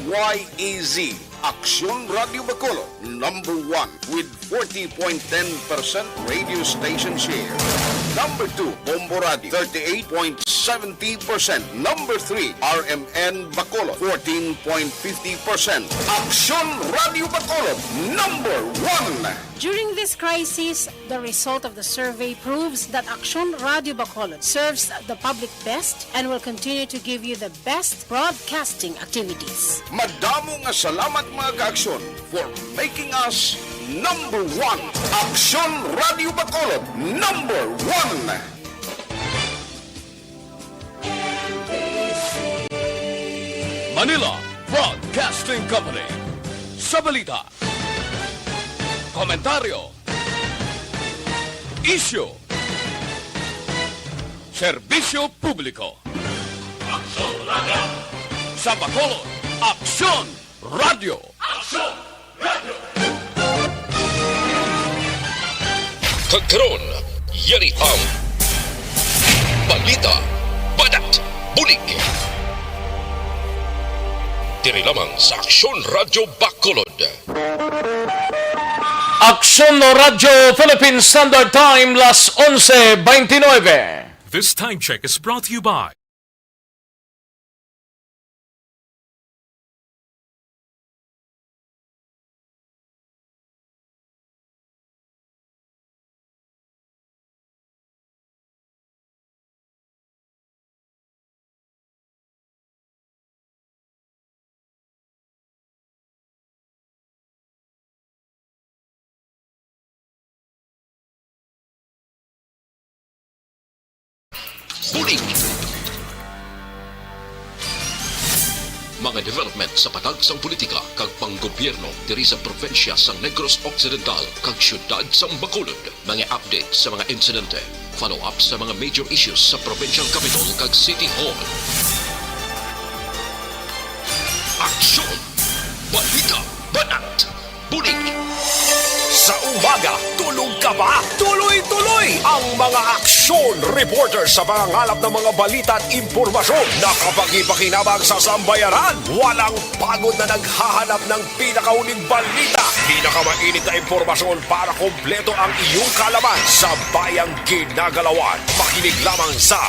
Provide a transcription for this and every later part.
DYAZ, Aksyon Radio Bacolod, number 1 with 40.10% radio station share. Number 2, Bombo Radio, 38.70%. Number 3, RMN Bacolod, 14.50%. Aksyon Radio Bacolod, number 1. During this crisis, the result of the survey proves that Aksyon Radio Bacolod serves the public best and will continue to give you the best broadcasting activities. Madamo nga salamat mga ka-aksyon for making us number 1. Aksyon Radio Bacolod, number 1. Manila Broadcasting Company. Sa balita, komentaryo, isyu, serbisyo publiko. Aksyon Radio! Sa Bacolod, Aksyon Radio! Aksyon Radio! Kagkaroon, yari ang balita, badat, bulig. Diri lamang sa Aksyon Radio Bacolod. Aksyon Radio Philippine Standard Time, las 11:29. This time check is brought to you by Bulig. Mga development sa patagsang politika kag panggobyerno diri sa probinsya sa Negros Occidental kag syudad sa Bacolod. Mga update sa mga insidente, follow-up sa mga major issues sa provincial capital kag City Hall. Aksyon! Balita! Banat! Bulig! Sa umaga, tulog ka ba? Tuloy-tuloy ang mga aksyon reporter sa pangangalap ng mga balita at impormasyon na kapag-ipakinabang sa sambayaran. Walang pagod na naghahanap ng pinakauling balita. Pinakamainit na impormasyon para kompleto ang iyong kalaman sa bayang ginagalawan. Makinig lamang sa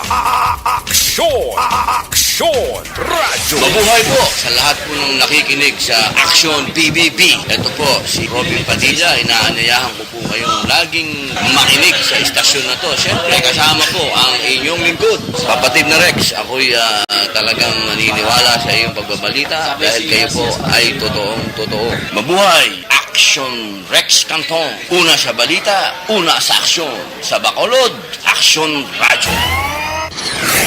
Aksyon! Aksyon Radio! Mabuhay po sa lahat po ng nakikinig sa Aksyon PBB. Ito po si Robin Padilla. Inaanyayahan ko po kayong laging makinig sa istasyon na to. Siyempre, kasama po ang inyong lingkod, kapatid na Rex. Ako'y talagang naniniwala sa iyong pagbabalita dahil kayo po ay totoong-totoo. Mabuhay! Aksyon Rex Canton. Una sa balita, una sa aksyon. Sa Bacolod, Aksyon Radio.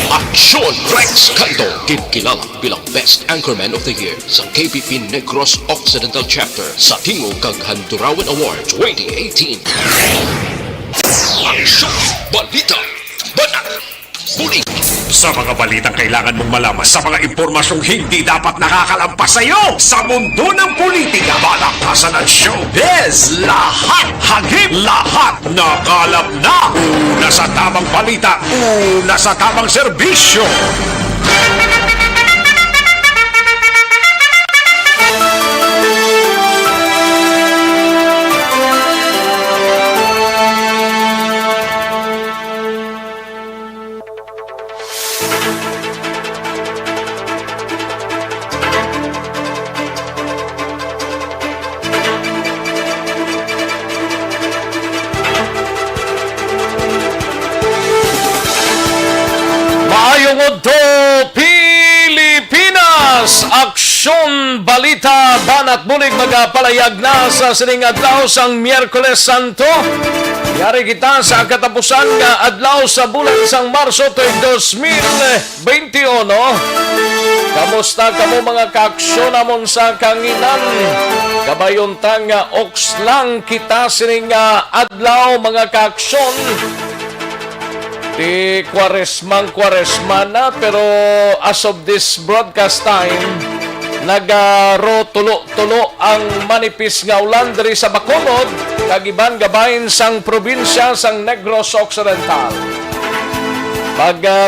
Aksyon Rex Canto, kilala bilang Best Anchorman of the Year sa KPP Negros Occidental Chapter sa Tingog kag Handurawan Award 2018. Aksyon Balita Banat Bulig. Sa mga balitang kailangan mong malaman, sa mga impormasyong hindi dapat nakakalampas sa iyo, sa mundo ng politika, balakasan at showbiz, lahat, hagip, lahat, nakalap na. Una sa tamang balita, una sa tamang serbisyo. Pilipinas! Aksyon Balita Banat Bulig magapalayag na sa sining adlaw sang Miyerkules Santo. Yari kita sa katapusan nga adlaw sa bulan sang Marso 2021. Kamusta kamo mga kaaksyon namon sa kanginan? Kabayon nga oks lang kita sining adlaw mga kaaksyon. Di kwaresma na, pero as of this broadcast time, nagaro tulo ang manipis nga ulan diri sa Bacolod, kagiban gabayin sang probinsya sang Negros Occidental.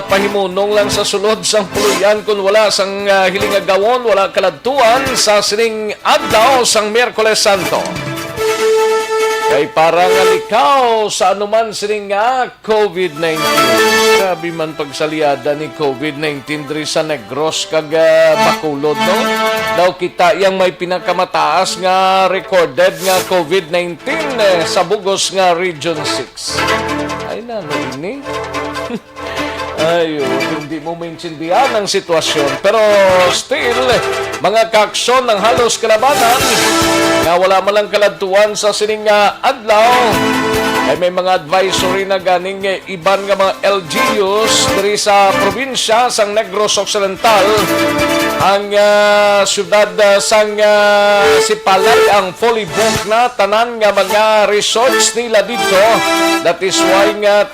Pahimunong lang sa sulod sang puluyan kung wala sang hiling agawon, wala kaladtuan sa sining adlaw sang Miyerkules Santo. Kay parang alikaw sa anuman sining COVID-19. Grabe man pagsaliada ni COVID-19 diri sa Negros kag Bacolod, no? Daw kita yang may pinakamataas nga recorded nga COVID-19 sa bugos nga Region 6. Ay na, ini. Ayun, hindi mo maintindihan ang sitwasyon. Pero still, mga kaaksyon ng halos kalabanan na wala man lang kaladtuan sa sining adlaw, ay may mga advisory na ganing iban nga mga LGUs diri sa probinsya sang Negros Occidental. Ang syudad sang Sipalay ang fully booked na tanan nga mga resorts nila dito. That is why nga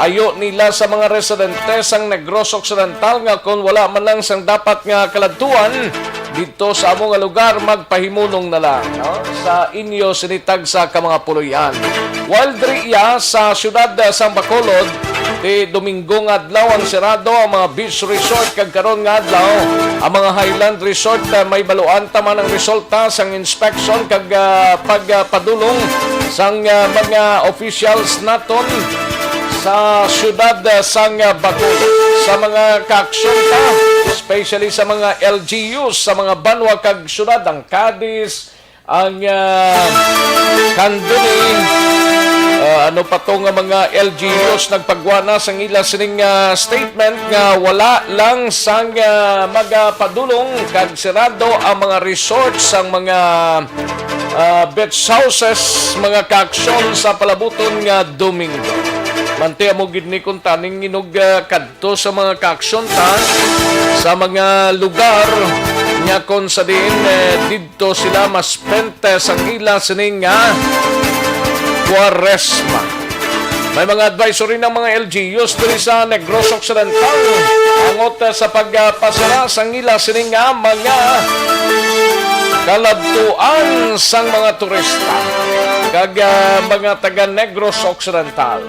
ayo nila sa mga residente sang Negros Occidental nga kung wala man lang sang dapat nga kaladtuan dito sa among lugar, magpahimunong na lang, no? Sa inyo sinitag sa mga puluyan. While diriya sa syudad sang Bacolod, di Domingo nga adlaw ang sirado ang mga beach resort kag karon nga adlaw ang mga Highland Resort may baluan tama ng resulta sang inspection kag pagpadulong sang mga officials naton sa syudad sang Bacolod. Sa mga kaaksyon ta, especially sa mga LGUs, sa mga banwa kag syudad, ang Cadiz, ang Candoni, ano pa to nga mga LGUs nagpagwana sang ila sining statement nga wala lang sang magapadulong kag sirado ang mga resorts sang mga beach houses, mga kaaksyon sa palabuton nga Domingo. Mante mo gid ni kung taning inog kadto sa mga kaaksyon ta sa mga lugar nya kon sa din didto sila mas pente sang ila sining Quaresma. May mga advisory ng mga LGUs diri sa Negros Occidental angot sa pagpasara sang ila sining mga kaladtuan sang mga turista kag mga taga Negros Occidental.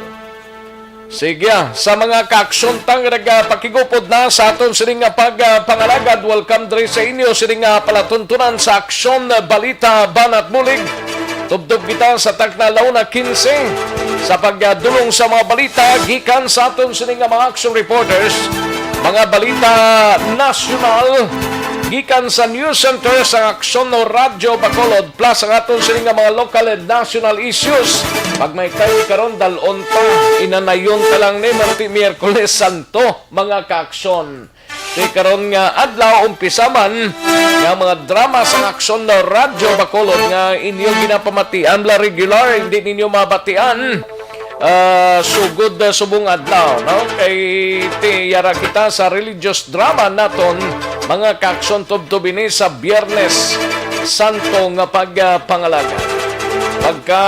Sige, sa mga kaaksyon tang pakigupod na sa aton sining pagpangalagad, welcome diri sa inyo sining palatuntunan sa Aksyon Balita Banat Bulig. Tubdob kita sa tagna launa 15 sa pagdulong sa mga balita gikan sa aton sining mga action reporters, mga balita nasyonal gikan sa News Center sa Aksyon no Radyo Bacolod plus ang aton sining mga local and national issues. Pag may time karon dalon pa, inanayon ka lang ni Miyerkules Santo, mga kaaksyon. Di karon nga adlaw umpisa man nga mga drama sa Aksyon no Radyo Bacolod nga inyo ginapamatian la regular, hindi ninyo mabatian. Sugod subong adlaw, no? Kay tiyara kita sa religious drama naton, mga kaaksyon tubtubini sa Biyernes Santo nga pagpangalaga. Pagka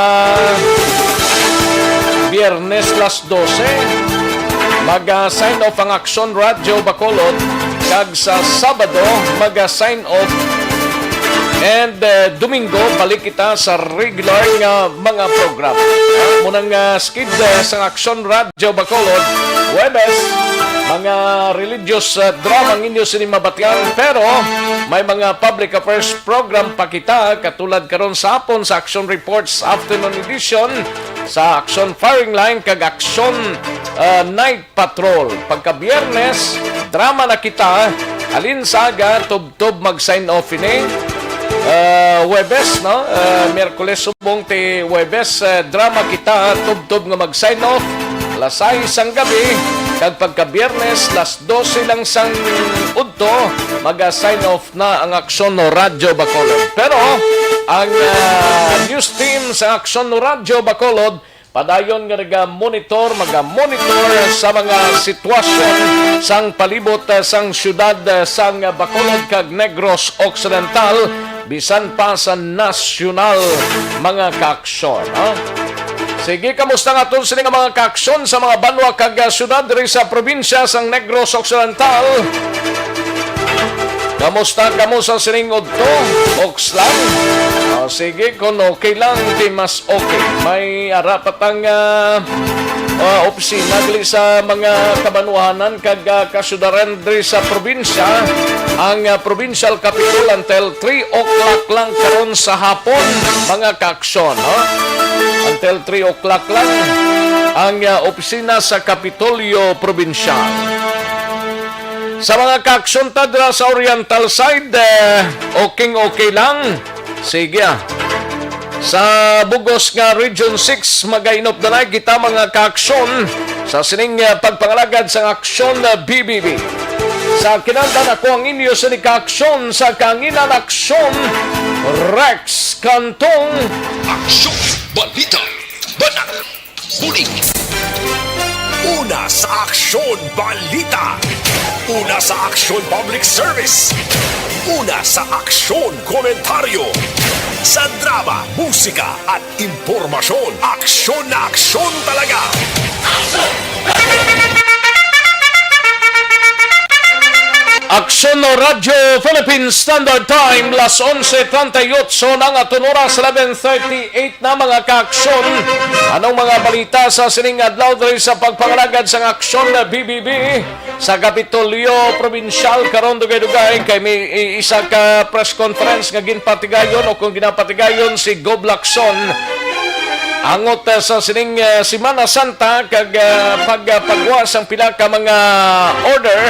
Biyernes las 12, mag-sign off ang Aksyon Radyo Bacolod, kag sa Sabado mag-sign off, and Domingo balik kita sa regular nga mga program. Munang skid sa Aksyon Radyo Bacolod, Huwebes, mga religious drama ang inyo sinimabatian, pero may mga public affairs program pa kita katulad karon sa hapon sa Action Reports Afternoon Edition, sa Action Firing Line kag Action Night Patrol. Pagka Biyernes, drama na kita, alin saga tub-tub mag-sign off ini. Huwebes, no? Miyerkules subong ti Huwebes, drama kita tub-tub nga mag-sign off alas 6 ang gabi, kag pagka Biyernes las 12 lang sang udto mag-sign off na ang Aksyon no Radyo Bacolod. Pero ang news team sa Aksyon no Radyo Bacolod padayon nga mag-monitor sa mga sitwasyon sang palibot sang syudad sang Bacolod kag Negros Occidental bisan pa sa nasyonal, mga kaaksyon. Sige, kamusta nga itong sining mga kaaksyon sa mga banwa kag syudad diri sa probinsya sang Negros Occidental? Kamusta kamo sa sining udto? Oks lang? Sige, kung okay lang, di mas okay. May arapatang opisina dili sa mga kabanuanan kag kasudaran diri sa probinsya. Ang provincial capital until 3 o'clock lang karon sa hapon mga kaaksyon. Until 3 o'clock lang ang opisina sa Kapitolyo Provincial. Sa mga kaaksyon tadra sa Oriental side, okay lang. Sige. Sa Bugos nga Region 6, magainop na kita mga kaaksyon sa sining pagpangalagad sa aksyon na BBB. Sa kinandan ako ang inyo sa kaaksyon sa kanginan aksyon Rex Cantong. Aksyon, balita, banat, huling. Una sa Aksyon Balita. Una sa Aksyon Public Service. Una sa Aksyon Komentaryo. Sa drama, musika at impormasyon. Aksyon na aksyon talaga. Aksyon no Radyo Philippine Standard Time, las 11:38 ng atong oras, 11:38 na mga kaaksyon. Anong mga balita sa sining adlaw diri sa pagpangalagad sa aksyon na BBB sa Kapitolyo Provincial karon dugay-dugay kay may isa ka press conference nga ginpatigayon o kung ginapatigayon si Gob Lacson angot sa sining Semana Santa kag pagpagwas ang pila ka mga order,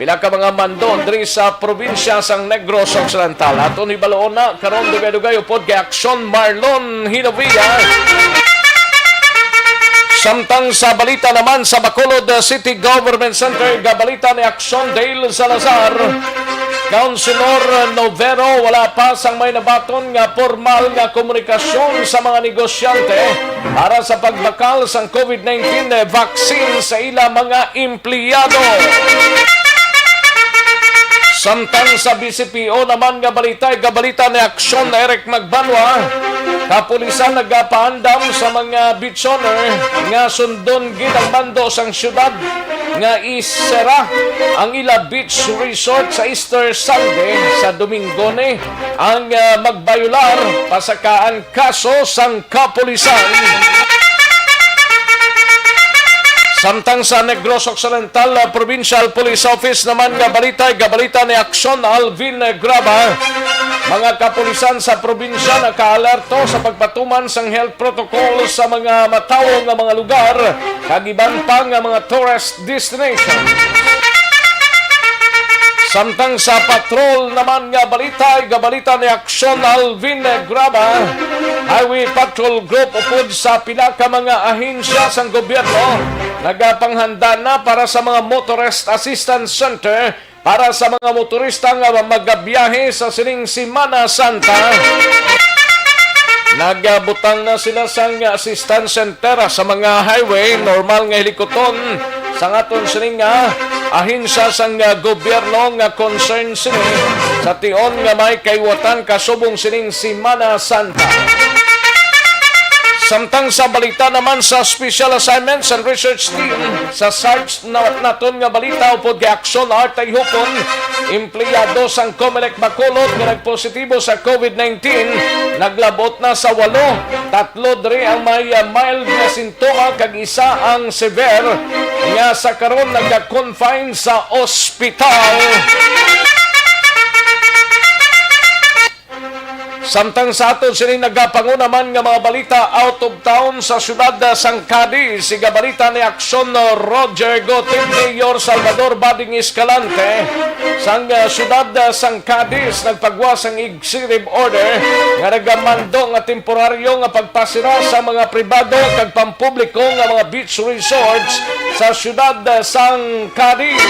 pila ka mga mando diri sa probinsya sang Negros Occidental. Aton ibaloon na karon dugay-dugay upod kay Aksyon Marlon Hinovia. Samtang sa balita naman sa Bacolod City Government Center, gabalita ni Aksyon Dale Salazar. Councilor Novero, wala pa sang may nabaton nga formal nga komunikasyon sa mga negosyante para sa pagbakal sang COVID-19 vaccine sa ila mga empleyado. Samtang sa BCPO naman nga gabalita ni Aksyon na Eric Magbanwa, kapulisan nagapaandam sa mga beach owner nga sundon gid ang mando sang syudad nga isera ang ila beach resort sa Easter Sunday sa Domingo ni ang magbayular pasakaan kaso sang kapulisan. Samtang sa Negros Occidental Provincial Police Office naman gabalita ni Aksyon Alvin Graba. Mga kapulisan sa probinsya nakaalerto sa pagpatuman sang health protocol sa mga matawong nga mga lugar kagiban pa nga mga tourist destination. Samtang sa patrol naman gabalita ni Aksyon Alvin Graba, Highway Patrol Group upod sa pila ka mga ahensya sang gobyerno nagapanghanda na para sa mga Motorist Assistance Center para sa mga motorista nga magabiyahe sa sining Semana Santa. Nagabutang na sila sang assistance center sa mga highway, normal nga helikoton sa ngaton sining ahensya sang gobyerno nga concern sini sa tion nga may kaiwatan kasubong sining Semana Santa. Samtang sa balita naman sa Special Assignments and Research Team sa SARS naton nga balita upod kay Aksyon Artay Hupon, empleyado sang Comelec Bacolod nga nagpositibo sa COVID-19, naglabot na sa 8, 3 diri ang may mild na sintoma kag isa ang severe nga sa karon nagka-confine sa ospital. Samtang sa aton sining nagapangunaman nga mga balita out of town sa syudad sang Cadiz, si gabalita ni Aksyon Roger Gotin, Mayor Salvador Bading Escalante sang syudad sang Cadiz nagpagwas ang executive order nga nagamando nga temporaryo nga pagpasira sa mga pribado kag pampubliko nga mga beach resorts sa syudad sang Cadiz.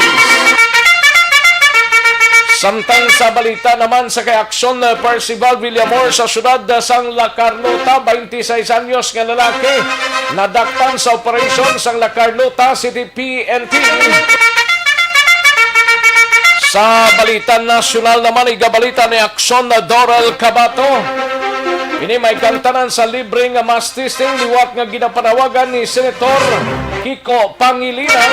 Samtang sa balita naman sa kay Aksyon Percival Villamor sa syudad sang La Carlota, 26 anyos nga lalaki nadakpan sa operasyon sang La Carlota City PNP. Sa balita nasyonal naman igabalita ni Aksyon Doral Cabato. Ini may kantanan sa libreng mass testing liwat nga ginapanawagan ni Senator Kiko Pangilinan.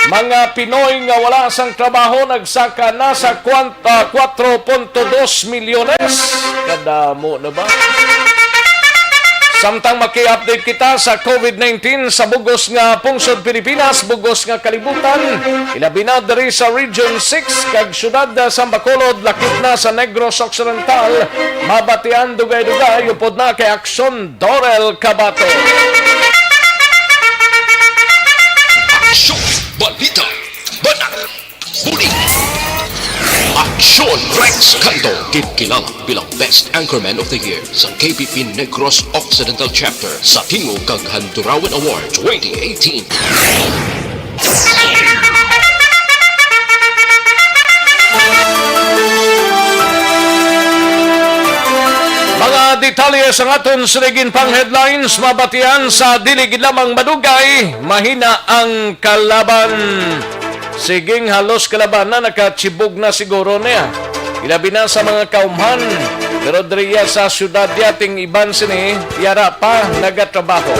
Mga Pinoy nga wala sang trabaho nagsaka na sa 4.2 milyones. Kadamo na ba? Samtang maki-update kita sa COVID-19 sa bugos nga pungsod Pilipinas, bugos nga kalibutan, ilabi na diri sa Region 6 kag syudad sa Bacolod, lakip na sa Negros Occidental, mabatian dugay-dugay upod na kay Aksyon Dorel Cabato. Aksyon, balita, banat, huli. Aksyon Rex Canto, kilala bilang Best Anchorman of the Year sa KBP Negros Occidental Chapter sa Tingog kag Handurawan Award 2018. Mga detalye sa aton sunigin pang headlines, mabatian sa dilig lamang madugay, mahina ang kalaban. Siging halos kalaban na nakatsibog na siguro niya. Ilabi na sa mga kaumhan, pero diriya sa syudad yating iban sini, yara pa nagatrabaho.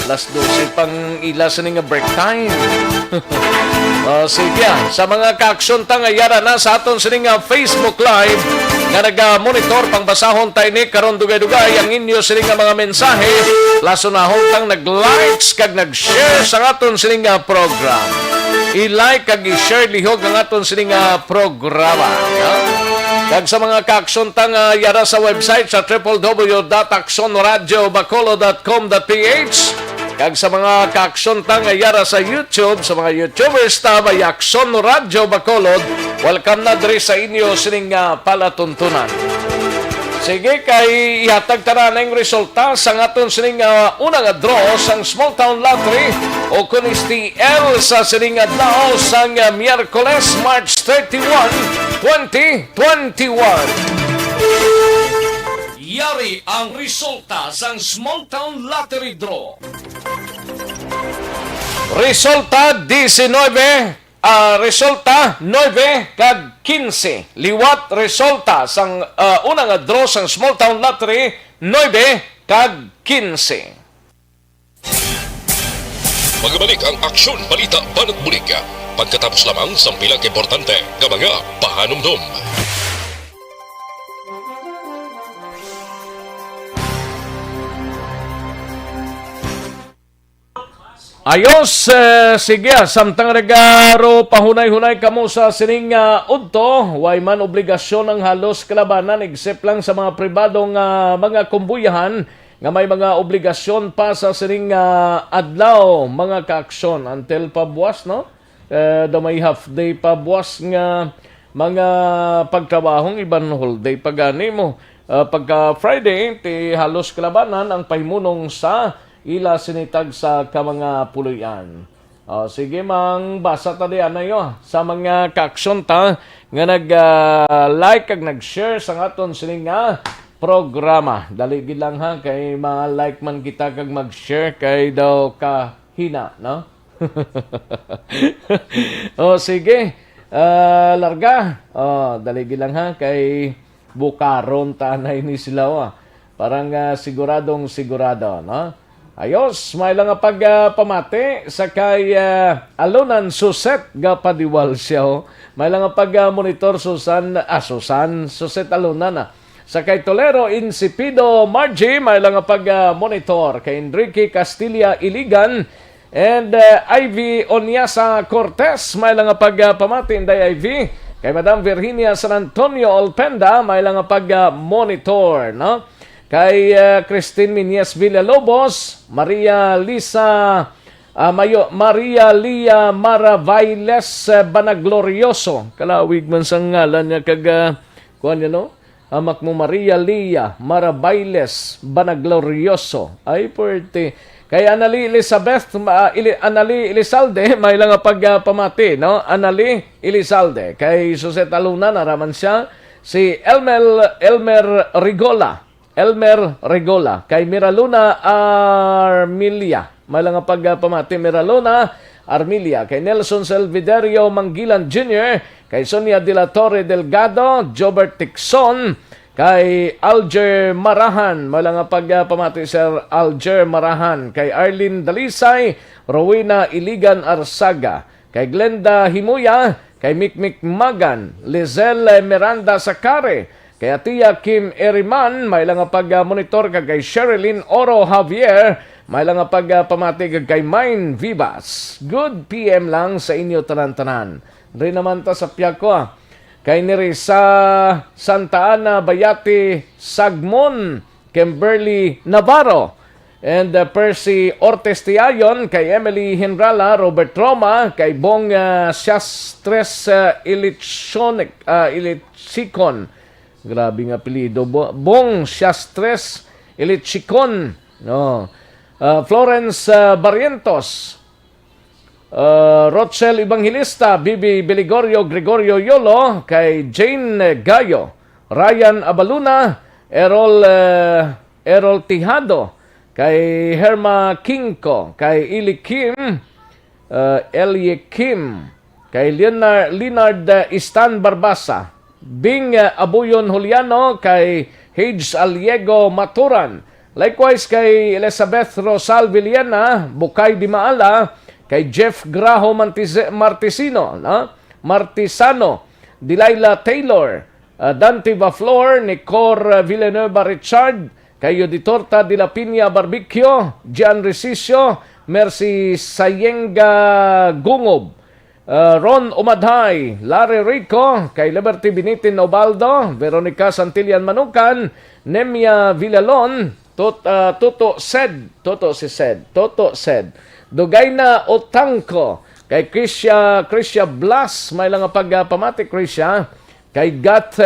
Alas 12 pang ila sini nga break time. Sige, sa mga kaaksyon tang yara na sa aton sini nga Facebook Live, nga nag-monitor pang basahon tayo ni karon dugay-dugay ang inyo sini nga mga mensahe, laso na tang nag-likes kag nag-share sa aton sini nga program. I-like kag i-share lihog ang aton sini nga programa. Kag sa mga kaaksyon tang yara sa website sa www.aksonradiobacolod.com.ph. Kag sa mga kaaksyon tang yara sa YouTube, sa mga YouTubers ta may Aksyon Radio Bacolod, welcome na diri sa inyo sining palatuntunan. Sige, kay ihatag tara na yung resulta sa aton sining unang draw sang Small Town Lottery o kunisti L sa sining adlaw sang Miyerkules, March 31, 2021. Yari ang resulta sang Small Town Lottery Draw. Resulta 19. Resulta 9 kag 15. Liwat resulta sang unang draw sang Small Town Lottery 9 kag 15. Magbalik ang Aksyon Balita Banat Bulig pagkatapos lamang sa pilang importante nga mga pahanumdum. Ayos, sige, samtang regaro, pahunay-hunay kamo sa sining udto, way man obligasyon ng halos kalabanan, except lang sa mga pribadong mga kumbuyahan, nga may mga obligasyon pa sa sining adlaw, mga kaaksyon, until pabuwas, no? May half day pabuwas nga mga pagtrabahong iban whole day pagani mo. Pagka Friday, ti halos kalabanan ang pahimunong sa ila sinitag sa kamanga puluyan. Sige mang basa ta diyan ayo sa mga kaaksyon ta nga nag-like kag nag-share sa aton sining programa. Dali gid lang ha kay ma-like man kita kag mag-share kay daw ka hina, no? Sige. Larga. Dali gid lang ha kay bukaron tanay ni sila parang siguradong sigurado, no? Ayos, may lang pagpamati sa kay Alunan Suset ga padiwal siya. May lang pag-monitor Susan Suset Alunan Sa kay Tolero Insipido Margie, may lang pag-monitor kay Enrique Castilla Iligan and Ivy Onyasa Cortez, may lang pagpamati inday Ivy. Kay Madam Virginia San Antonio Olpenda, may lang pag-monitor, no? Kay Christine Minyes Villalobos, Maria Lia Maravailes Banaglorioso. Kalawig man sa ngalan niya kag kuan niya, no? Amak mo Maria Lia Maravailes Banaglorioso. Ay puwerte. Kay Anali Elizabeth Anali Elizalde, may lang pagpamati, no? Anali Elizalde. Kay Suset Aluna naraman siya si Elmer Rigola, kay Miraluna Armilia, may lang pagpamati Miraluna Armilia, kay Nelson Selviderio Manggilan Jr., kay Sonia de la Torre Delgado, Jobert Tixon, kay Alger Marahan, may lang pagpamati Sir Alger Marahan, kay Arlene Dalisay, Rowena Iligan Arsaga, kay Glenda Himuya, kay Mikmik Magan, Lizelle Miranda Sakare, kay Atia Kim Eriman, may lang nga pag-monitor kay Sherilyn Oro Javier, may lang nga pag-pamati kay Mine Vivas. Good PM lang sa inyo tanan-tanan. Rin naman ta sa Piako, kay niri sa Santa Ana, Bayati, Sagmon, Kimberly Navarro, and Percy Ortiz Tiayon, kay Emily Henrala, Robert Roma, kay Bong Siastres Ilitsikon. Grabe nga apelyido. Bong Siastres Ilitsikon. No. Florence Barrientos, Rochelle Evangelista, Bibi Beligorio Gregorio Yolo, kay Jane Gayo, Ryan Abaluna, Errol Tijado, kay Herma Kingko, kay Ili Kim, Elie Kim, kay Leonard Istan Barbasa, Bing Abuyon Juliano, kay Hage Aliego Maturan, likewise kay Elizabeth Rosal Villena, Bukay Di Maala, kay Jeff Graho Martisano, Delilah Taylor, Dante Baflor, Nicor Villanueva Richard, kay Yuditorta de la Piña Barbicchio, Gian Resicio, Mercy Sayenga Gungob, Ron Umadhay, Larry Rico, kay Liberty Binitin Obaldo, Veronica Santillan Manukan, Nemia Villalon, Toto Sed, Dugayna Otangko, kay Krisya Blas, may lang pagpamati Krisya, kay Gat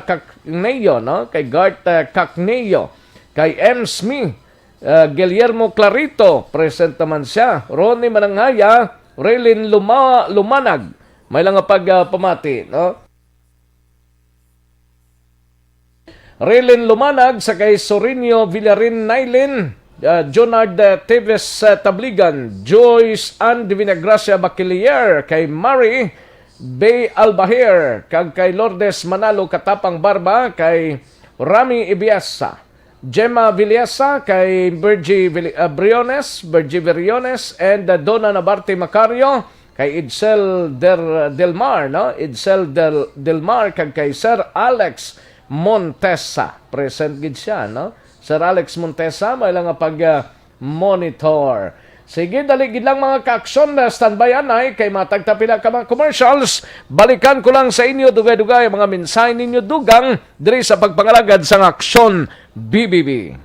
Kakneyo, no? Kay Gart Kakneyo, kay M. Smith, Guillermo Clarito, present naman siya, Ronnie Mananghaya, Raylin Lumanag, may lang pagpamati, no? Raylin Lumanag, sa kay Sorinio Villarin Nailin, Jonard Teves Tabligan, Joyce Ann Divinagracia Bachiller, kay Mari Bay Albahir, kay Lourdes Manalo Katapang Barba, kay Rami Ibiasa, Gemma Villesa, kay Virgie Briones, and Donna Nabarte Macario, kay Edsel Del Mar, no? Edsel Del Mar, kay Sir Alex Montesa. Present gid siya, no? Sir Alex Montesa, may lang pag-monitor. Sige, daligid lang mga ka-aksyon na standby anay kay matagtapila ka mga commercials. Balikan ko lang sa inyo dugay-dugay mga mensahe ninyo dugang diri sa pagpangalagad sa aksyon BBB.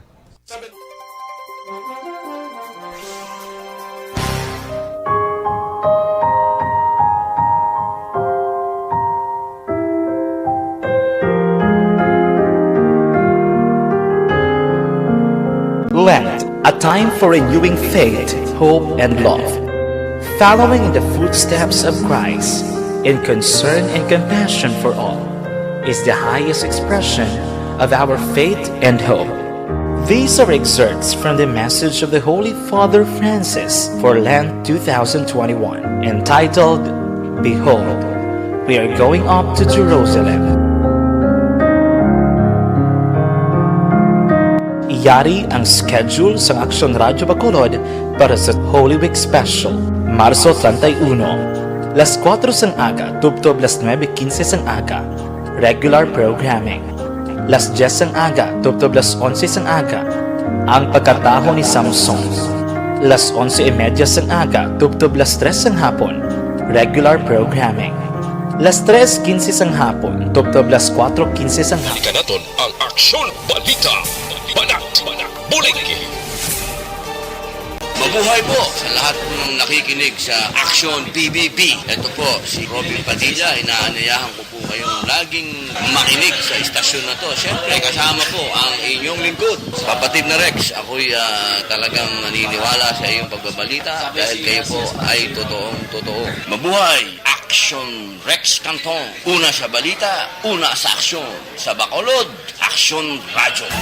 Lent, a time for renewing faith, hope, and love. Following in the footsteps of Christ, in concern and compassion for all, is the highest expression of our faith and hope. These are excerpts from the message of the Holy Father Francis for Lent 2021, entitled, Behold, we are going up to Jerusalem. Yari ang schedule sa Aksyon Radyo Bacolod para sa Holy Week Special, Marso 31. Las 4 sang aga, tubtob las 9:15 sang aga, regular programming. Las 10 sang aga, tubtob las 11 sang aga, ang pagkataho ni Samson. Las 11:30 sang aga, tubtob las 3 sang hapon, regular programming. Las 3:15 sang hapon, tubtob las 4:15 sang hapon. Ikanaton ang Aksyon Balita. Banat, bulig. Mabuhay po sa lahat po ng nakikinig sa Action PBB. Ito po si Robin Padilla. Inaanayahan ko po kayong laging makinig sa istasyon na to. Siyempre kasama po ang inyong lingkod. Kapatid na Rex, ako'y talagang naniniwala sa iyong pagbabalita dahil kayo po ay totoong-totoo. Mabuhay! Action Rex Canton. Una sa balita, una sa aksyon. Sa Bacolod, Action Radyo.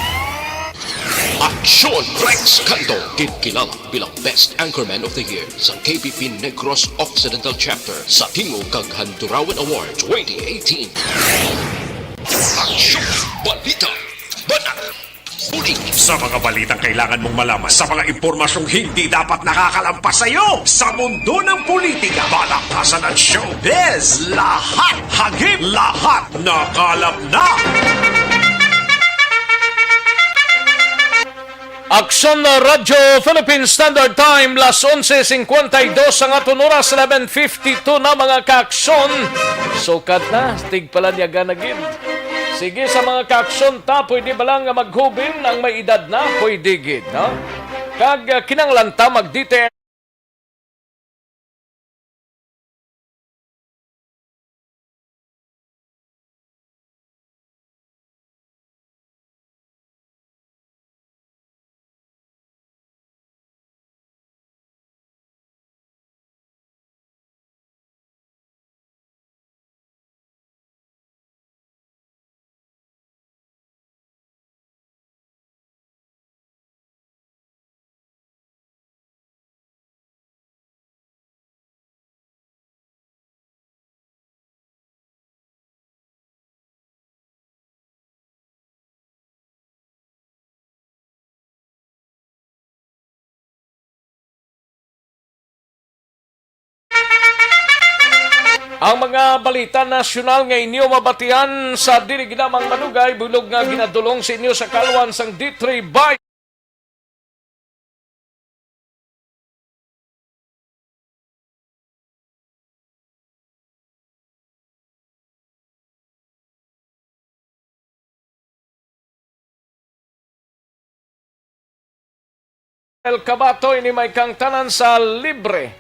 Aksyon Rex Canto, kilala bilang Best Anchorman of the Year sa KPP Negros Occidental Chapter sa Tingog kag Handurawan Award 2018. Aksyon Balita. Banat. Bulig. Sa mga balitang kailangan mong malaman, sa mga impormasyong hindi dapat nakakalampas sa iyo, sa mundo ng politika, balaktasan at showbiz, lahat hagip Lahat nakalap na! Aksyon na Radyo Philippine Standard Time, las 11.52 ang aton oras, 11.52 na mga kaaksyon. Sukat na, tig pala niya ganagin. Sige sa mga kaaksyon ta, pwede ba lang maghubin ang may edad na? Pwede gid, no? Kag kinanglan ta mag-detail. Ang mga balita nasyonal nga inyo mabatian sa dili ginamang manugay, bulog nga ginadulong sa inyo sa kalwan sang D3 Bay. El Cabato ini may kang tanan sa libre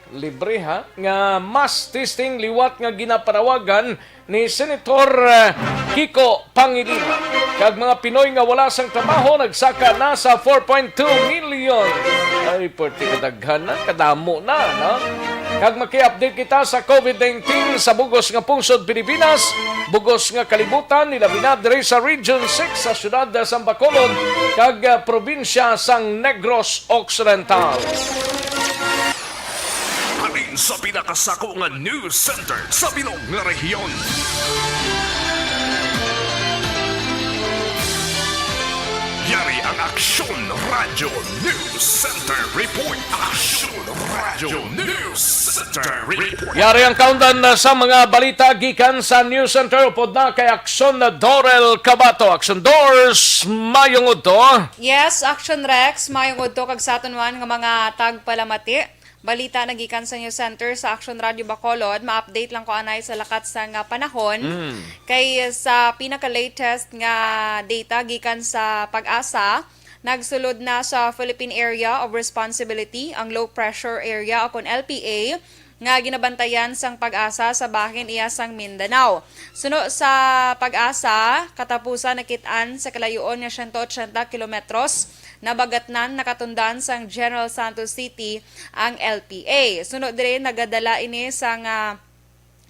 ha, nga mass testing liwat nga ginaparawagan ni Senator Kiko Pangilinan. Kag mga Pinoy nga wala sang trabaho nagsaka na sa 4.2 million. Ay, perti kadaghan na, kadamo na, no? Kag maki-update kita sa COVID-19 sa bugos nga pungsod Pilipinas, bugos nga kalibutan nila binadre sa Region 6 sa siyudad sa Bacolod kag probinsya sang Negros Occidental. Anin sa pinakasako nga news center sa Bilog nga rehiyon. Yari ang Aksyon Radio News Center Report. Aksyon Radio News Center Report. Yari ang countdown na sa mga balita gikan sa News Center upod na kay Aksyon na Dorel Cabato. Aksyon Doors, mayong udto. Yes, Action Rex, mayong udto kag sa aton man nga mga tagpalamati. Balita na gikan sa News Center sa Action Radio Bacolod, ma-update lang ko anay sa lakat sa nga panahon. Kay sa pinaka-latest nga data gikan sa Pag-asa, nagsulod na sa Philippine Area of Responsibility ang low pressure area o kon LPA nga ginabantayan sang Pag-asa sa bahin iya sang Mindanao. Suno sa Pag-asa, katapusan nakitaan sa kalayuon nga 180 kilometros nabagatnan nakatundan sang General Santos City ang LPA. Sunod din nagadala ini sang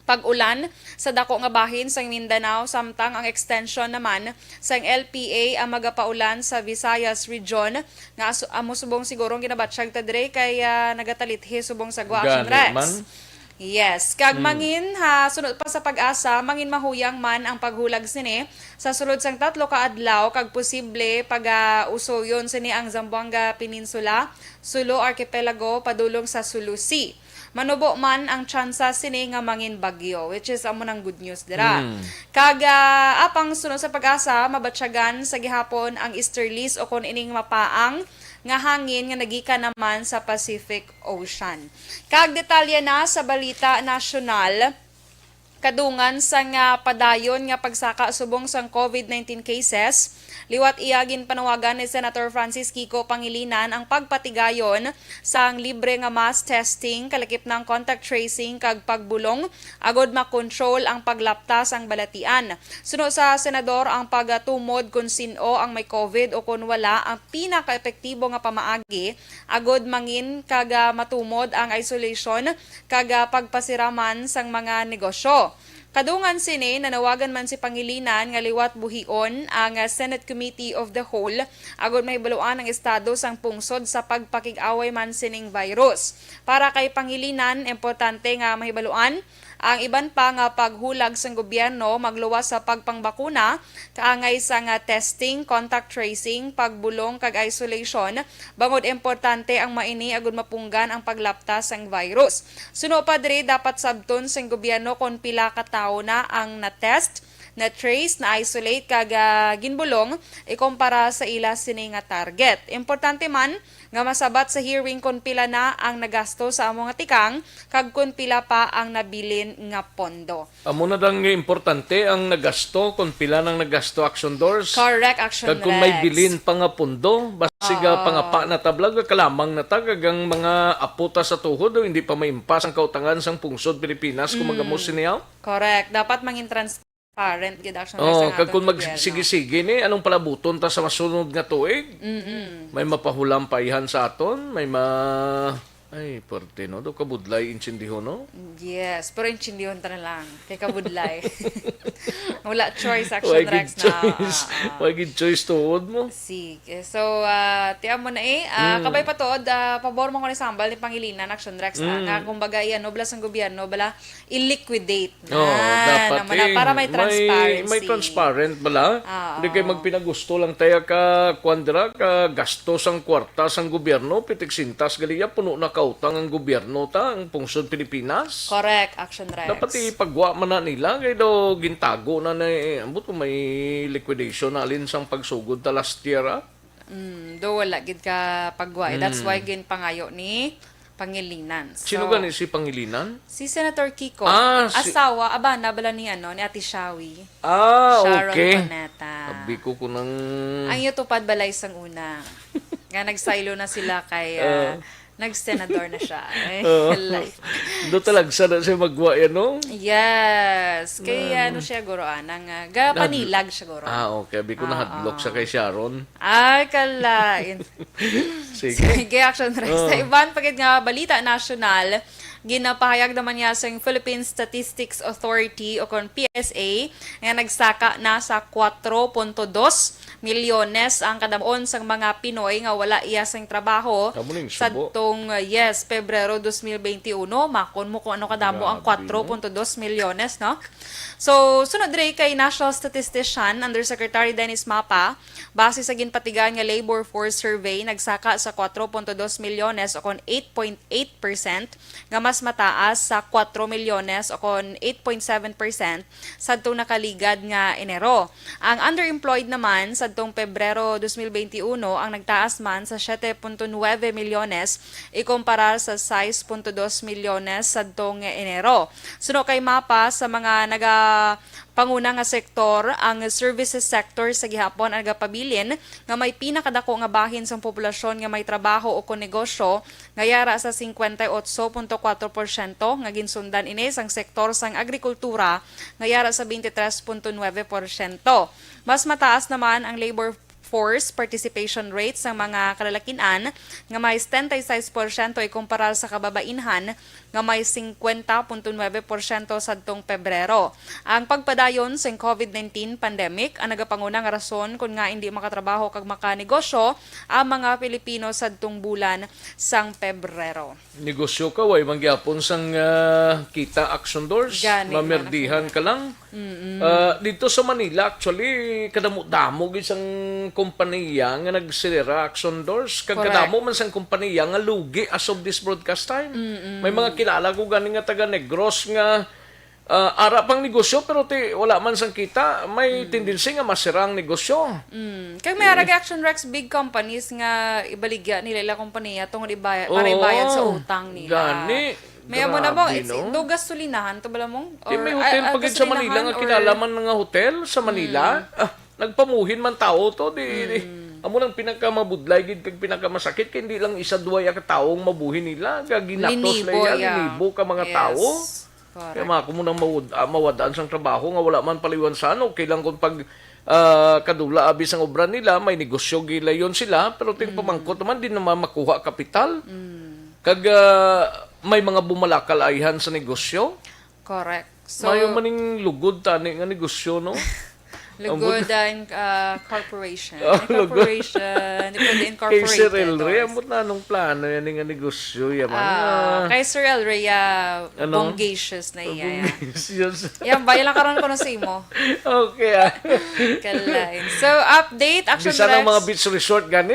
pag-ulan sa dako nga bahin sang Mindanao samtang ang extension naman sang LPA ang magapaulan sa Visayas region nga amo subong sigurong ginabatsyag ta dire kay nagatalithi subong sa Action Rex. Yes, kag mangin ha sunod pa sa Pag-asa, mangin mahuyang man ang paghulag sini sa sulod sang 3 ka adlaw kag posible pag-usoyon sini ang Zamboanga Peninsula, Sulu Archipelago padulong sa Sulu Sea. Manubo man ang tsansa sini nga mangin bagyo, which is amo nang good news dira. Kag apang sunod sa Pag-asa, mabatsyagan sa gihapon ang easterlies o kon ining mapaang nga hangin nga nagika naman sa Pacific Ocean. Kag detalye na sa balita nasyonal, kadungan sa nga padayon nga pagsaka subong sang COVID-19 cases, liwat iyagin panawagan ni Senator Francis Kiko Pangilinan ang pagpatigayon sang libre nga mass testing, kalakip ng contact tracing kag pagbulong agod makontrol ang paglaptas ang balatian. Suno sa senador ang pagatumod kung sino ang may COVID o kung wala ang pinaka-epektibo nga pamaagi agod mangin kag matumod ang isolation kag pagpasiraman sang mga negosyo. Kadungan sini, nanawagan man si Pangilinan nga liwat buhion ang Senate Committee of the Whole agod mahibaluan ang estado sang pungsod sa pagpakig-away man sining virus. Para kay Pangilinan, importante nga mahibaluan Ang iban pa nga paghulag sa gobyerno magluwas sa pagpangbakuna, kaangay sa nga testing, contact tracing, pagbulong kag isolation, bangod importante ang maini agud mapunggan ang paglaptas sang virus. Suno pa diri dapat sabton sang gobyerno kon pila ka tawo na ang na-test, na-trace, na-isolate kag ginbulong ikumpara sa ila sini nga target. Importante man nga masabat sa hearing kung pila na ang nagasto sa among nga tikang kag kung pila pa ang nabilin nga pondo. Amo na dang importante ang nagasto kung pila nang nagasto Action Doors. Correct, Action Kag kung may Rex. bilin pa nga pundo, basiga pangapa na tablag, kalamang na tagagang mga aputa sa tuhod o hindi pa maimpas ang kautangan sang pungsod Pilipinas kung magamos siniyaw. Correct. Dapat mangin transparent gid Action Rex Oh, ang kag atong kung gobyerno. magsige-sige ni anong palabuton ta sa masunod nga tuig. May mapahulam paihan sa aton, may ay, parte no, do kabudlay insindiho no. Yes, pero intindihon ta na lang. Kay kabudlay. Wala choice, Action Why Rex gid na. choice? Why gid choice tuod mo? Sige. So, tiyan mo na kabay pa to, pabor mo ko ni Sambal ni Pangilinan, Action Rex na. Nga, kumbaga, blas ang gobyerno, bala, i-liquidate na. Dapat naman na, para may transparency. May transparent bala. Hindi kayo magpinagusto lang tayo ka kwandra ka gastos ang kwarta sang gobyerno, pitik sintas galiya puno na kautang ang gobyerno ta ang pungsod Pilipinas. Correct, Action Rex. Dapat ipagwa man na nila kay do gintago na ambot kung may liquidation alin sang pagsugod ta last year. Do wala gid ka pagwa. That's why gin pangayo ni Pangilinan. Sino gani si Pangilinan? Si Senator Kiko. Si- Asawa, abana bala ni ni Ate Shawi. Ah, Sharon okay. Cuneta. Sabi ko kunang Ang yutupad balay sang una. Nga nagsilo na sila kay nag-senador na siya. Like, do talag sana siya magwa yan no? yes. Kaya siya goroan. Gapanilag siya goroan. Okay. Sabi ko nahadlok sa kay Sharon. Ay, kalain. Sige. Sige, Action Rex. Sa iban, pagkat nga balita national, ginapahayag naman niya sa Philippine Statistics Authority o kon PSA nga nagsaka na sa 4.2 milyones ang kadamuon sang mga Pinoy nga wala iya sang trabaho Kamuning sa subo. tong Pebrero 2021. Makon mo kung ano kadamo ang 4.2 milyones, no? So, sunod rin kay National Statistician Undersecretary Dennis Mapa, base sa ginpatigan nga labor force survey, nagsaka sa 4.2 milyones o kon 8.8% nga mas mataas sa 4 milyones o kon 8.7% sa itong nakaligad nga Enero. Ang underemployed naman sa itong Pebrero 2021 ang nagtaas man sa 7.9 milyones ikumpara sa 6.2 milyones sa itong Enero. Suno kay Mapa sa mga panguna nga sektor, ang services sector sa gihapon ang gapabilin nga may pinakadako nga bahin sa populasyon nga may trabaho o negosyo ngayara sa 58.4% nga ginsundan ini sang sektor sang agrikultura ngayara sa 23.9%. Mas mataas naman ang labor force participation rate sa mga kalalakinan nga may 76% ikumpara sa kababainhan nga may 50.9% sadtong Pebrero. Ang pagpadayon sa COVID-19 pandemic ang nagapangunang rason kung nga hindi makatrabaho kag makanegosyo ang mga Pilipino sadtong bulan sang Pebrero. Negosyo ka, way mangyapon sang kita Action Doors. Gani, Mamerdihan ka lang. Dito sa Manila, actually, kadamo-damo isang kompanya nga nagsilira Action Doors. Kadamo man sang kompanya nga lugi as of this broadcast time. May mga kilala ko ganing nga taga Negros nga ara pang negosyo pero wala man sang kita, may tendency nga masira ang negosyo. Kaya may arag Action Rex big companies nga ibaligya nila ila kompanya tungod para ibayad sa utang nila. Gani. May amo na mo, Grabe, it's no? do gasolinahan to bala mong? May hotel pa gid sa Manila nga kinalaman nga hotel sa Manila. Nagpamuhin man tao to amo nang pinakamabudlay gid kag pinakamasakit kay hindi lang isa duwa ka taong mabuhi nila kag ginatos linibo ka mga tao. Kaya mga kumunang mawadaan sang trabaho nga wala man paliwan sa okay lang kung pag kadula abis ang obra nila may negosyo gilayon sila pero ting pamangkot naman din naman makuha kapital. Kag may mga bumalakal ayhan sa negosyo. Correct. So, Mayo maning lugod tani nga negosyo no. Lugodan Corporation. Oh, Corporation. Kay Incorporated. Sir Elre, amot na anong plano yan nga negosyo yaman. Kay Sir Elre, Ano? bongacious na iya. Yes. Yan, bayan lang karon ko na sa imo. Okay. Kalain. So, update, Action Bisa Rex. ng mga beach resort gani,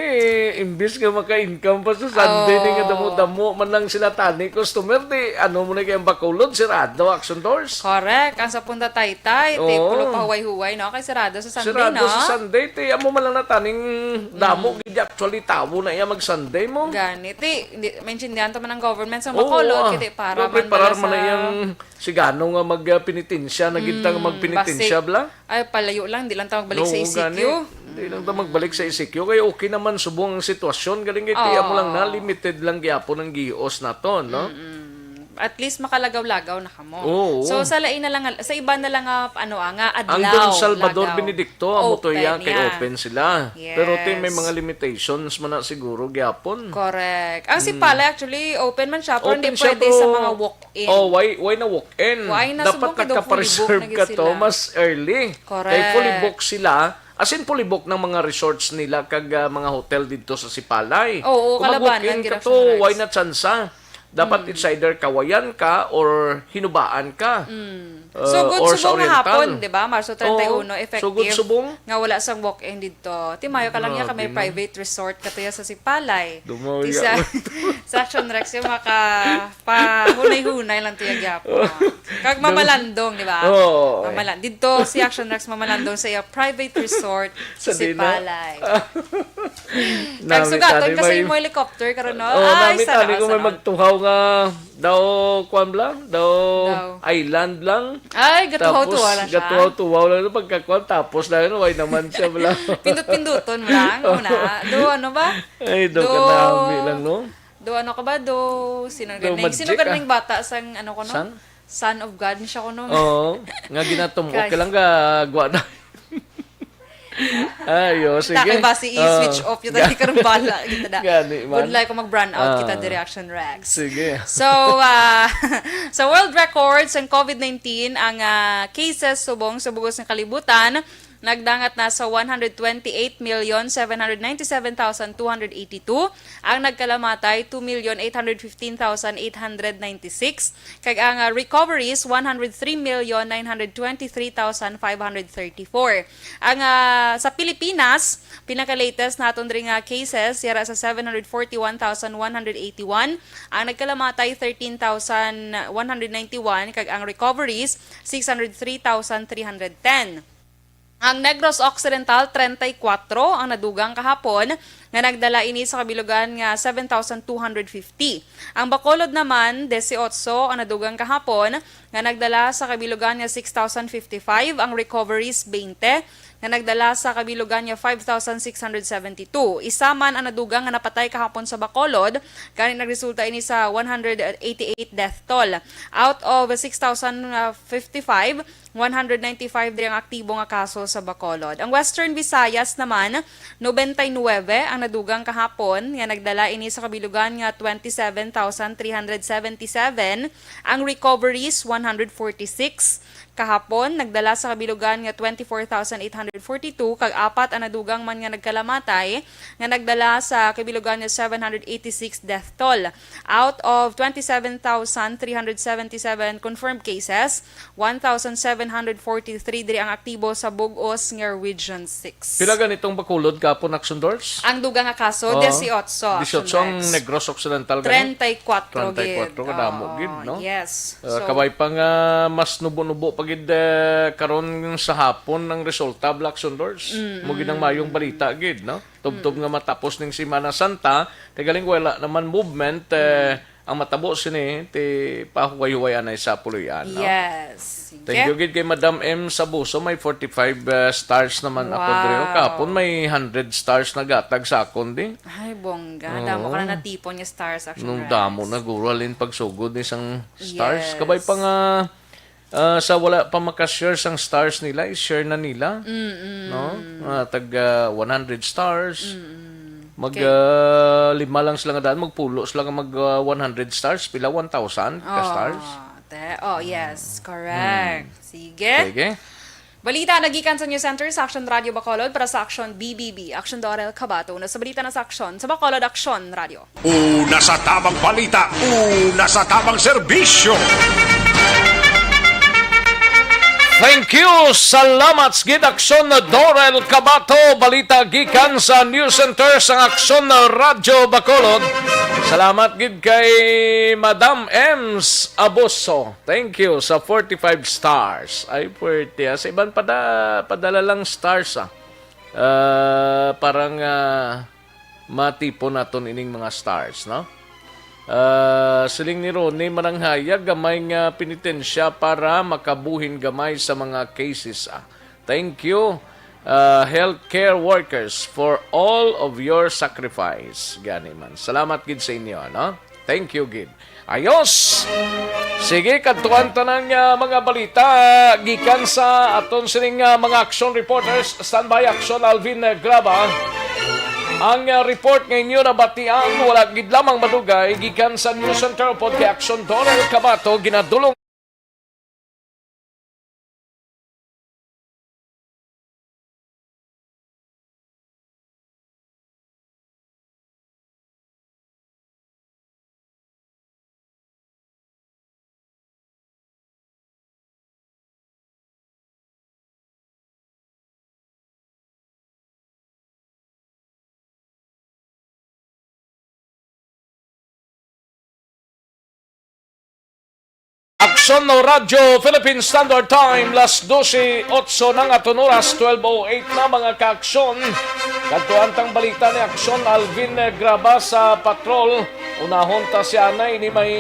imbis nga maka-income pa sa Sunday ni nga damo-damo man lang sila tani customer di ano mo na kayang Bacolod, sirado Action Doors. Correct. Ang sa Punta Taytay, Oo. pulo pa huway-huway, no? Kay sarado sa Sunday, Sirado no? sa Sunday, ti amo man lang na taning damo gid actually tawo na iya mag-Sunday mo. Ganit. Maintindihan to man ng government sa Oo, Bacolod, kiti para man preparar bala man na sa... iyang sigano nga magpinitensya, nagintang magpinitensya bla. Ay, palayo lang, di lang tayo magbalik sa ECQ. gani. Hindi lang tayo magbalik sa ECQ. Kaya okay naman subong ang sitwasyon. Galing kaya mo lang na, limited lang gyapon ang gios na to, no? At least makalagaw-lagaw na kamo. Oo. So sa lain na lang, sa iba na lang nga adlaw. Ang Don Salvador lagaw. Benedicto, amo to Open yan, kay yan. open sila. Yes. Pero ti may mga limitations man na siguro gyapon. Correct. Ang si Pala actually open man siya, pero hindi Open siya, pwede bro. sa mga walk-in. Oh, why na walk-in? Why na Dapat subong kay daw fully nagka-preserve book ka na gid to sila. mas early. Correct. Kay fully book sila. As in, fully book ng mga resorts nila kag mga hotel dito sa Sipalay. Oo, Kung kalabanan, mag-walk-in ka Giraction to, Rex. why na tsansa? Dapat it's either kawayan ka or hinubaan ka. So good or sa subong nga Oriental. hapon, di ba? Marso 31, Oo. effective. So good subong. Nga wala sang walk-in dito. Timayo ka lang niya kami private resort katuya sa Sipalay. Dumaya. Ti sa, sa Action Rex yung hunay-hunay lang tuya gyapon. Kag mamalandong, di ba? Oo. Dito si Action Rex mamalandong sa iya private resort sa Sa Dina. Sipalay. Kag sugaton kasi mo helicopter karon no. Oh, Ay, namin tani ko may magtuhaw nga daw kwan lang, daw island lang. Ay, gatuhaw-tuwa lang siya. Gatuhaw-tuhaw lang pagkakwan tapos na yun, why naman siya bala. Pindut-pinduton mo lang. Una. Do ano ba? Ay, do kanami lang no. Do ano ka ba? Do sino ganing? magic, Sino ganing bata sang ano ko no? San? Son of God ni siya ko no. Oo. Nga ginatum. Guys. Okay lang ka, gwa na. Ayo, sige. Takay ba si i-switch off yung tadi karong bala kita da. Gani man. Would like ko mag-brand out kita di Reaction Rex. Sige. So, sa world records ang COVID-19, ang cases subong sa bugos ng kalibutan, nagdangat na sa 128,797,282. Ang nagkalamatay, 2,815,896. Kag ang recoveries, 103,923,534. Ang sa Pilipinas, pinaka-latest naton ring cases, yara sa 741,181. Ang nagkalamatay, 13,191. Kag ang recoveries, 603,310. Ang Negros Occidental, 34 ang nadugang kahapon nga nagdala ini sa kabilugan nga 7,250. Ang Bacolod naman, 18 ang nadugang kahapon nga nagdala sa kabilugan nga 6,055. Ang recoveries, 20 nga nagdala sa kabilugan nga 5,672. Isa man ang nadugang nga napatay kahapon sa Bacolod, kani nagresulta ini sa 188 death toll. Out of 6,055, 195 din ang aktibo nga kaso sa Bacolod. Ang Western Visayas naman, 99 ang nadugang kahapon, nga nagdala ini sa kabilugan nga 27,377. Ang recoveries, 146. Kahapon, nagdala sa kabilugan nga 24,842, kag apat ang nadugang man nga nagkalamatay, nga nagdala sa kabilugan nga 786 death toll. Out of 27,377 confirmed cases, 1,743 diri ang aktibo sa bug-os nga Region 6. Pila ganitong Bacolod kapon Action Doors? Ang dugang nga kaso, Oo. 18. 18 ang Negros Occidental gani. 34 gid. 34 kadamo gid, no? Yes. Kabay pa nga mas nubo-nubo pagid karon sa hapon ng resulta Action Doors. Mo gid ang mayong balita gid, no? Tubtob nga matapos ning Semana Santa, tigaling wala naman movement ang matabo sini ti pahuway-huwayan ay sa puloyan, no? Yes. Sige. Thank you gid kay Madam M Sabuso, may 45 stars naman ako Wow. diri. Kapon may 100 stars na gatag sa akon di. Ay, bongga. Damo ka na natipon yung stars Action Nung Rex. damo na guro alin pagsugod ni isang stars. Yes. Kabay pa nga sa wala pa makashare sang stars nila, i-share na nila. No? Tag 100 stars. Lima lang sila nga daan, magpulo sila nga mag 100 stars, pila 1,000 ka stars. Yes, correct. Sige. Sige. Balita nagikan sa News Center sa Action Radio Bacolod para sa Action BBB. Action Dorel Cabato na sa balita na sa Action sa Bacolod Action Radio. Una sa tamang balita, una sa tamang serbisyo. Thank you! Salamat sa Aksyon na Dorel Cabato. Balita gikan sa News Center sa Aksyon na Radyo Bacolod. Salamat gid kay Madam Ems Abuso. Thank you sa 45 stars. Ay, puwerte. Sa ibang padala lang stars. Parang matipo naton ining mga stars, no? Siling ni Ronnie mananghayag gamay nga penitensya para makabuhin gamay sa mga cases. Thank you healthcare workers for all of your sacrifice. Gani man. Salamat gid sa inyo, no? Thank you gid. Ayos. Sige, kadtuan tanang mga balita gikan sa aton sining mga action reporters. Standby Action Alvin Graba. Ang report ngayon na batiang wala gid lamang madugay gikan sa News Center pod kay Action Dorel Cabato ginadulong Aksyon no Radyo Philippine Standard Time las 12:08 ng aton oras 12:08 na mga kaaksyon. Kadtuan tang balita ni Aksyon Alvin Graba sa patrol. Unahon ta si anay ni may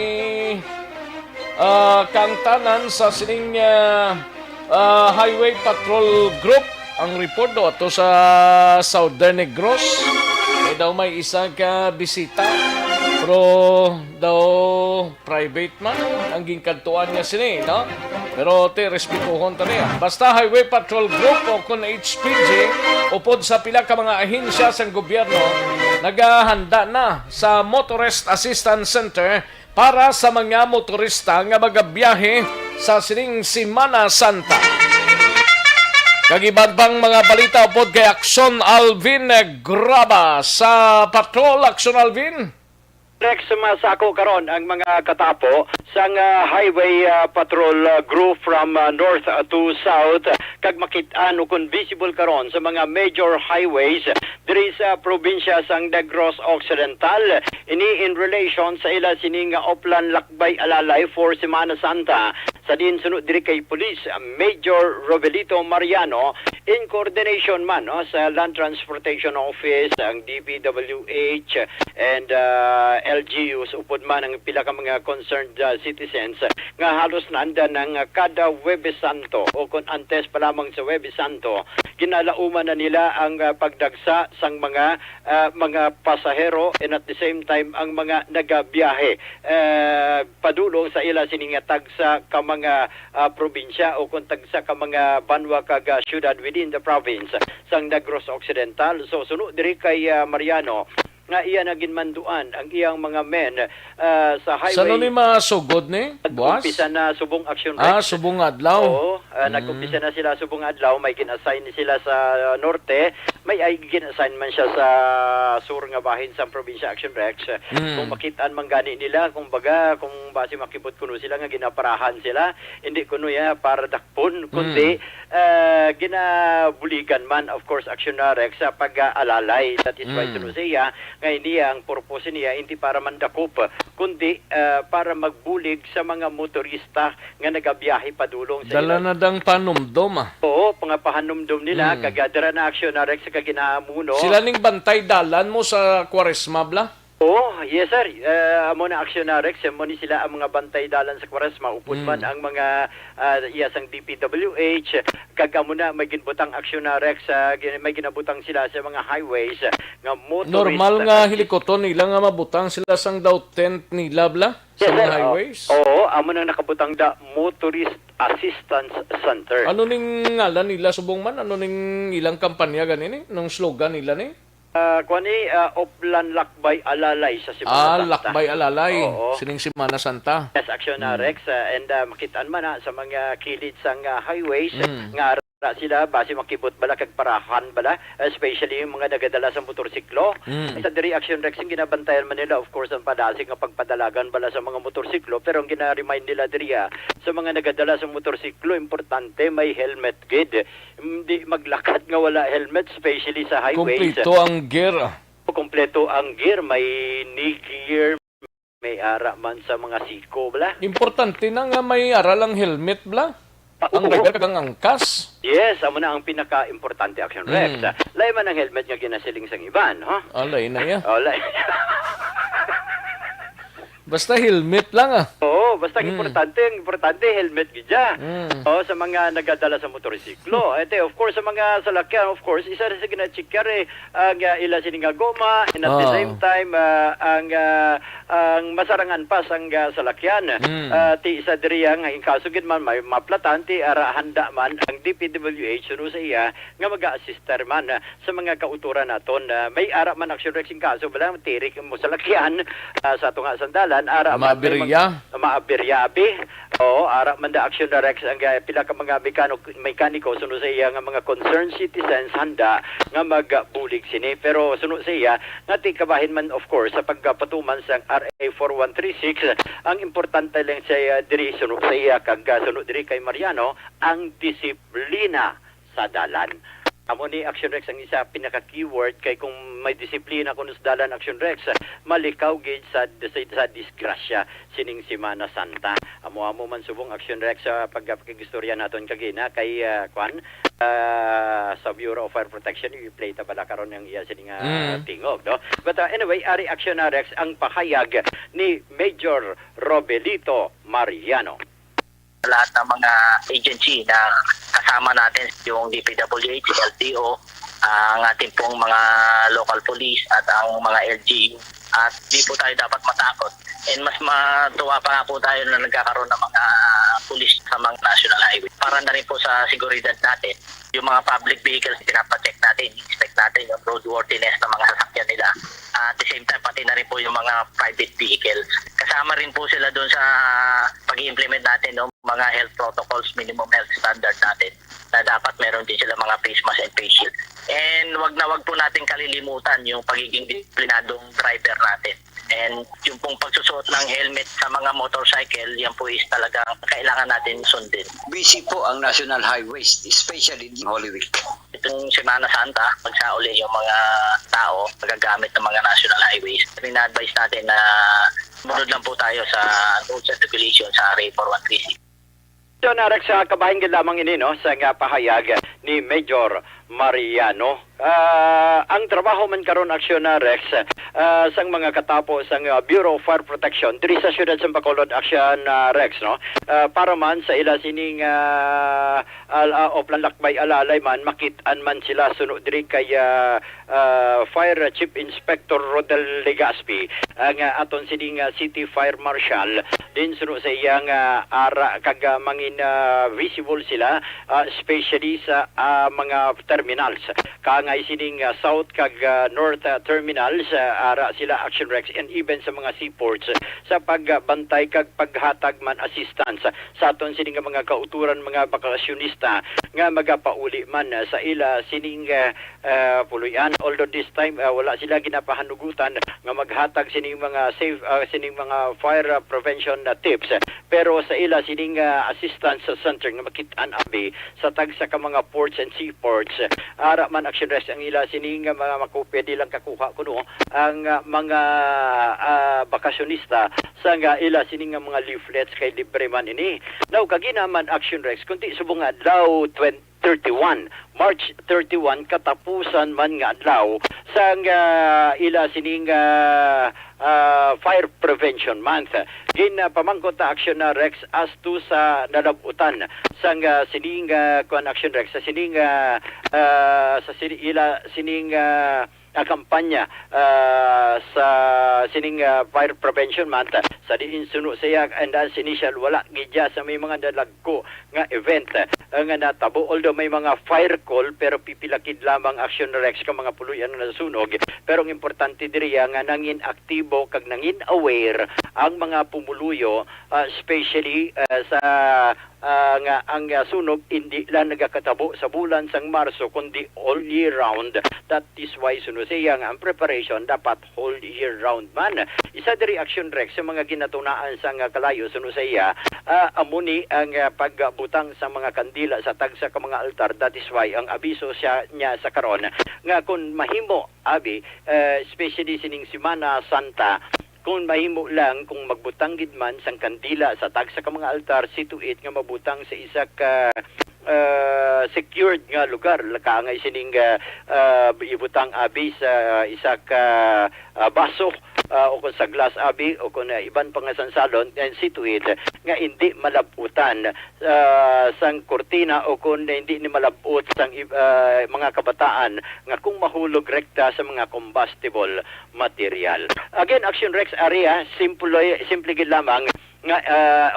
kantanan sa sining Highway Patrol Group. Ang report do ato sa Southern Negros. Daw may isa ka bisita. Pero daw private man ang gingkantuan niya sini, no? Pero te respetuhon ta niya. Basta Highway Patrol Group o kun HPG upod sa pila ka mga ahensya sa gobyerno nagahanda na sa Motorist Assistance Center para sa mga motorista nga magabiyahe sa sining Semana Santa. Kagiban pang mga balita upod kay Action Alvin Graba sa Patrol. Action Alvin. Rex, masako karon ang mga katapo sang Highway Patrol Group from north to south kag makit-an kung visible karon sa mga major highways diri sa probinsya sang Negros Occidental ini in relation sa ila sining Oplan Lakbay Alalay for Semana Santa. Sa din sunod diri kay Police Major Rovelito Mariano in coordination man sa Land Transportation Office, ang DPWH and LGUs upod man ang pila ka mga concerned citizens nga halos naanda ng kada Huwebes Santo o kung antes pa lamang sa Huwebes Santo ginalauman na nila ang pagdagsa sang mga pasahero and at the same time ang mga nagabiyahe padulong sa ila siningatag sa mga probinsya o kung tagsa ka mga banwa kag syudad within the province sang Negros Occidental. So sunod diri kay Mariano nga iya naging manduan ang iyang mga men sa highway. Saan ni masugod ni? Boss? Nag-umpisa na subong action. Subong adlaw. Oo, nag-umpisa na sila subong adlaw. May gin-assign sila sa norte. May gin-assign man siya sa sur nga bahin sa probinsya Action Rex. Kung makitaan man gani nila, kung baga, kung base makipot kuno sila nga ginaparahan sila, hindi kuno ya para dakpon, kundi ginabuligan man, of course, Action Rex sa pag-alalay. That is why siya ngayon niya, ang purpose niya, hindi para mandakop, kundi para magbulig sa mga motorista nga nagabiyahe padulong sa Dala na dang panumdom Oo, pangapahanumdom nila, kagadara na Action Rex sa kaginamuno. Sila ning bantay dalan mo sa Quaresma bla? Oh, yes sir. Amo na Action Rex, amo ni sila ang mga bantay dalan sa Quaresma. Upod man ang mga iyasang DPWH, kagamo na may ginbutang Action Rex, may ginabutang sila sa mga highways nga motorist. Normal nga hilikoton nila nga mabutang sila sang daw tent nila bla sa mga highways. Oo, amo na nakabutang da Motorist Assistance Center. Ano ning ngalan nila subong man? Ano ning ilang kampanya ganini? Nung slogan nila ni? Oplan Lakbay Alalay sa Semana Santa. Lakbay Alalay. Oo. Sining Semana Santa. Yes, Action Rex. And makitaan man sa mga kilid sang highways nga na sila base makibot bala kag parahan bala, especially yung mga nagadala sa motorsiklo. Sa diri Action Rex ang ginabantayan man nila, of course, ang padasig nga pagpadalagan bala sa mga motorsiklo, pero ang gina-remind nila diri sa mga nagadala sa motorsiklo, importante may helmet gid. Hindi maglakad nga wala helmet, especially sa highways. Kompleto ang gear. Kompleto ang gear, may knee gear, may ara man sa mga siko bala. Importante na nga may aral ang helmet bla. Ang regal kagang angkas. Yes, amo na ang pinaka-importante Action Rex. Lay man ang helmet nga ginasiling sang iban, ha? Alay na ya. Lay. Basta helmet lang Oo, basta importante helmet gidya. Sa mga nagadala sa motorsiklo. Ete, of course, sa mga salakyan, of course, isa rin sa gina-checker ang ila sining goma, and at the same time, ang masarangan pa sang salakyan. Ti isa diri ang kasugid man may maplatan, ti ara handa man ang DPWH suno sa iya nga mag-assister man sa mga kauturan naton. May ara man Action Rex in kaso bala tirik mo salakyan sa tunga sandalan. Ara maabiryabi. Ara man da Action Rex ang pila ka mga mekaniko suno sa iya nga mga concerned citizens handa nga magbulig sini, pero suno sa iya nga ti kabahin man of course sa pagpatuman sa RA 4136. Ang importante lang sa diri suno sa iya kag suno diri kay Mariano ang disiplina sa dalan. Amo ni Action Rex ang isa pinaka-keyword kay kung may disiplina kuno sa dalan Action Rex, malikaw gid sa disgrasya sining Semana Santa. Amo man subong Action Rex sa pagkakistorya naton kagina kay sa Bureau of Fire Protection i-play ta bala karon yang iya sining tingog, no? But anyway, ari Action Rex ang pahayag ni Major Robelito Mariano. Lahat ng mga agency na kasama natin, yung DPWH, LTO, ang ating pong mga local police at ang mga LGU. At di po tayo dapat matakot. And mas matuwa pa nga po tayo na nagkakaroon ng mga police sa mga national highway. Para na rin po sa seguridad natin, yung mga public vehicles, pinapacheck natin, inspect natin yung roadworthiness ng mga sasakyan nila. At the same time, pati na rin po yung mga private vehicles. Kasama rin po sila doon sa pag-i-implement natin ng mga health protocols, minimum health standard natin, na dapat meron din sila mga face mask and face shield. And wag po natin kalilimutan yung pagiging disiplinadong driver natin. And yung pong pagsusuot ng helmet sa mga motorcycle, yan po is talagang kailangan natin sundin. Busy po ang National Highways, especially in Holy Week. Itong Semana Santa, magsauli yung mga tao magagamit ng mga National Highways. Pina-advise natin na munod lang po tayo sa rules and regulations sa RA 4136. So narak sa kabahin gid lamang ini, no, sa nga pahayag ni Major Mariano. Ang trabaho man karon Action Rex sang mga katapo sang Bureau of Fire Protection diri sa siyudad sa Bacolod Action Rex, no, para man sa ila sining oplan lakbay alalay man makit-an man sila suno diri kay Fire Chief Inspector Rodel Legaspi ang aton sining City Fire Marshal din suno sa iyang ara kag mangin visible sila especially sa mga terminals kangay sining south kag north terminals ara sila Action Rex, and even sa mga seaports sa pagbantay kag paghatag man assistance sa aton sining mga kauturan mga bakasyonista nga magapauli man sa ila sining puluyan. Although this time wala sila ginapahanugutan nga maghatag sining mga safe sining mga fire prevention tips, pero sa ila sining assistance center nga makit-an abi sa tagsa ka mga ports and seaports ara man Action Rex ang ila sining mga makopya di lang kakuha kuno ang mga bakasyonista sa nga ila sining mga leaflets kay libre man ini. Now kagina man Action Rex kunti subong adlaw 31 March 31 katapusan man nga adlaw sa ila sining Fire Prevention Month. Pamangkot ta Action Rex as to sa nalabutan sang sining kuan Action Rex sa sining sa ila sining kampanya sa sining Fire Prevention Month sa diin suno siya and as initial wala gidya sa may mga dalagko nga event nga natabo, although may mga fire call pero pipilakid lamang Action Rex ka mga puluyan na nasunog, pero ang importante diri nga nangin aktibo kag nangin aware ang mga pumuluyo especially sa nga ang sunog hindi lang nagakatabo sa bulan sang Marso kundi all year round. That is why sunusaya nga ang preparation dapat whole year round man. Isa diri action Rex sa mga ginatunaan sang kalayo sunusaya amuni ang pagbutang sa mga kandila sa tagsa ka mga altar. That is why ang abiso niya sa karon nga kung mahimo abi especially sining Semana Santa, kung mahimo lang kung magbutang gid man sang kandila sa tagsa ka mga altar, situate nga mabutang sa isa ka secured nga lugar lakangay sining ibutang abi sa isa ka baso o kung sa glass abi o kung iban pang sansalon and situate nga hindi malabutan sang kortina o kung hindi ni malabot sang mga kabataan nga kung mahulog rekta sa mga combustible material. Again, Action Rex area simple gid lamang nga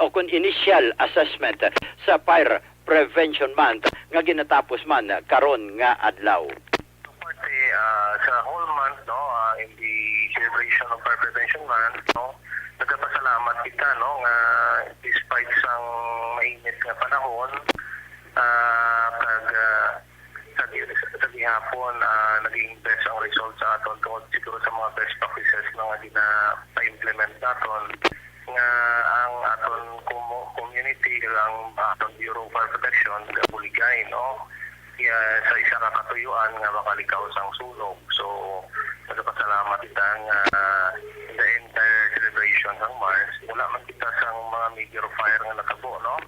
o kung initial assessment sa fire Prevention Month nga ginatapos man karon nga adlaw. Sa whole month, no, in the celebration of Fire Prevention Month, no, nagpasalamat kita, no, nga despite sang mainit nga panahon, sa gihapon, naging best ang result sa aton tungkol siguro sa mga best practices na nga gina-implement naton nga ang aton community ang aton Bureau of Fire Protection gabuligay, no, sa isa ka katuyuan nga makalikaw sang sunog. So nagpasalamat kita nga in the entire celebration ng Mars wala man kita sang mga major fire nga natabo, no,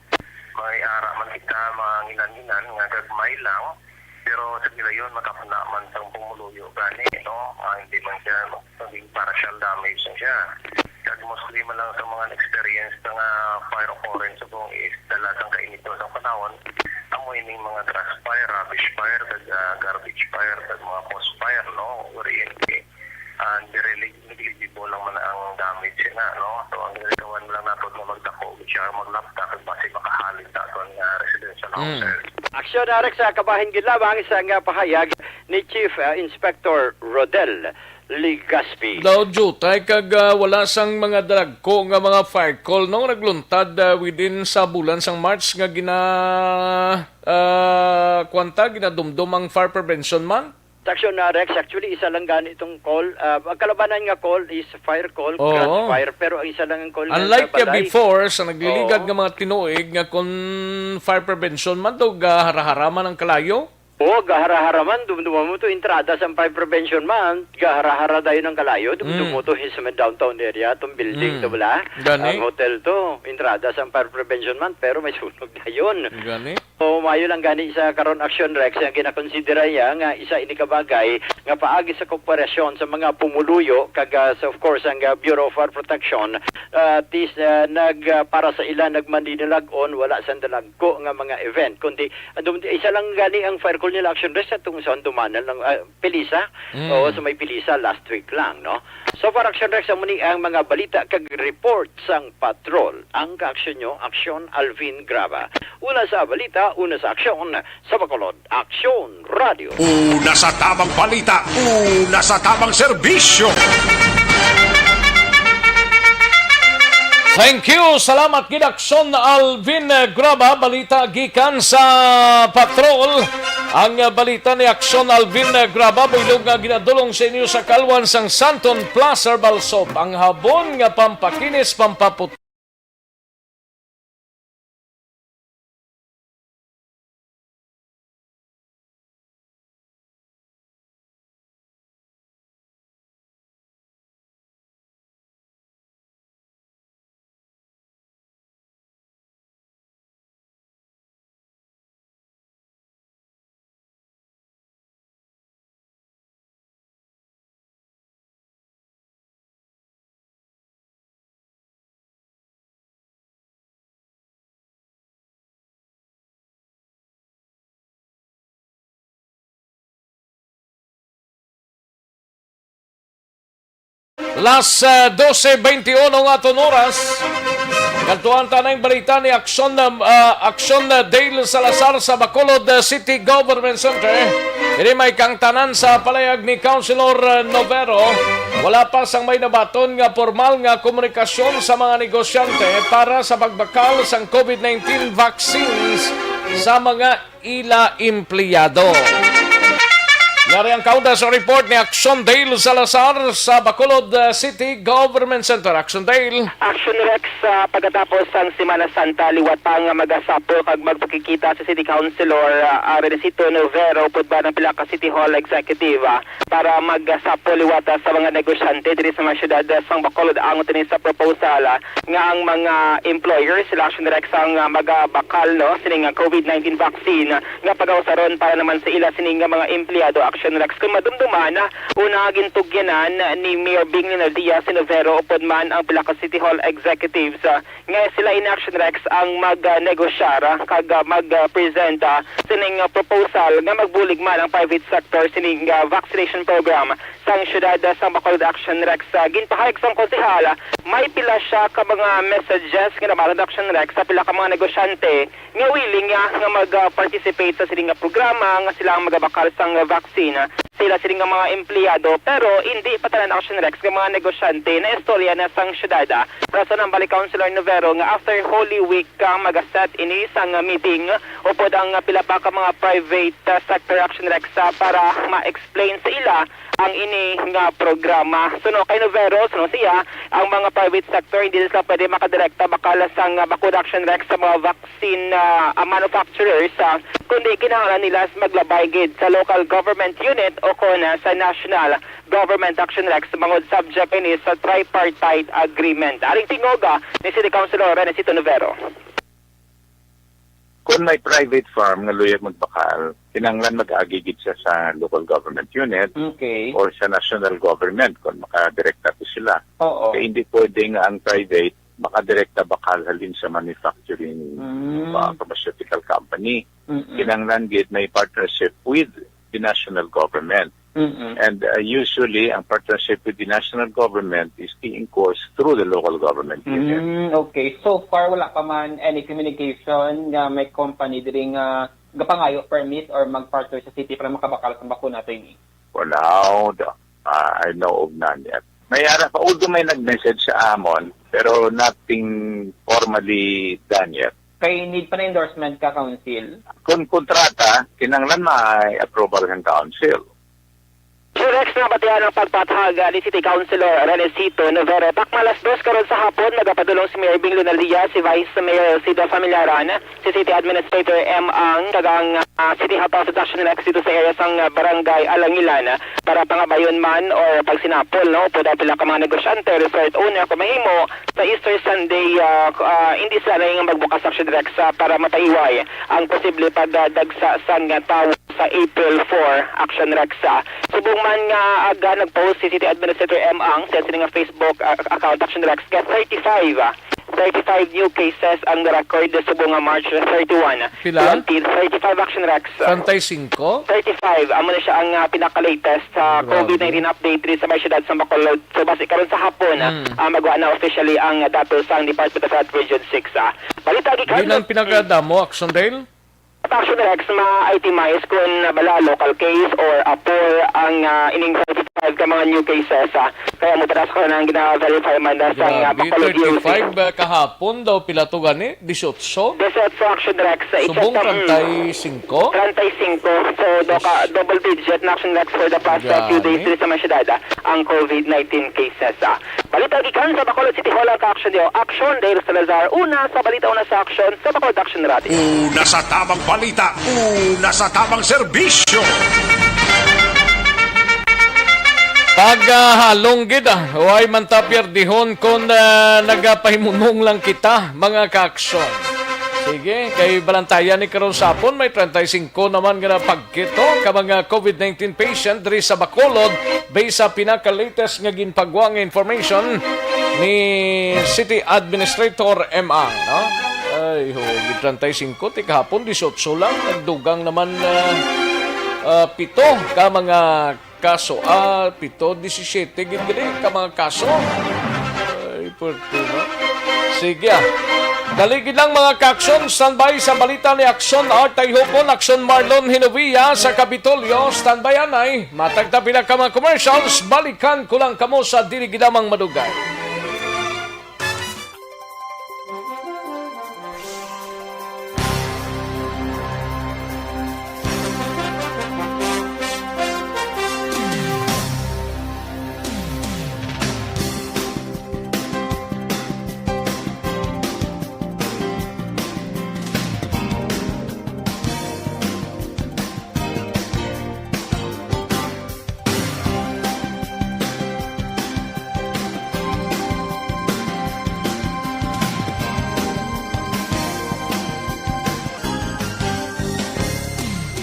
may ara man kita mga nginan-nginan nga gagmay lang pero sa gilayon makapuna man sang pumuluyo gani, no, hindi man siya maging partial damage na siya. Kag mostly man lang sa mga experience nga fire occurrence sa buong is dalatang kainito sa panahon amoy ning mga grass fire, rubbish fire, garbage fire, mga post fire, no, wherein very negligible lang man ang damage na, no. So ang ginagawan lang nato na magdako siya maglapta kag base makahalin daton nga residential houses. Aksyon Rex sa kabahin gid lamang isang pahayag ni Chief Inspector Rodel Ligaspi. Daw jutay kag wala sang mga dalagko nga mga fire call nung nagluntad within sa bulan sang March nga ginadumdum ang Fire Prevention Month. Action Rex, actually isa lang gani itong call. Ang kalabanan nga call is fire call, grass fire, pero ang isa lang ang call. Unlike before, sa nagliligad nga mga tinuig nga kung Fire Prevention Month daw gahara-haraman ang kalayo. Gahara-haraman, dumduma mo to entrada sa Fire Prevention Month, gahara-hara dayon ng kalayo, dumduma mo to sa downtown area, itong building, to wala? Ang hotel to, entrada sa Fire Prevention Month, pero may sunog dayon. Gani? So, mayo lang gani sa karon Action Rex, ang kinakonsidera niya nga isa ini kabagay nga paagi sa kooperasyon sa mga pumuluyo, kag of course, ang Bureau of Fire Protection, para sa ilan nagmaninilagon, wala sa dalagko nga mga event, kundi isa lang gani ang fire call nila Action Rex at itong sa Andumanan ng Pilisa. O sa may Pilisa last week lang, no? So for Action Rex, muni ang mga balita kag report sang patrol. Ang ka-action nyo, Action Alvin Graba. Una sa balita, una sa aksyon sa Bacolod. Action Radio. Una sa tamang balita, una sa tamang serbisyo. Thank you. Salamat gid Action Alvin Graba. Balita gikan sa patrol. Ang balita ni Action Alvin Graba bilog nga ginadulong sa inyo sa kalwan sang Santon Plaza Balsop. Ang habon nga pampakinis pampaput Las 12:21 ng aton oras. Kantuan tanang balita ni Action Dale Salazar sa Bacolod City Government Center. Ini may kang tanan sa palayag ni Councilor Novero, wala pa sang may nabaton nga formal nga komunikasyon sa mga negosyante para sa pagbakal sang COVID-19 vaccines sa mga ila empleyado. Yari ang kauda sa report ni Action Dale Salazar sa Bacolod City Government Center. Action Dale. Action Rex, pagkatapos ang Semana Santa, liwat pa nga magasapo kag magpakikita sa City Councilor Renesito Novero pud ba ng Pilaka City Hall Executive para magsapo liwat sa mga negosyante diri sa mga syudad sang Bacolod ang tinis sa proposal nga ang mga employers sila Action Rex ang magabakal no sining COVID-19 vaccine nga pag-ausaron para naman sa ila sining mga empleyado. Action Rex kung madumduman una gintugyanan ni Mayor Bing Linaldia Sinovero upod man ang Pilaka City Hall Executives nga sila in Action Rex ang mag-negosyar kag mag-present sining proposal nga magbulig man ang private sector sining vaccination program sang syudad sa Bacolod. Action Rex ginpahayag sang konsehal may pila siya ka mga messages nga nabalad Action Rex sa pila ka mga negosyante nga willing nga mag-participate sa sining programa nga sila ang magabakal sang vaccine sila siling nga mga empleyado pero hindi pa tanan Action Rex nga mga negosyante na istorya na sang syudad. Rason ang balik Councilor Novero nga after Holy Week magaset ini sang meeting upod ang pila pa ka mga private sector Action Rex para ma-explain sa ila ang ini nga programa. Suno kay Novero, suno siya, ang mga private sector hindi sila pwede makadirekta bakala sang Bacolod Action Rex sa mga vaccine manufacturers kundi kinahanglan nila maglabay gid sa local government unit o kon sa national government Action Rex mangod subject ini sa tripartite agreement. Aring tingoga ni City Councilor Renesito Novero. Kung may private farm nga luyag magbakal, kinanglan mag-agigit siya sa local government unit or sa national government kung makadirekta po sila. Kaya hindi pwede nga ang private makadirekta bakal halin sa manufacturing pharmaceutical company. Kinanglan gid may partnership with the national government. And usually, ang partnership with the national government is being course through the local government unit. Okay. So far, wala pa man any communication nga may company diri nga gapangayo permit or mag-partner sa city para makabakal sa bakuna nato ini? Wala. I know of none yet. May ara pa, although may nag-message sa amon, pero nothing formally done yet. Kay need pa na endorsement ka, Council? Kung kontrata, kinanglan may approval ng council. Rex na batihan ang pagpathaga ni City Councilor Renesito Novero. Takmalas 2 karon sa hapon, nagapadulong si Mayor Bing Lunaldia, si Vice Mayor Cida Familiaran, si City Administrator M. Ang, kagang City Health Office Action Rex dito sa area sang Barangay Alangilan para pangabayon man or pagsinapol, no? Puda pila ka mga negosyante, resort owner, kumahimo sa Easter Sunday, hindi sila na magbukas Action Rex para mataiway ang posible pagdagsa sang tao sa April 4 Action Rex. Subong man nga aga nagpost si City Administrator M. Ang sa sining Facebook account Action Rex kaya 35 new cases ang record subong March 31. Pila? 35 Action Rex. 35? 35. Amo na siya ang pinaka-latest sa COVID-19 update rin sa may syudad sa Bacolod. So base karon sa hapon magawa na officially ang datos sa Department of Health Region 6. Balita gikan. Ilan pinagdamo Action Dale? Action Rex ma-itemize kung bala local case or poor ang ining 35 ka mga new cases. Kaya mo taras ko nang gina-verify man sa Bacolod UC. 35 kahapon daw pila to gani? 18? 18 Action Rex. Subong 35? 35. So double digit na Action Rex for the past few days dito sa mga syudad ang COVID-19 cases. Balita gikan sa Bacolod City Hall ang ka-action niyo. Action Dale Salazar. Una sa balita, una sa action sa Bacolod Action Radio. Una sa tamang balita, una sa tamang serbisyo. Paghalong gid huwag man ta pierdihon kung nagapahimunong lang kita mga ka-aksyon. Sige, kay balantayan ni karon sapon may 35 naman nga pagkito ka mga COVID-19 patient diri sa Bacolod based sa pinaka-latest nga ginpagwa nga information ni City Administrator M. Ang, no? Ay, 35 ti kahapon 18 lang nagdugang naman 7 ka mga kaso. 17 gid ka mga kaso. Ay, porto, no? Sige Daligid lang mga ka-aksyon, standby sa balita ni Aksyon Artay Hopon, Aksyon Marlon Hinovia sa Kapitolyo, standby anay, matagtapila ka mga commercials, balikan ko lang kamo sa diligidamang madugay.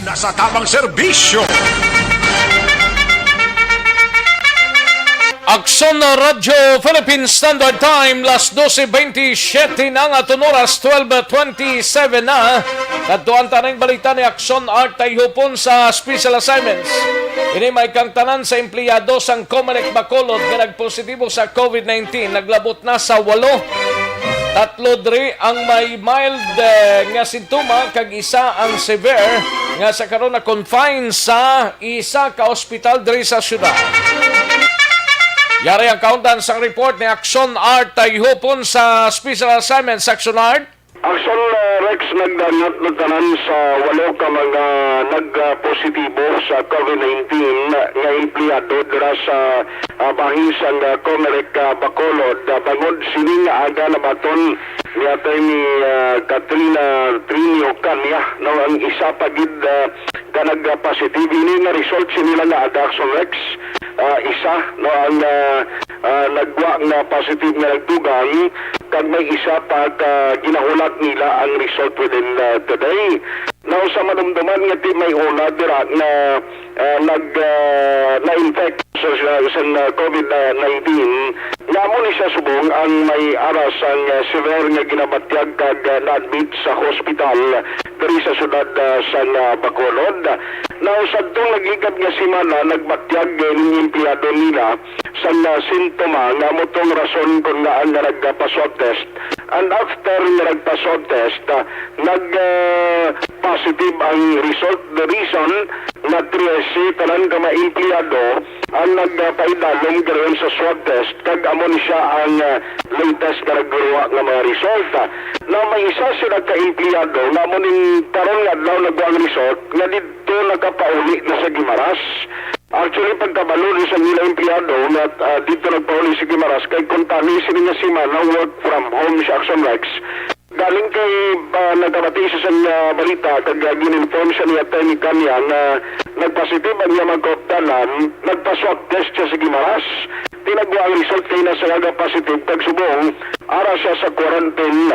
Nasa tamang serbisyo. Aksyon na Radyo Philippine Standard Time, las 12:27 ng atong oras, 12:27 na. Katuan tanang balita ni Aksyon Artay Hopon sa Special Assignments. Ini may kang tanan sa empleyado sang Comelec Bacolod nga nagpositibo sa COVID-19. Naglabot na sa 8. Tatlo diri ang may mild nga sintoma, kag isa ang severe nga sa karon na confine sa isa ka ospital diri sa syudad. Yari ang kauntan sa report ni Aksyon Art Tayhopon sa Special Assignment Action Art. Aksyon Rex nagdangat na tanan sa 8 ka mga nagpositibo sa COVID-19 nga empleyado dira sa bahisang Comelec Bacolod. Bangod sini nga aga na baton ni Atty. Katrina Trinio Canya no ang isa pagid ka nagpositive ini nga result sini nga aga Aksyon Rex. Isa no ang nagwa nga positive nga nagtugang, kag may isa pa ginahulat nila ang result within today. Now sa manumduman nga di may una dira na na-infect sa COVID-19, namo ni siya subong ang may aras ang severe nga ginabatyag kag na-admit sa hospital diri sa syudad sa Bacolod. Now sa itong nagligad nga simana, nagbatyag ng empleyado nila sa sintoma nga motong rason kung naan nga nagpa-swab test. And after nga nagpa-swab test, nag-positive ang result. The reason na 13 tanan ka ma-empleyado ang nagpaidalom karon sa swab test, kag amo ni siya ang latest nga nagguruwa nga mga result. Na may isa sila ka-empleyado na amo ning karon nga adlaw nagwa ang result nga dito nakapauli na sa Guimaras. Actually, pagkabalo sa nila empleyado na dito nagpauli sa Guimaras, kay kuntani sila nga simana work from home sa Action Rex. Galing kay nagkabati sa balita, kag gin-inform siya ni Atty. Kanya na nagpositive ang niya magkoptanan, nagpa-swab test siya sa Guimaras. Tinagwa ang result kay nasa positive, kag subong, ara siya sa quarantine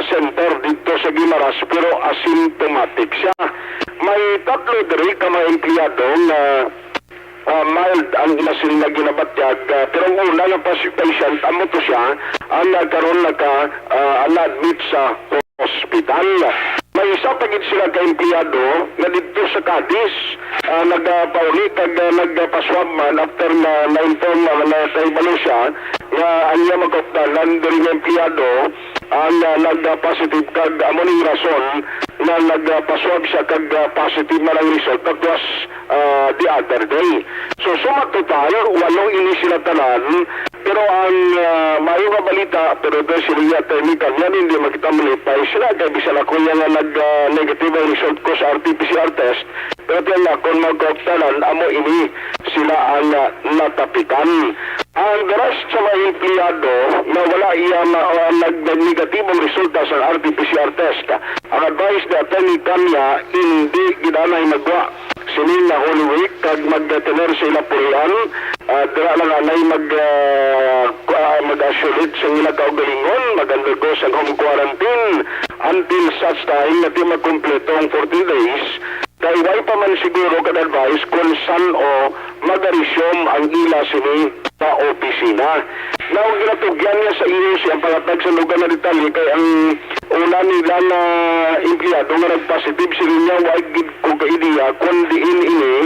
center dito sa Guimaras, pero asymptomatic siya. May tatlo diri ka mga empleyado na mild ang ilasin na ginabatyag, pero ang una ng patient, amo to siya, ang nagkaroon na-admit sa hospital. May isa pagit sila ka-empleyado na dito sa Cadiz, nagpauli kag nagpaswab man after na-inform na naibalo siya na ang niya magkoptalan diri ng empleyado ang nag-positive kag amo ning rason na nagpaswab siya kag positive man ang result. That was the other day. So suma total, 8 ini sila tanan, pero ang mayo nga balita, pero doon sila technical yan, hindi makita malipay sila, kaya bisa na kuya nga nag-negative ang result ko sa RT-PCR test, pero yan na kung mag-optalan, amo ini sila ang natapikan. Ang rest sa mga empleyado na wala iya nag-negative resulta sa RT-PCR test, ang advice na Atty. Kanya, hindi ginanay magwa sining na Holy Week, kag mag-tener sa ilapurian, dira lang anay mag-isolate sa nila kaugalingon, mag-undergo sa home quarantine until such time na di magkumpleto ang 14 days. Kaya way pa man siguro kad-advise kung saan o mag-resume ang ila sini sa opisina. Now, ginatugyan niya sa iyo siyang pangatag sa lugar na Detalye, kay ang una nilang empleyado nga nag-positive sila niya, wag gid ko ka-ideya kung diin ini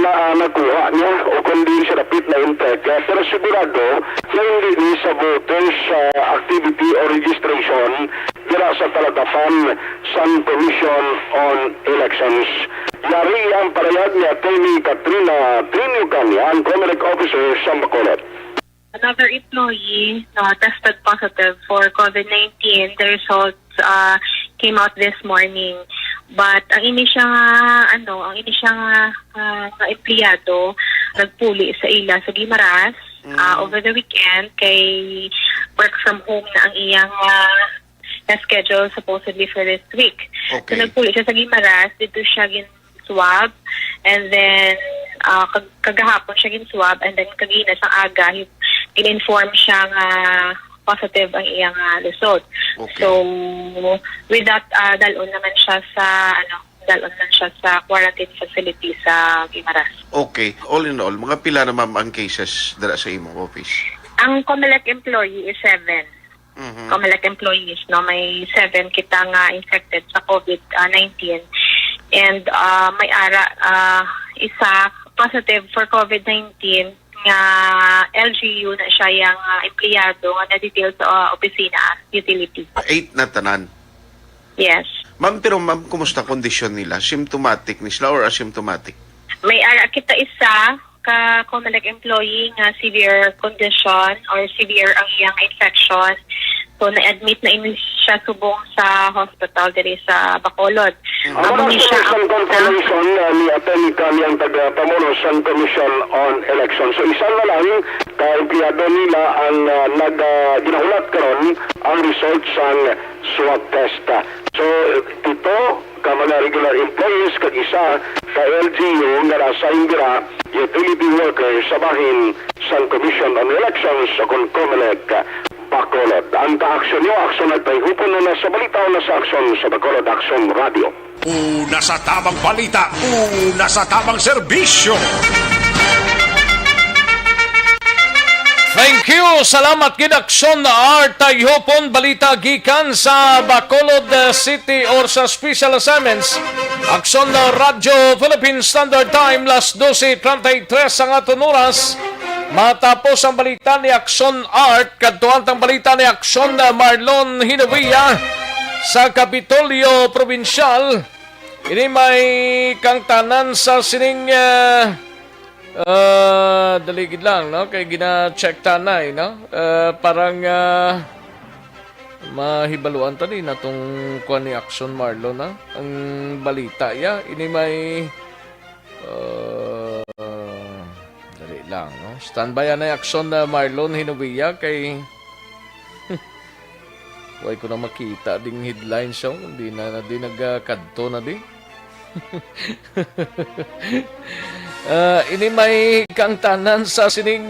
na nakuha niya o kung diin siya dapit na intake. Pero sigurado na hindi ni sa voters activity o registration dira sa Talagapan San Commission on Elections. Yari ang parayag niya kay ni Katrina Trinucania, ang Comelec officer sa Bacolod. Another employee tested positive for COVID-19. The results came out this morning. But ang ini siyang empleyado nagpuli sa ila sa Guimaras over the weekend kay work from home na ang iyang schedule supposedly for this week. Okay. So nagpuli siya sa Guimaras, dito siya gin-swab, and then kagahapon siya gin-swab, and then kagina sa aga in-inform siya nga positive ang iyang result. Okay. So with that dalon naman siya sa quarantine facility sa Guimaras. Okay. All in all, mga pila na ma'am ang cases dala sa imong office? Ang Comelec employee is 7. Comelec employees, no, may 7 kita nga infected sa COVID-19, and may isa positive for COVID-19 nga LGU na siya yung empleyado nga na-detail sa opisina utility. 8 na tanan. Yes. Ma'am, pero ma'am, kumusta kondisyon nila? Symptomatic ni sila or asymptomatic? May kita isa ka Comelec employee nga severe condition or severe ang iyang infection. So, na-admit na siya subong sa hospital diri sa Bacolod. Ang San Confirmation ni Atty. Kani ang taga-pamuno San Commission on Elections. So, isa na lang ka-empleyado nila ang ginahulat karon ang results ng swab test. So, ito ka mga regular employees kag isa ka LGU nga na-assign dira utility workers sa bahin San Commission on Elections sa Comelec Bacolod. Ang ka-aksyon nyo, aksyon at pahihupon na sa balita o na sa aksyon sa Bacolod Aksyon Radio. Una sa tamang balita, una sa tamang serbisyo. Thank you. Salamat gid Aksyon na Tayhopon balita gikan sa Bacolod City or sa Special Assignments. Aksyon na Radyo Philippine Standard Time las 12:33 ang aton oras. Matapos ang balita ni Aksyon Art, kadtuan ang balita ni Aksyon na Marlon Hinawia sa Kapitolyo Provincial. Ini may kang tanan sa sining daligid lang, no? Kay gina-check tanay, no? Parang mahibaluan tani na tong kuan ni Aksyon Marlon, na ang balita ya. Ini may dali lang, no? Standby na Aksyon na Marlon Hinubiya kay way ko na makita ding headline show, hindi nagkadto na di. Ini may kang tanan sa sining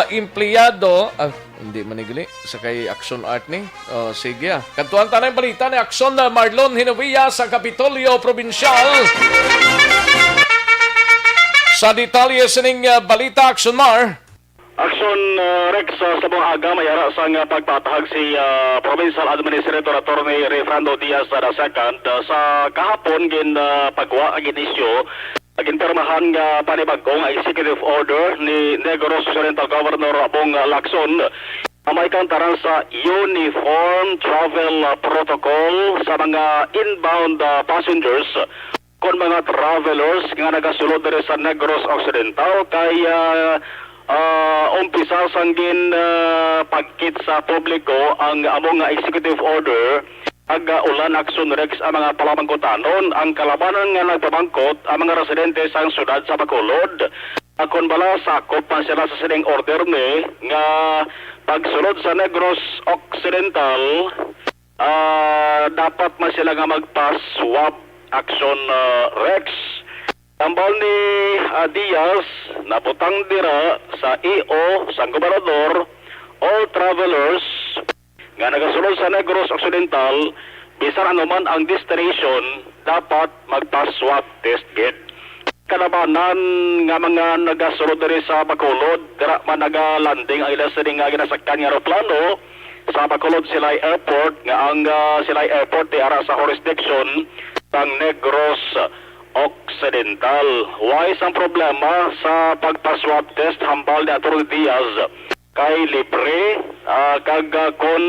empleyado hindi manigli sa kay Aksyon Art ni. Sige. Kantuan tanay balita ni Aksyon na Marlon Hinubiya sa Kapitolyo Provincial. Sa detalye sining balita, Aksyon Mar. Aksyon Rex sa buong aga mayara sa pagpatahag si Provincial Administrator Attorney Refrando Diaz II sa kahapon gin pagwa ang inisyo ginpermahan nga panibagong executive order ni Negros Occidental Governor Bong Lacson may kantaran sa Uniform Travel Protocol sa mga inbound passengers kon mga travelers nga nagasulod diri sa Negros Occidental kay umpisa sanggin pagkit sa publiko ang among executive order ulan Aksyon Rex ang mga palamangkotanon ang kalabanan nga nagpabangkot ang mga residente sa syudad sa Bacolod. Kung bala sakop pa sila sa sining order ni nga pagsulod sa Negros Occidental dapat man sila nga magpa-swab Aksyon Rex. Tambal ni Diaz naputang dira sa EO sa Gobernador, all travelers nga nagasulod sa Negros Occidental bisan anuman ang destination dapat magpa-swab test gid. Kalabanan nga mga nagasulod diri sa Bacolod dira man nagalanding ang ilang sining nga ginasakyan nga aeroplano sa Bacolod Silay Airport nga ang Silay Airport di ara sa jurisdiction ng Negros Occidental. Why ang problema sa pagpa-swab test hambal ni Atty. Diaz kay libre kag kon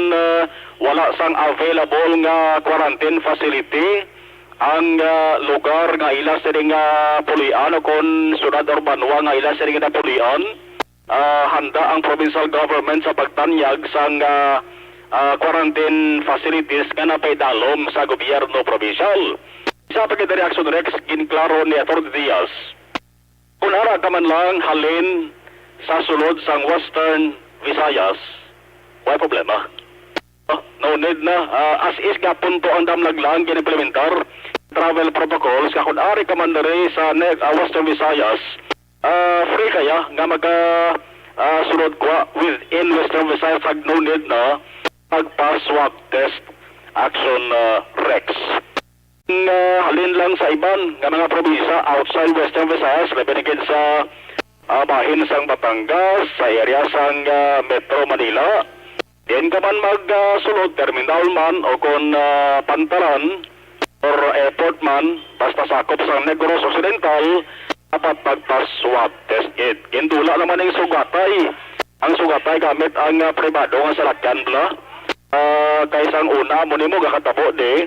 wala sang available nga quarantine facility ang lugar nga ila sa nga pulian o kon syudad urbanwa nga ila sa nga pulian. Handa ang provincial government sa pagtanyag sang quarantine facilities nga napaydalom sa gobyerno provincial. Sa pagkita reaksyon Rex, ginklaro ni Atty. Diaz, kung ara ka man lang halin sa sulod sang Western Visayas, wala problema. No need na. As is ka punto ang damlag lang ginimplementar travel protocols ka kung ari ka man diri sa Western Visayas, free kaya nga sulod kwa within Western Visayas ag no need na pagpa-swab test action Rex. Halin lang sa iban nga mga probinsya outside Western Visayas, labi sa bahin sang Batangas, sa area sang Metro Manila. Yan ka man magsulod terminal man o kung pantaran or airport man, basta sakop sa Negros Occidental, dapat pagpa-swab test it. Indula naman yung sugatay. Ang sugatay gamit ang pribado nga salakyan bla. Kaysang una, muni mo kakatabo di,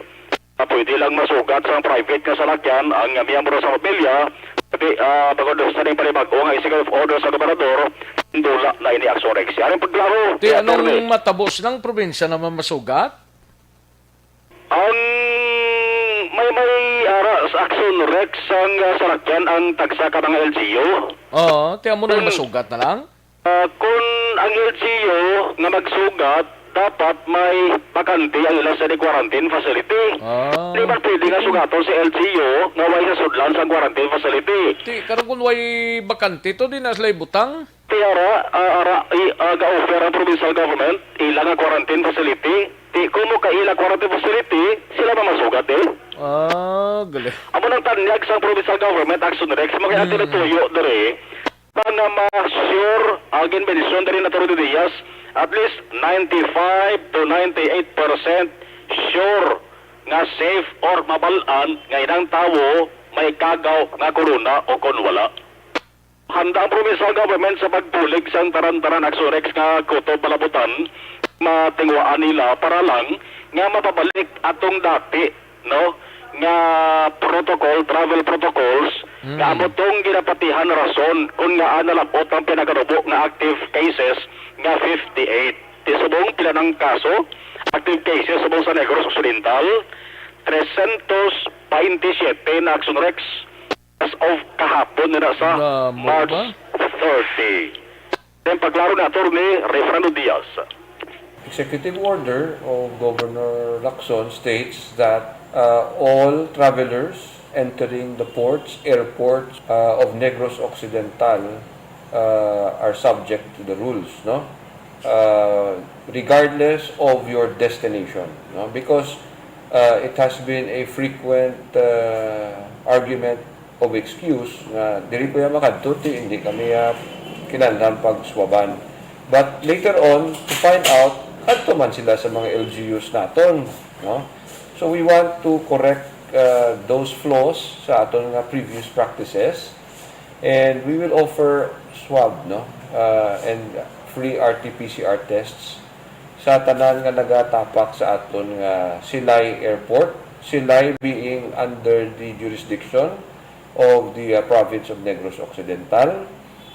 pwede lang masugat sa private nga salakyan ang miyembro sa pamilya. Tapi bagod sa ning panibago nga executive order sa gobernador, indula na ini aksyon Rex. Ang paglaro. Di anong matabos ng probinsya naman masugat? Ang may ara sa aksyon Rex ang salakyan ang tagsa ka ng LGU. Oo, tiyan mo na masugat na lang? Kung ang LGU nga magsugat, dapat may bakante ang ilang sa quarantine facility. Di ba pwede nga sugato si LGU nga way sa sudlan sa quarantine facility? Ti, karang kung way bakante to, di na sila ibutang? Ti, ga-offer ang provincial government ilang nga quarantine facility. Ti, kung mo ka ilang quarantine facility, sila ba masugat eh? Gali. Amo nang tanyag sa provincial government, action Rex, mga tinutuyo dere, pa na ma-sure, agin benisyon dere na Atty. Diaz, at least 95 to 98% sure nga safe or mabalaan nga inang tawo may kagaw nga corona o kon wala. Handa ang provincial government sa pagpulig sa taran-taran action Rex nga kuto palabutan matingwaan nila para lang nga mapabalik atong dati no nga protocol, travel protocols nga amotong ginapatihan rason kung nga analapot ang pinagarubo nga active cases nga 58. Tisubong pila ng kaso, active cases subong sa Negros Occidental, 327 na action Rex as of kahapon na sa March 30. Then paglaro na Atty. Refrando Diaz. Executive order of Governor Lacson states that all travelers entering the ports, airports of Negros Occidental are subject to the rules, no? Regardless of your destination, no? Because it has been a frequent argument of excuse na dili pa makadto hindi kami kinahanglan pag-swaban. But later on, to find out adto man sila sa mga LGUs naton, no? So we want to correct those flaws sa aton nga previous practices, and we will offer swab, no? And free RT-PCR tests sa tanan nga nagatapak sa aton nga Silay Airport, Silay being under the jurisdiction of the province of Negros Occidental.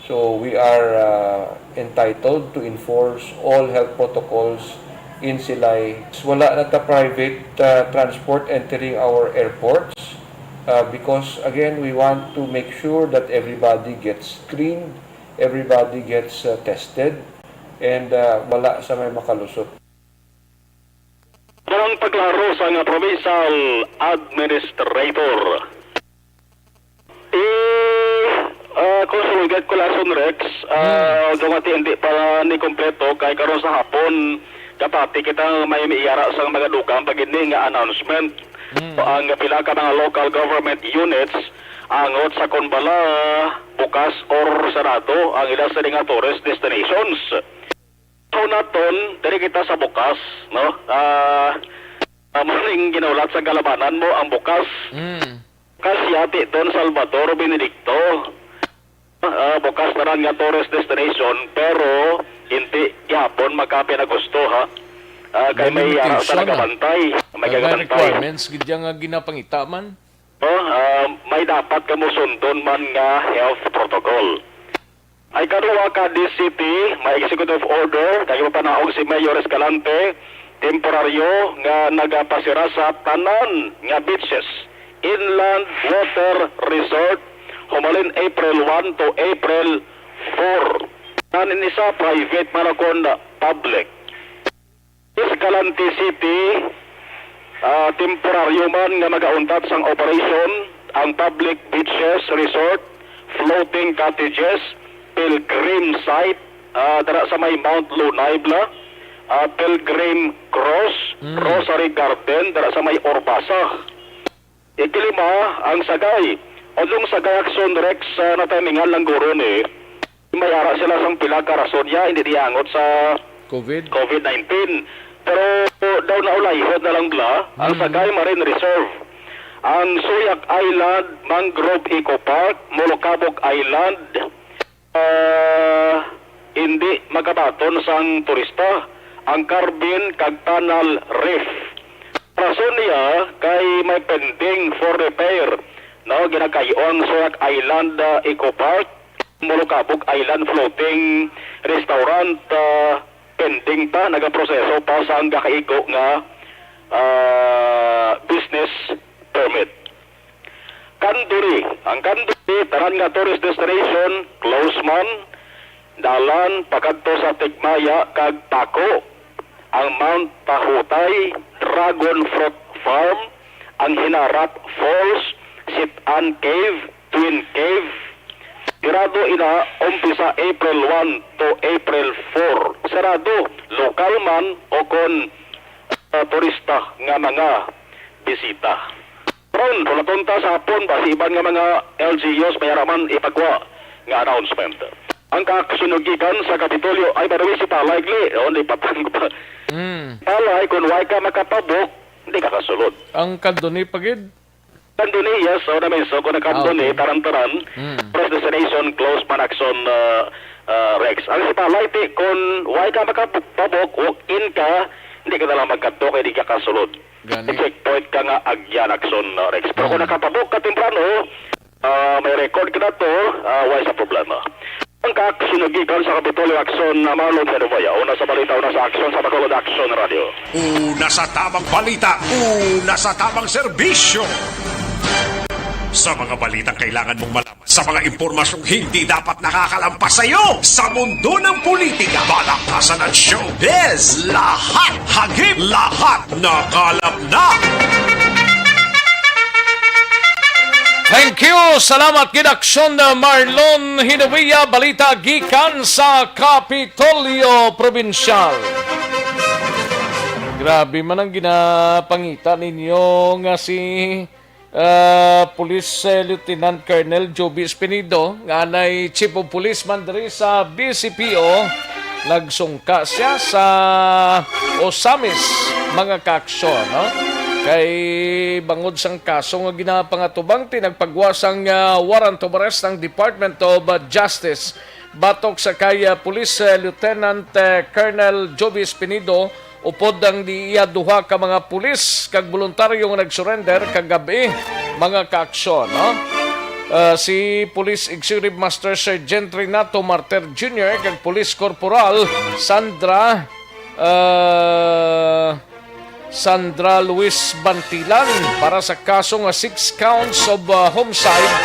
So we are entitled to enforce all health protocols in Silay. Wala na ta private transport entering our airports because again we want to make sure that everybody gets screened, everybody gets tested, and wala sa may makalusot. Ang paglaro sa nga provincial administrator. Kung sulugat ko lason Rex, gawati hindi pa ni kompleto kay karon sa hapon kapati kita may miiyara sa mga dukang pagindi nga announcement. Ang pila ka mga local government units angot sa konbala bukas or sarado ang ilang sa nga tourist destinations. naton, dari kita sa bukas, no? Maling ginaulat sa galabanan mo ang bukas. Bukas yati Don Salvador Benedicto. Bukas na rin nga tourist destination, pero hindi yapon magkapinagusto, ha? Kaya may sa nagabantay. May gagabantay. Requirements, gidya nga ginapangita man? May dapat ka mo sundon man nga health protocol. Ay karuwa ka DCP, may executive order, kaya mapanaog si Mayor Escalante, temporaryo nga nagapasira sa tanan nga beaches, inland water resort, humalin April 1 to April 4. Nanin isa private manakon public. Escalante City, temporaryo man nga magauntat sang operation ang public beaches resort, floating cottages, pilgrim site, dara sa may Mount Lunaybla, Pilgrim Cross, Rosary Garden, dara sa may Orbasa. Ikilima, ang sagay. Odlong sagay Action Rex na timingan lang guro ni, may ara sila sang pila ka rason niya, hindi diangot sa COVID-19. Pero daw na ulayhod na lang bla, ang sagay Marine Reserve. Ang Suyak Island, Mangrove Eco Park, Molocabog Island, hindi magabaton sang turista. Ang Carbin Cagtanal Reef. Rason niya kay may pending for repair. No, ginakayon Suyak Island Eco Park, Molocabog Island Floating Restaurant, pending pa, nagaproseso pa sa ang kakaigo nga business permit. Kanduri. Ang Kanduri, taran nga tourist destination, close man, dalan, pagadto sa Tigmaya, kag Tako. Ang Mount Tahutay, Dragon Fruit Farm, ang Hinarap Falls, Sit-an Cave, Twin Cave. Sarado ina, umpisa April 1 to April 4. Sarado, lokal man o kon turista nga mga bisita. Ron, pulatunta sa hapon, basiban nga mga LGUs, mayaraman ipagwa nga announcement. Ang kakasunugikan sa Kapitolyo ay marami si Palikli. O, hindi patang ko pa. Palay, kung why ka makapabok, hindi ka kasulod. Ang kanduni pagid? Kanduni, yes. O namin, so kung nakanduni, taran-taran, press destination, close man action, Rex. Ang si Palay, kung why ka makapabok, walk in ka, hindi ka nalang magkadto, kaya hindi ka kasulod. Checkpoint ka nga agyan action, Rex. Pero kung nakapabok ka temprano, may record ka na to, why sa problema. Ang kakasunugikan sa Kapitolyo Action na Marlon Fedovaya. Una sa balita, una sa action sa Bacolod Action Radio. Una sa tamang balita, una sa tamang serbisyo. Sa mga balitang kailangan mong malaman, sa mga impormasyong hindi dapat nakakalampas sa iyo, sa mundo ng politika, balakasan at showbiz, lahat hagip, lahat nakalap na. Thank you! Salamat kinaksyon na Marlon Hinoviya, balita gikan sa Kapitolyo Provincial. Grabe man ang ginapangita ninyo nga si Police Lieutenant Colonel Joby Espinido, nga nay Chief of Police man diri sa BCPO. Nagsungka siya sa Osamis mga kaaksyon, no? Kay bangod sang kaso nga ginapangatubang tinagpagwasang warrant of arrest ng Department of Justice batok sa kay Police Lieutenant Colonel Joby Espinido upod ang diiya duha ka mga pulis kag voluntaryong nagsurrender kagabi mga kaaksyon, no? Si Police Executive Master Sergeant Renato Martir Jr. kag Police Corporal Sandra Luis Bantilan para sa kaso nga 6 counts of homicide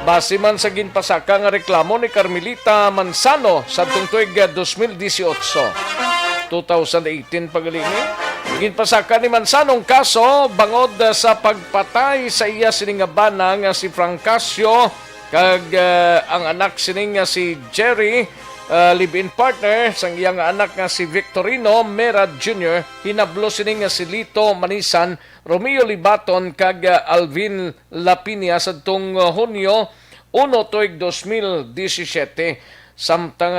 base man sa ginpasaka nga reklamo ni Carmelita Manzano sa tuig 2018 pagalingi. Ginpasaka ni Manzano ang kaso bangod sa pagpatay sa iya sining nga bana nga si Francasio kag ang anak sining nga si Jerry, live-in partner sang iyang anak nga si Victorino Mera Jr. hinablo sining nga si Lito Manisan, Romeo Libaton kag Alvin Lapinia sa tong Hunyo 1 tuig 2017. Samtang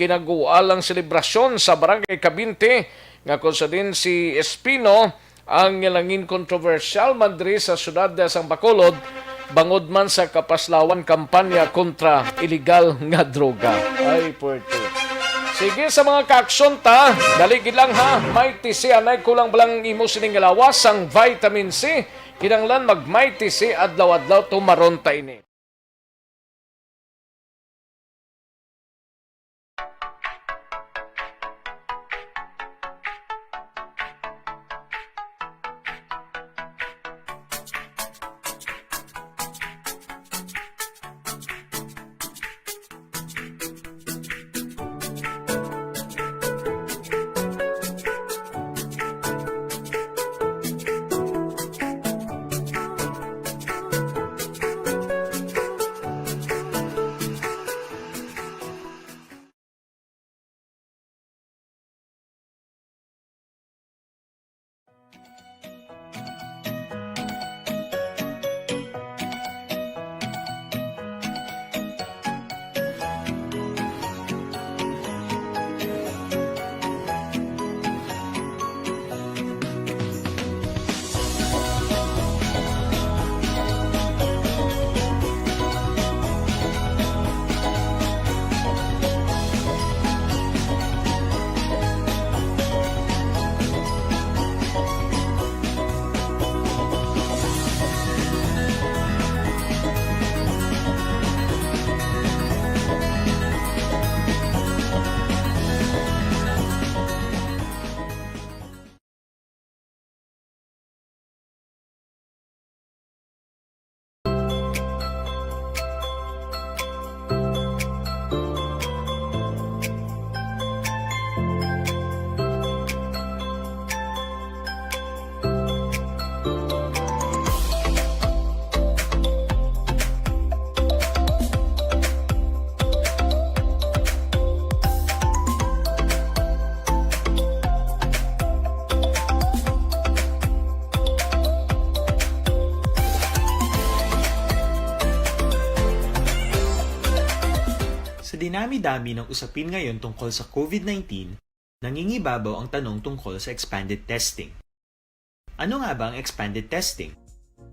kinagualang selebrasyon sa Barangay Cabinte nga kung sa din si Espino ang langin kontrobersyal man diri sa syudad sa Bacolod bangod man sa kapaslawan kampanya kontra illegal nga droga. Ay, puerto. Sige sa mga kaaksyon ta, daligid lang ha, may TC anay kulang balang imo sining lawas ang vitamin C, kinanglan mag may TC adlaw-adlaw tumaron ta ini. dinami-dami ng usapin ngayon tungkol sa COVID-19, nangingibabaw ang tanong tungkol sa expanded testing. Ano nga ba ang expanded testing?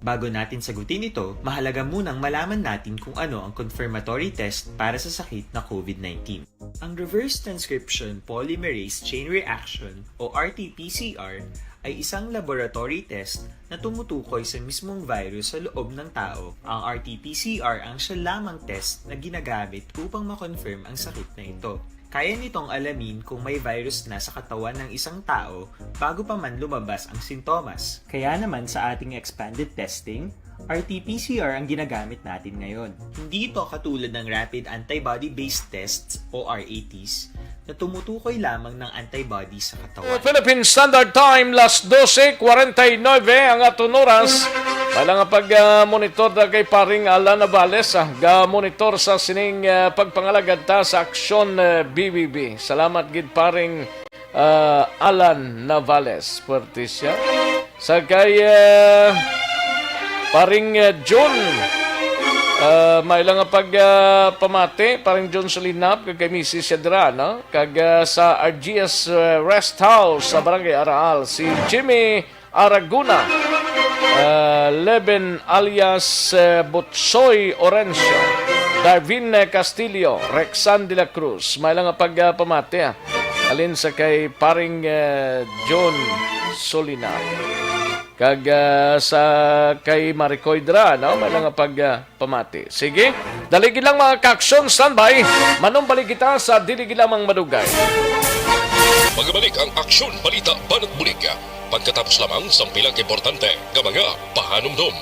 Bago natin sagutin ito, mahalaga munang malaman natin kung ano ang confirmatory test para sa sakit na COVID-19. Ang reverse transcription polymerase chain reaction o RT-PCR ay isang laboratory test na tumutukoy sa mismong virus sa loob ng tao. Ang RT-PCR ang siya lamang test na ginagamit upang makonfirm ang sakit na ito. Kaya nitong alamin kung may virus na sa katawan ng isang tao bago pa man lumabas ang sintomas. Kaya naman sa ating expanded testing, RT-PCR ang ginagamit natin ngayon. Hindi ito katulad ng rapid antibody-based tests o RATs na tumutukoy lamang ng antibodies sa katawan. Philippine Standard Time, las 12:49 ang aton oras. Wala nga pag-monitor na kay paring Alan Navales, ga-monitor sa sining pagpangalagad ta sa aksyon BBB. Salamat gid paring Alan Navales. Puerto siya. Sa kay paring John, may lang pamati, paring John Salinap, kag kay Mrs. Yadra, no? Kag sa RGS Rest House sa Barangay Araal, si Jimmy Araguna, Leben alias Butsoy Orencio, Darvin Castillo, Rexan de la Cruz. May lang pamati, alin sa kay paring John Solinap. Kag sa kay Maricoy Dra, no? May lang pamati. Sige, daligid lang mga kaksyon, standby. Manong balik kita sa diligid lamang madugay. Magbalik ang aksyon, balita, banat bulig. Pagkatapos lamang sa pilang importante ng mga pahanumdum.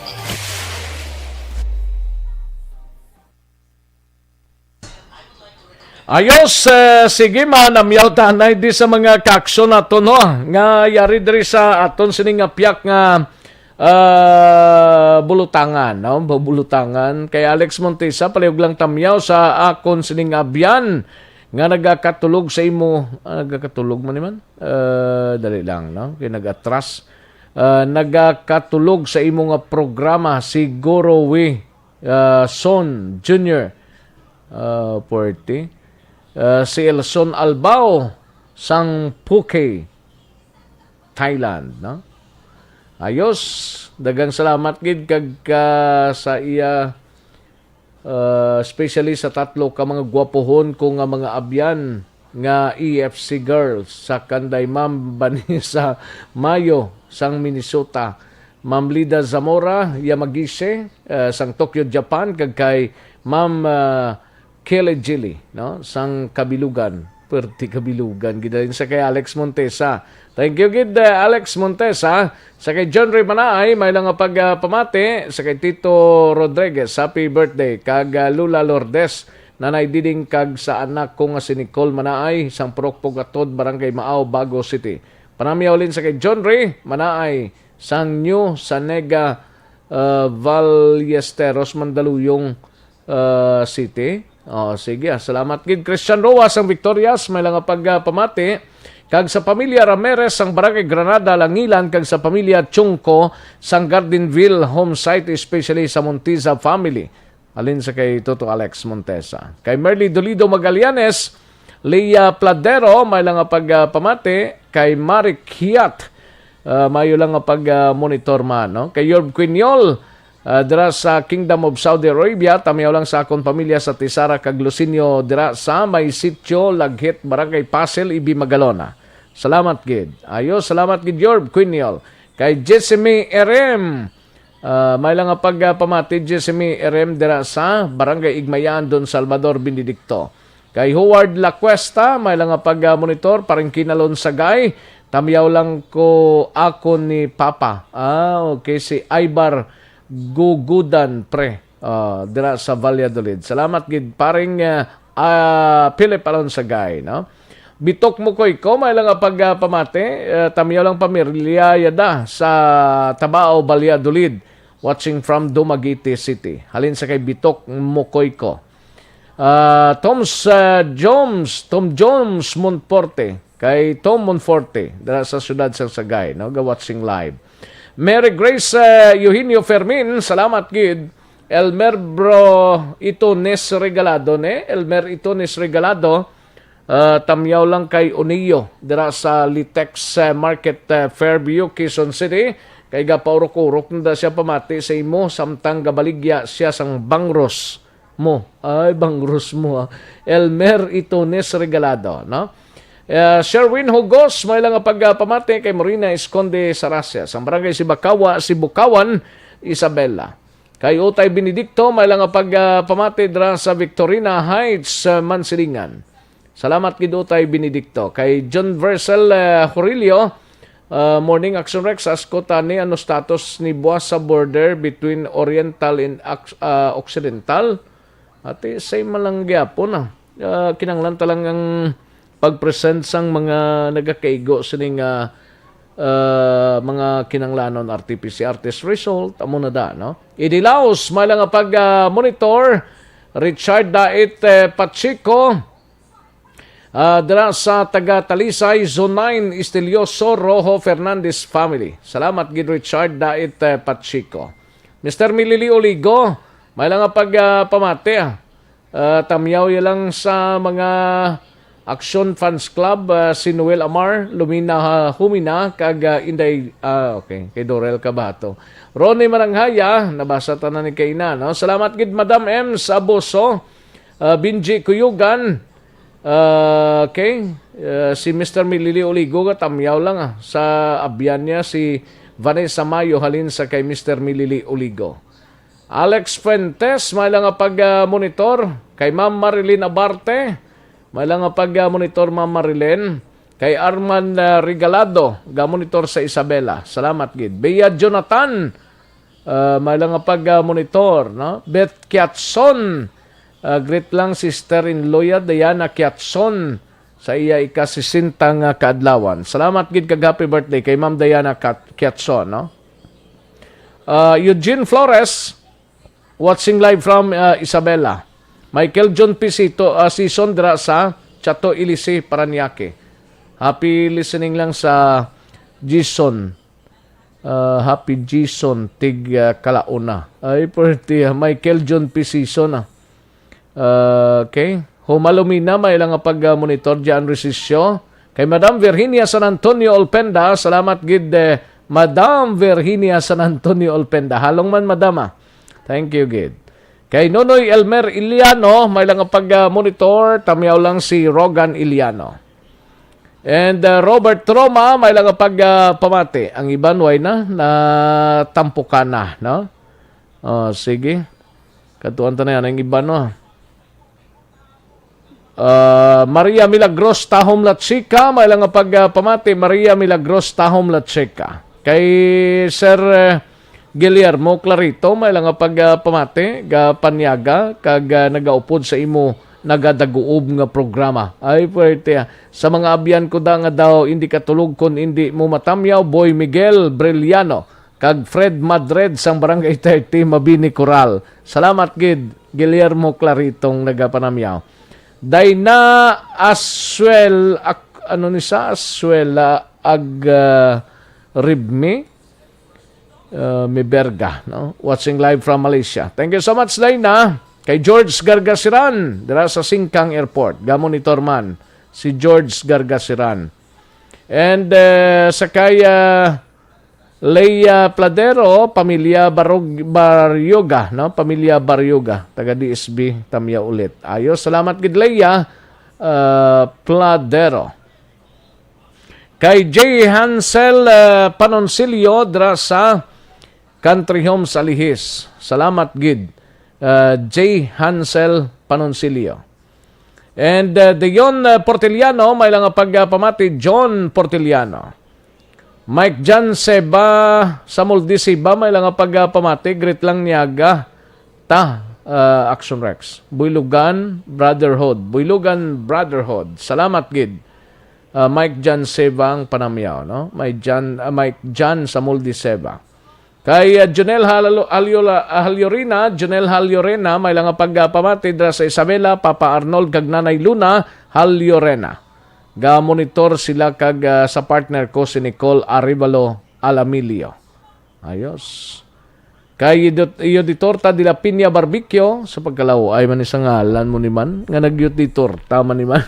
Ayos, sige manamyaw tanay di sa mga kaksyon nato, no? Nga yari diri sa aton sining piyak nga bulutangan, no? Bulutangan kay Alex Montesa palihog lang tamyaw sa akon sining abyan nga nagakatulog sa imo, nagakatulog man naman. Dali lang, no? Kay nagatras. Nagakatulog sa imo nga programa si Gorowe Son Jr. Puerto. si Elson Albao sang Phuket, Thailand, no? Ayos, dagang salamat gid kag sa iya especially sa tatlo ka mga gwapohon ko nga mga abyan nga EFC girls sa kanday Ma'am Vanessa Mayo sang Minnesota, Ma'am Lida Zamora Yamagise sang Tokyo, Japan, kag kay Ma'am Kelly Gilly, no, sang Kabilugan, perti Kabilugan, gidalin sa kay Alex Montesa. Thank you gid Alex Montesa. Sa kay John Ray Manaay may lang pagpamati sa kay Tito Rodriguez, happy birthday, kag Lula Lourdes nanay diding kag sa anak ko nga si Nicole Manaay sang Purokpog Atod, Barangay Maaw, Bago City. Panamiyaw ulin sa kay John Ray Manaay sang New Sanega Ballesteros, Mandaluyong City. Sige, salamat gid Christian Roa sang Victorias may lang pagpamati kag sa pamilya Ramirez sang Barangay Granada, Langilan, kag sa pamilya Chungko sang Gardenville home site, especially sa Montiza family. Alin sa kay Toto Alex Montesa. Kay Merly Dolido Magallanes, Leia Pladero may lang pagpamati, kay Marik Hiat mayo lang pag-monitor man, no? Kay Yorb Quinyol dira sa Kingdom of Saudi Arabia, tamiyaw lang sa akong pamilya sa Tisara kag Lucinio dira sa may sitio Laghit, Barangay Pasel, Ibi, Magalona. Salamat gid. Ayo, salamat gid Yorb Quinyol. Kay Jessime Erem, may lang pagpamati Jessime Erem dira sa Barangay Igmayan, Don Salvador, Benedicto. Kay Howard Lacuesta, may lang pag-monitor parang kinalon sa gay. Tamiyaw lang ko ako ni Papa. Okay, si Ibar Gugudan pre dira sa Valladolid. Salamat gid paring Philip Alon sa gay, no? Bitok mo ko may lang pagpamati, tamiyaw lang pamilya yada sa Tabao, Valladolid, watching from Dumaguete City. Halin sa kay Bitok mo ko. Tom Jones Monforte, kay Tom Monforte dira sa siyudad sa Sagay, no? Ga watching live. Mary Grace Eugenio Fermin, salamat gid. Elmer Bro Itones Regalado, Elmer Itones Regalado, tamyaw lang kay Uniyo dira sa Litex Market, Fairview, Quezon City. Kay gapaurok-urok na siya pamati sa imo samtang gabaligya siya sang Bangros mo. Ay, Bangros mo. Elmer Itones Regalado, no? Sherwin Hugos, may lang pagpamati kay Marina Esconde Sarasia, sa Barangay Sibukawan, Isabela. Kay Utay Benedicto, may lang pagpamati dira sa Victorina Heights, Mansilingan. Salamat gid Utay Benedicto. Kay John Versel Jorilio, Morning Action Rex, asko tani ano status ni buwas sa border between Oriental and Occidental. Ati say malang gyapon kinanglan talang pag-present sang mga nagakaigo sining mga kinanglanon RT-PCR test result, amo na da, no? Idilaos, may lang pag-monitor, Richard Dait Pachico, dira sa taga-Talisay, Zone 9, Estelioso, Rojo, Fernandez family. Salamat gid Richard Dait Pachico. Mr. Milili Oligo, may lang pagpamati, tamyaw lang sa mga Action Fans Club, si Noel Amar, Lumina Humina, kag Inday, okay, kay Dorel Cabato. Ronnie Maranghaya, nabasa tanan ni Kaina, no? Salamat gid Madam M. Saboso, Binji Kuyugan, okay, si Mr. Milili Oligo, tamyaw lang sa abyan niya, si Vanessa Mayo, halin sa kay Mr. Milili Oligo. Alex Fuentes, may lang pag-monitor, kay Ma'am Marilyn Abarte, may lang pag-monitor Ma'am Marilyn. Kay Arman Regalado, ga-monitor sa Isabela. Salamat gid. Bea Jonathan, may lang pag-monitor, no? Beth Kiatson, great lang sister-in-law Diana Kiatson sa iya ikasisintang kaadlawan. Salamat gid kag happy birthday kay Ma'am Diana Kiatson, no? Eugene Flores, watching live from Isabela. Michael John Pisito, season dira sa Chato Ilise, Paranaque. Happy listening lang sa Jason. Happy Jason Tig Kalauna. Ay, perti Michael John P. Season. Okay. Humalumina, may lang pag-monitor dyan resisyo. Kay Madam Virginia San Antonio Olpenda, salamat gid Madam Virginia San Antonio Olpenda. Halong man, Madam. Thank you, gid. Kay Nonoy Elmer Iliano, may lang pag-monitor, tamyaw lang si Rogan Iliano. And Robert Troma, may lang pamati. Ang iban, way na tampukan na, no? Sige. Katuan na yan, ang iban, no? Maria Milagros Tahom Latsika, may lang pamati. Maria Milagros Tahom Latsika. Kay Sir Guillermo Clarito, may lang pamati, panyaga, kag nagaupod sa imo nagadaguob nga programa. Ay, pwerte. Sa mga abyan ko da nga daw, hindi katulog kun hindi mo matamyaw, Boy Miguel Briliano, kag Fred Madred sang Barangay 30, Mabini Coral. Salamat, gid, Guillermo Claritong nagapanamyaw. Dayna Aswel, Ribmi, Miberga, no? Watching live from Malaysia. Thank you so much, Dayna. Kay George Gargasiran, dira sa Singkang Airport. Gamonitor man, si George Gargasiran. And sa kaya Leia Pladero, Pamilya Baryoga, no? Pamilya Baryoga, taga DSB, tamya ulit. Ayos, salamat gid Leia Pladero. Kay J. Hansel Panoncilio, dira sa Country Homes Alihis. Salamat gid. J. Hansel Panoncilio. And Dion Portiliano, may lang pagpamati, John Portiliano. Mike Jan Seba, Samuel D. Seba, may lang pagpamati, Great lang niyaga, Action Rex. Buylugan Brotherhood. Salamat gid. Mike Jan Seba ang panamyaw, no? Mike Jan Samuel D. Seba. Kay Jonel Halyorina, may lang pagpamati dra sa Isabela, Papa Arnold kag Nanay Luna Halyorena. Ga-monitor sila kag sa partner ko si Nicole Arevalo Alamilio. Ayos. Kay Ioditorta de la Piña Barbecue sa pagkalaw ay man isang ngalan mo ni man nga nag-Ioditorta man ni man.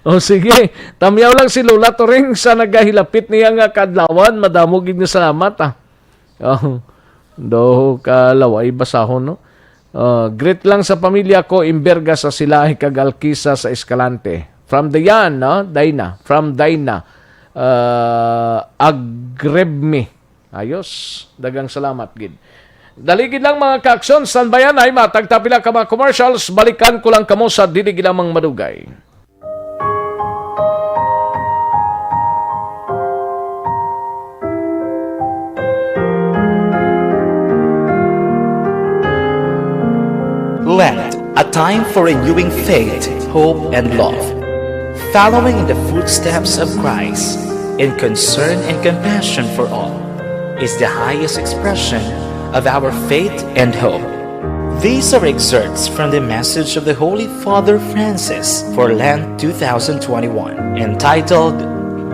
O sige, tamyaw lang si Lola Toring sa nagahilapit niya nga kadlawan, madamo gid nga salamat do kalaway basahon, no? Great lang sa pamilya ko, Imberga sa Silahi kag Alkisa sa Escalante. From Dayan, no? Dayna. From Dayna. Agrebmi. Ayos. Dagang salamat, gid. Daligid lang mga kaaksyon. Standbayan ay matagtapila ka mga commercials. Balikan ko lang kamo sa dilig lamang madugay. Lent, a time for renewing faith, hope, and love. Following in the footsteps of Christ, in concern and compassion for all, is the highest expression of our faith and hope. These are excerpts from the message of the Holy Father Francis for Lent 2021, entitled,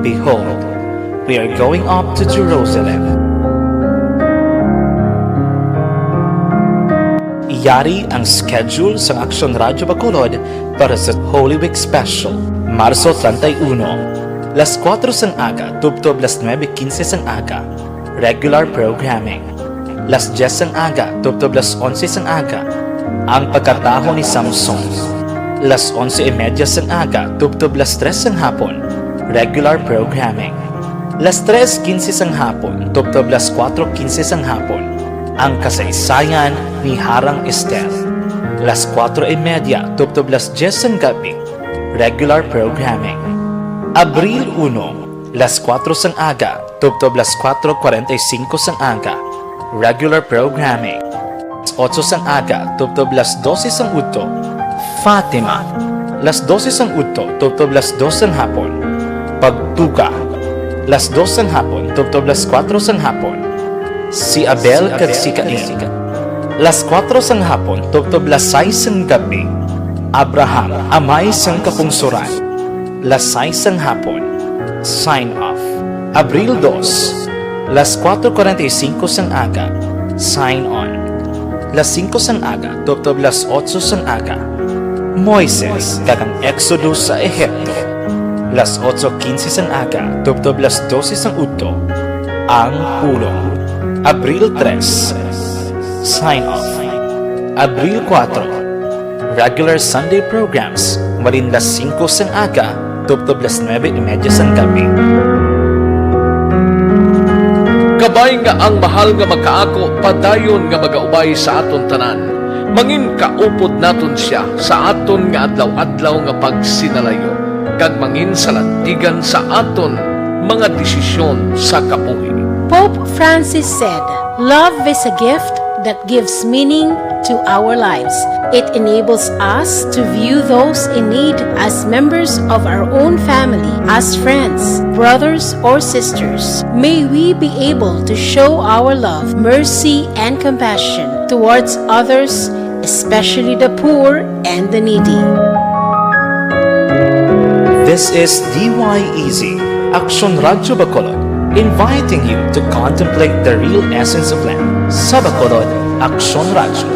Behold, we are going up to Jerusalem. Yari ang schedule sa Aksyon Radyo Bacolod para sa Holy Week Special, Marso 31. Las 4 sang aga, tubtob las 9:15 sang aga, regular programming. Las 10 sang aga, tubtob las 11 sang aga, ang pagkataho ni Samson. Las 11:30 sang aga, tubtob las 3 sang hapon, regular programming. Las 3:15 sang hapon, tubtob las 4:15 sang hapon, ang kasaysayan ni Harang Esther. Las 4:30, tubtob las 10 ng gabi, regular programming. Abril 1, las 4 sang aga, tubtob las 4:45 sang aga, regular programming. Las 8 sang aga, tubtob las 12 sang udto, Fatima. Las 12 sang udto, tubtob las 2 sang hapon, Pagtuga. Las 2 sang hapon, tubtob las 4 sang hapon, si Abel kag si Cain. Las 4 sang hapon, tubtob las 6 sang gabi, Abraham, amay sang kapungsuran. Las 6 sang hapon, sign off. Abril 2, las 4:45 sang aga, sign on. Las 5 sang aga, tubtob las 8 sang aga, Moises kagang Exodus sa Ehipto. Las 8:15 sang aga, tubtob las 12 sang udto. Ang hulog. Abril 3, sign off. Abril 4, regular Sunday programs, marin las 5 sang aga, tubtob las 9:30 sang gabi. Kabay nga ang mahal nga makaako, padayon nga magaubay sa aton tanan. Mangin kaupod naton siya sa aton nga adlaw-adlaw nga pagsinalayo. Kag mangin salantigan sa aton mga desisyon sa kabuhi. Pope Francis said, "Love is a gift that gives meaning to our lives. It enables us to view those in need as members of our own family, as friends, brothers, or sisters. May we be able to show our love, mercy, and compassion towards others, especially the poor and the needy." This is DYEZ, Action Radyo Bacolod, inviting you to contemplate the real essence of life. Sa Bacolod, Action Radyo.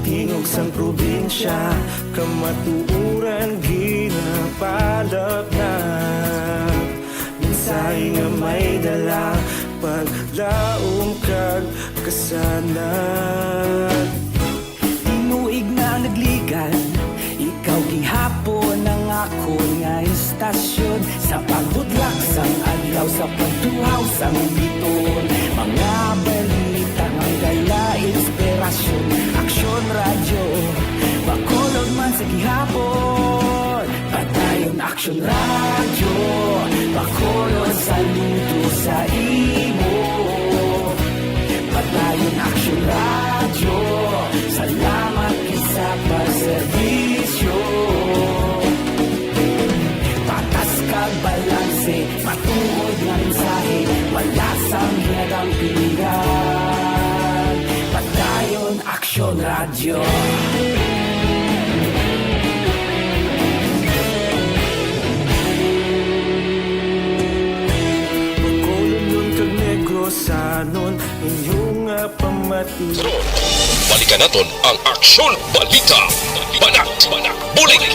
Tingog sang probinsya, kamatuuran ginapalap na. Minsay nga may dala, paglaom kag kasanan. Tinuig na nagligan, ikaw gihapon ang ako nga istasyon. Sa paghudlak sang adlaw, sa pagtuhaw sang biton. Mga balita nga dala inspirasyon. Aksyon Radyo, Bacolod man sa gihapon. Padayon Aksyon Radyo, Bacolod saludo sa imo. Padayon Aksyon Radyo, salamat sa pagserbisyo. Patas kag balanse, matuod nga mensahe, wala sang hinagang pilihan. Padayon Aksyon Radyo. Bacolod nun kag Negrosanon, inyong pamati. Balikan naton ang Aksyon Balita. Banat, bulig.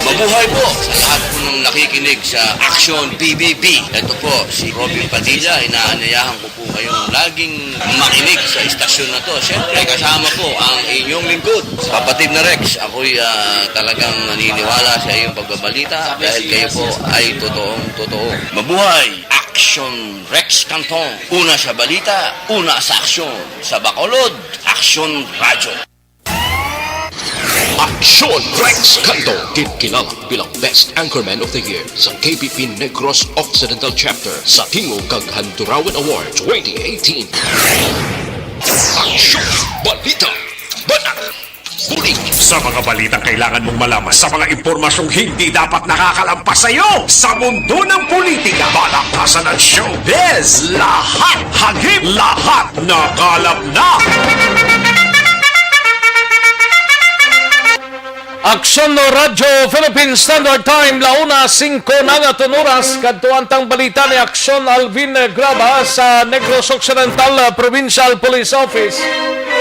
Mabuhay po sa lahat po ng nakikinig sa Action PBB. Ito po si Robin Padilla. Inaanyayahan ko po kayong laging makinig sa istasyon na to. Siyempre kasama po ang inyong lingkod. Kapatid na Rex, ako'y talagang naniniwala sa iyong pagbabalita dahil kayo po ay totoong-totoo. Mabuhay! Action Rex Canton. Una sa balita, una sa aksyon. Sa Bacolod, Action Radyo. Aksyon Rex Canto, kilala bilang Best Anchorman of the Year sa KPP Negros Occidental Chapter sa Tingog kag Handurawan Award 2018. Aksyon Balita. Banat. Bulig. Sa mga balitang kailangan mong malaman, sa mga impormasyong hindi dapat nakakalampas sa iyo, sa mundo ng politika, balakasan ng showbiz, lahat hagip, lahat nakalap na. Aksyon no Radyo Philippine Standard Time, launa 5 na nga oras, kadtuantang balita ni Aksyon Alvin Graba sa Negros Occidental Provincial Police Office.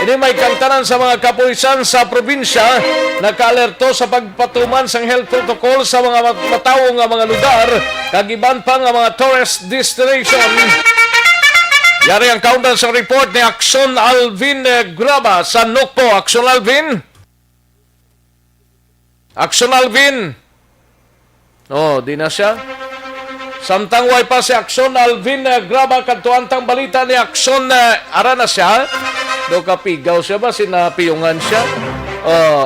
Ini may kantanan sa mga kapulisan sa probinsya, naka-alerto sa pagpatuman sang health protocol sa mga matawo nga mga lugar, kagiban pa nga mga tourist destination. Yari ang countdown sa report ni Aksyon Alvin Graba sa Nukpo. Aksyon Alvin? Aksyon Alvin. Oh, di na siya. Samtang way pa si Aksyon Alvin Graba, kadtuantang balita ni Aksyon ara na siya. Do kapigaw siya ba? Sinapiyungan siya?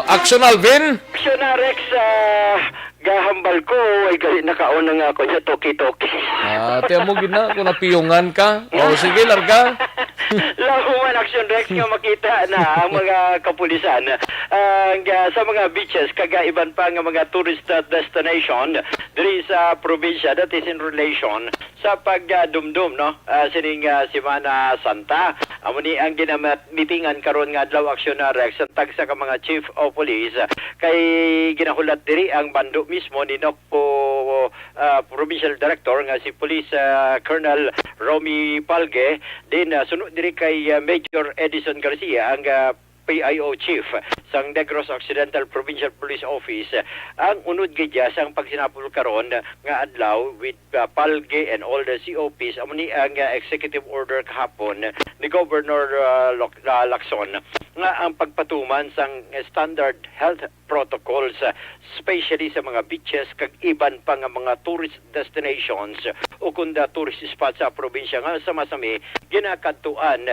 Action Alvin? Action na Rex, gahambal ko, ay gali nakaon na nga ako sa toki-toki. Tiyan mo gina, kung napiyungan ka. Sige, larga. Lahuman Action Rex nga makita na ang mga kapulisan sa mga beaches kagaiban pa nga mga tourist destination diri sa probinsya that is in relation sa pagdumdum no sining Semana Santa. Amo ni ang ginamitingan karon nga adlaw Action Rex ang tagsa ka mga chief of police kay ginahulat diri ang bando mismo ni Nokpo provincial director nga si Police Colonel Romy Palge din sunod diri kay Major Edison Garcia ang PIO chief sang Negros Occidental Provincial Police Office ang unod gidya sang pagsinapol karon nga adlaw with Palge and all the COPs amo ni ang executive order kahapon ni Governor Lacson nga ang pagpatuman sang standard health protocols especially sa mga beaches kag iban pa nga mga tourist destinations o kunda tourist spots sa probinsya nga sa masami ginakadtuan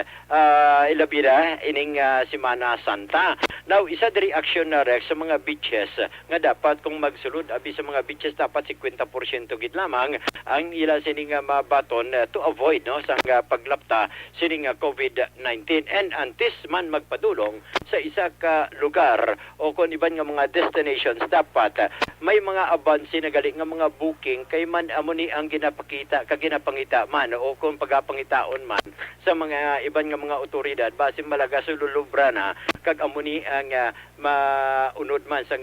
ilabira ining Semana Santa. Now isa diri action na Rex sa mga beaches nga dapat kung magsulod abi sa mga beaches dapat 50% gid lamang ang ila sining mabaton to avoid no sang paglapta sining COVID-19 and antes man magpadulong sa isa ka lugar o kung iban nga mga destinations dapat may mga abansi na gali nga mga booking kay man amo ni ang ginapakita kag ginapangita man o kung pagapangitaon man sa mga iban nga mga otoridad base malaga sululubra na kag amo ni ang maunod man sa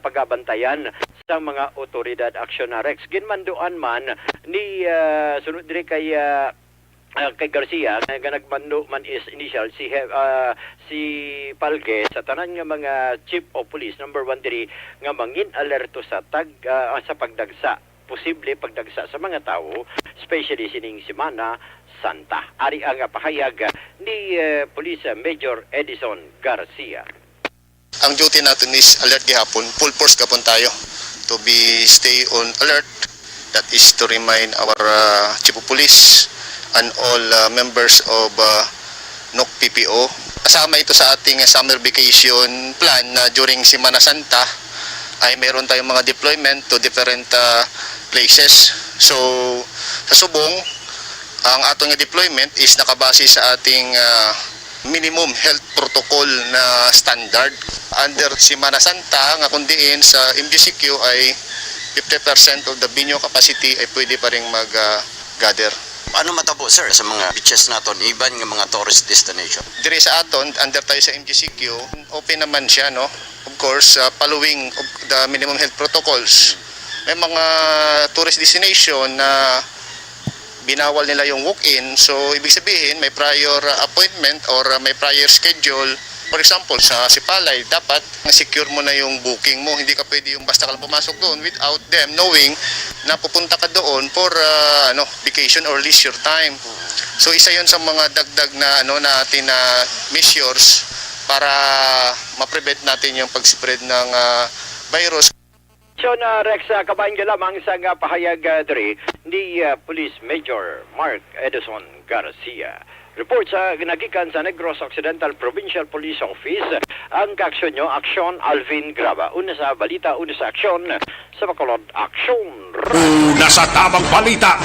pagabantayan sa mga otoridad Action Rex ginmanduan man ni sunod diri kay Garcia nga nagmando man is initial si Palge sa tanan nga mga chief of police number 1 diri nga mangin alerto sa sa pagdagsa posible pagdagsa sa mga tao especially sining Semana Santa. Ari ang pahayag ni Police Major Edison Garcia. Ang duty natin is alert gihapon, full force gapon tayo to be stay on alert. That is to remind our chief of police and all members of NOC PPO. Kasama ito sa ating summer vacation plan na during Semana Santa ay meron tayong mga deployment to different places. So sa Subong, ang atong deployment is nakabase sa ating minimum health protocol na standard. Under Semana Santa, nga kundiin sa MGCQ ay 50% of the venue capacity ay pwede pa rin mag-gather. Ano matabo sir sa mga beaches naton, iban nga mga tourist destination? Dire sa aton, under tayo sa MGCQ, open naman siya, no? Of course, following of the minimum health protocols. May mga tourist destination na binawal nila yung walk-in. So, ibig sabihin, may prior appointment or may prior schedule. For example, sa Sipalay, dapat secure mo na yung booking mo. Hindi ka pwede yung basta ka lang pumasok doon without them knowing na pupunta ka doon for vacation or leisure time. So, isa yun sa mga dagdag na natin na measures para ma-prevent natin yung pag-spread ng virus. So na Rex, kabayan ka lamang sa pahayag diri ni Police Major Mark Edison Garcia. Report sa ginagikan sa Negros Occidental Provincial Police Office ang kaaksyon nyo, Action Alvin Graba. Una sa balita, una sa aksyon, sa Bacolod, Action. Una sa tamang balita,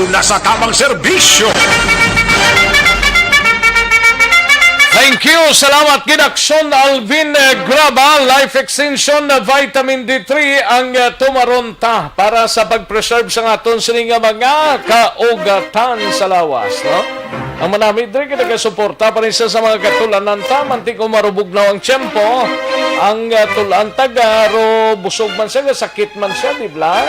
una sa tamang serbisyo. Thank you. Salamat Ginaksyon Alvin Graba. Life Extension Vitamin D3 ang tumaronta para sa pag-preserve sa aton sining mga kaugatan sa lawas. No? Ang manamid rin kinagasuporta pa rin sa mga katulanan tamanti kung marubog na ang tiyempo. Ang tulan tagaro busog man siya, sakit man siya, di ba?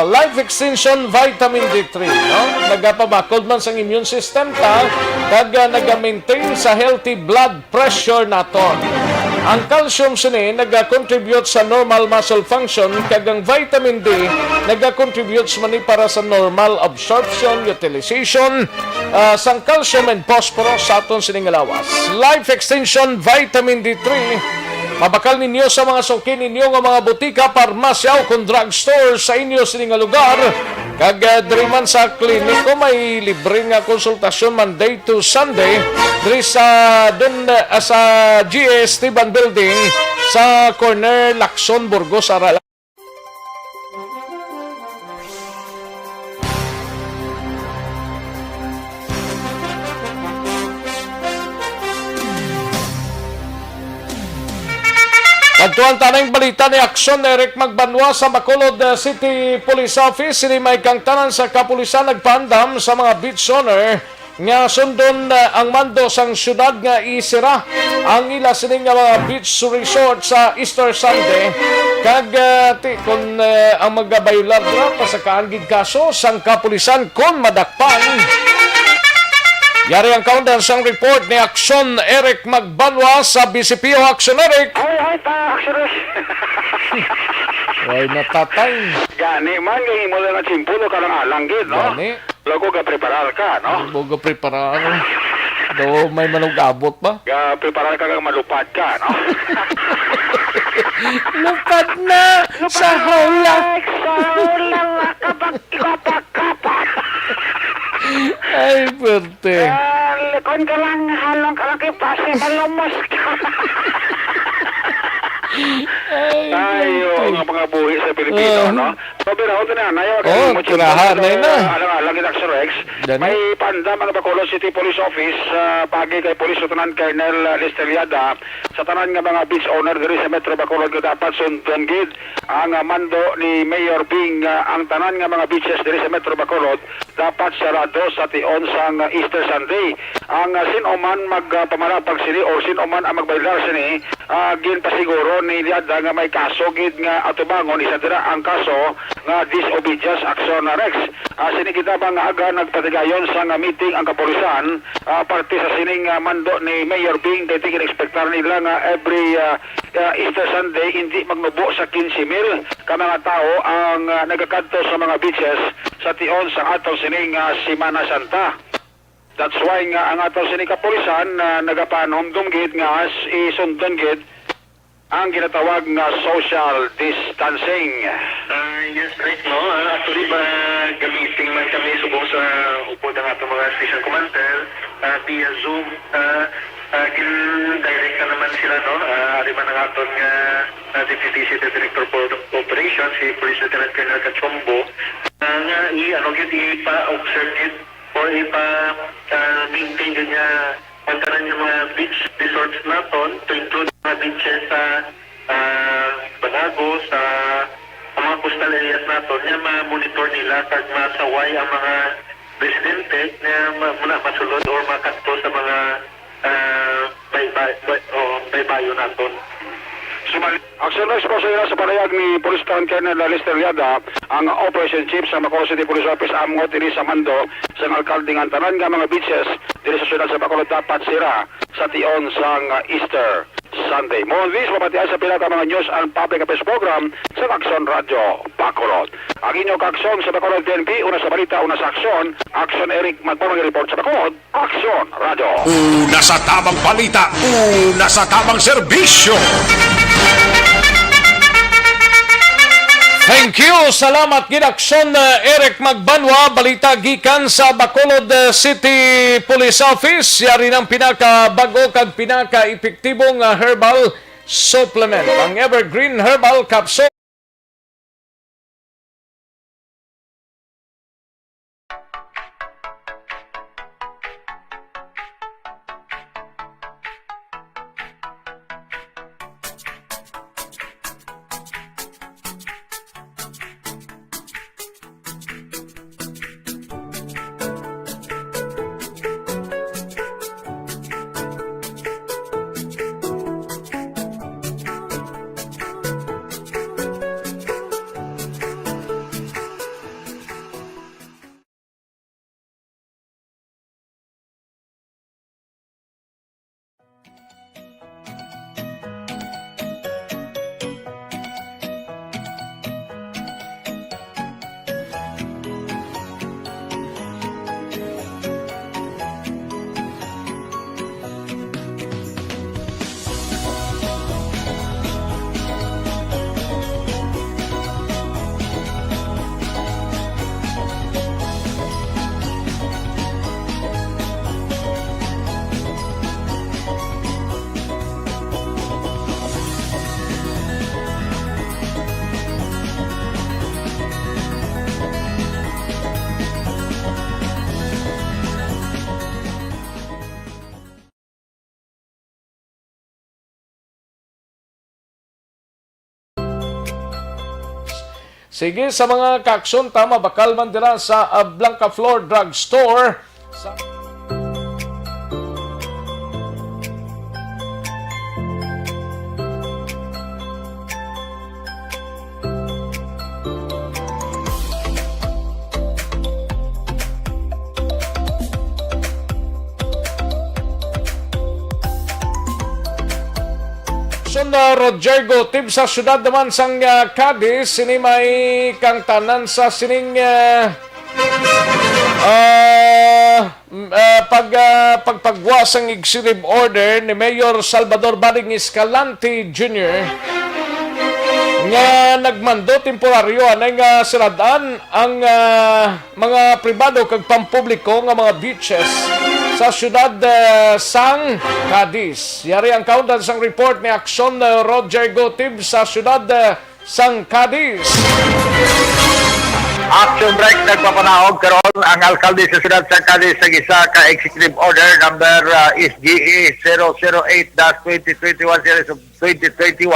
Life Extension Vitamin D3, no? Nagapabakod man sa immune system ta, kag nag-maintain sa healthy blood pressure naton. Ang calcium sini nag-contribute sa normal muscle function, kag ang vitamin D nag-contribute man para sa normal absorption, utilization sang calcium and phosphorus sa aton sining lawas. Life Extension Vitamin D3 mabakal ninyo sa mga suki ninyo ng mga butika, parmasya o kung drugstore sa inyo sining lugar Kag diri man sa kliniko may libre nga konsultasyon Monday to Sunday diri sa sa GS Esteban Building sa corner Lacson, Burgos, Aral. Adtuan tanang balita ni Aksyon Eric Magbanwa sa Bacolod City Police Office. Sini may kang tanan sa kapulisan nagpaandam sa mga beach owner nga sundon ang mando sang syudad nga isira ang ila sini nga mga beach resort sa Easter Sunday. Kag kung ang magabayular na pa sa kaangid kaso sang kapulisan kon madakpan. Yari ang countdown sang report ni Aksyon Eric Magbanwa sa BCPO. Aksyon Eric. Ay, Aksyon Eric. Ay, natatay. Gani man, ngayon mo lang ang simpulo ka ng alanggit, no? Gani. Lago ka preparar ka, no? Lago ka preparar. Do may manugabot ba? Preparar ka kang malupad ka, no? Lupad na sa hula. Sa hula, kapak-kapak. Ay, perte. Likon ka lang, halong ka lang kay Pasi, malumos ka. Ay, ang mga buhi sa Pilipino, no? So, biraw ito na, nayo. Tirahan na. Alang Aksyon Rex. May panda mga Bacolod City Police Office, pagi kay Police Lieutenant Colonel Listeliada, sa tanan nga mga beach owner diri sa Metro Bacolod nga dapat sundon gid ang mando ni Mayor Bing, ang tanan nga mga beaches diri sa Metro Bacolod dapat sarado sa tion sang Easter Sunday. Ang sino man magpamarapag sini o sino man ang magbaylar sini, ginpasiguro ni Liada nga may kaso gid nga atubangon isa dira ang kaso nga disobedience action Rex. Sini kita bang aga nagpatigayon sa nga meeting ang kapulisan parte sa sining mando ni Mayor Bing kay tingin expectar nila nga every Easter Sunday hindi magnubo sa 15,000 ka mga tao ang nagakadto sa mga beaches sa tion sa atong sining Semana Santa. That's why nga ang atong sining kapulisan nagapanomdom gid nga isundon gid ang ginatawag nga social distancing. Yes, right, no? Actually, gamitin man kami subong sa upod ng atong mga station commander via Zoom. Direct na naman sila, no? Ari man ang atong Deputy City Director for Operations, si Police Lieutenant Colonel Cachombo, nga ipa-observe it or ipa-maintain niya ang tanan yung mga beach resorts natin to include mga beaches sa Banago, sa mga coastal areas natin, na ma-monitor nila kag masaway ang mga residente na muna masulod or makanto sa mga baybayo natin. Aksyon Rex po sa panayag ni Police Lieutenant Colonel Listeliada, ang Operation Chief sa Bacolod City Police Office amot ini sa mando sa alkalde ng tanan nga mga beaches diri sa syudad sa Bacolod dapat sira sa tion sang Easter Sunday. Mo this mapatiay sa pinaka mga news and public affairs program sa Aksyon Radio Bacolod. Ang inyong Aksyon sa Bacolod DNP, una sa balita, una sa Aksyon. Aksyon Eric Magbanwa report sa Bacolod, Aksyon Radio. Una sa tamang balita, una sa tamang serbisyo. Thank you. Salamat gid Aksyon Eric Magbanwa. Balita gikan sa Bacolod City Police Office. Yari ng pinaka-bago kag pinaka-epektibong herbal supplement. Ang Evergreen Herbal Capsule. Sige, sa mga kaaksyon, tama, bakal man dira sa Blanca Flor Drug Store. Roger Gotib sa syudad naman sang Cadiz, sini may kang tanan sa sining pagpagwas ang executive order ni Mayor Salvador Baring Escalante Jr. nga nagmando temporaryo anay nga siradaan ang mga pribado kag pampubliko nga mga beaches sa syudad sang Cadiz. Yari ang countdown sang report ni Aksyon Roger Gotib sa syudad sang Cadiz. Action break nagpapanahog karon ang alkalde sa syudad sa Cadiz sa isa ka executive order number SGE 008-2021 series of 2021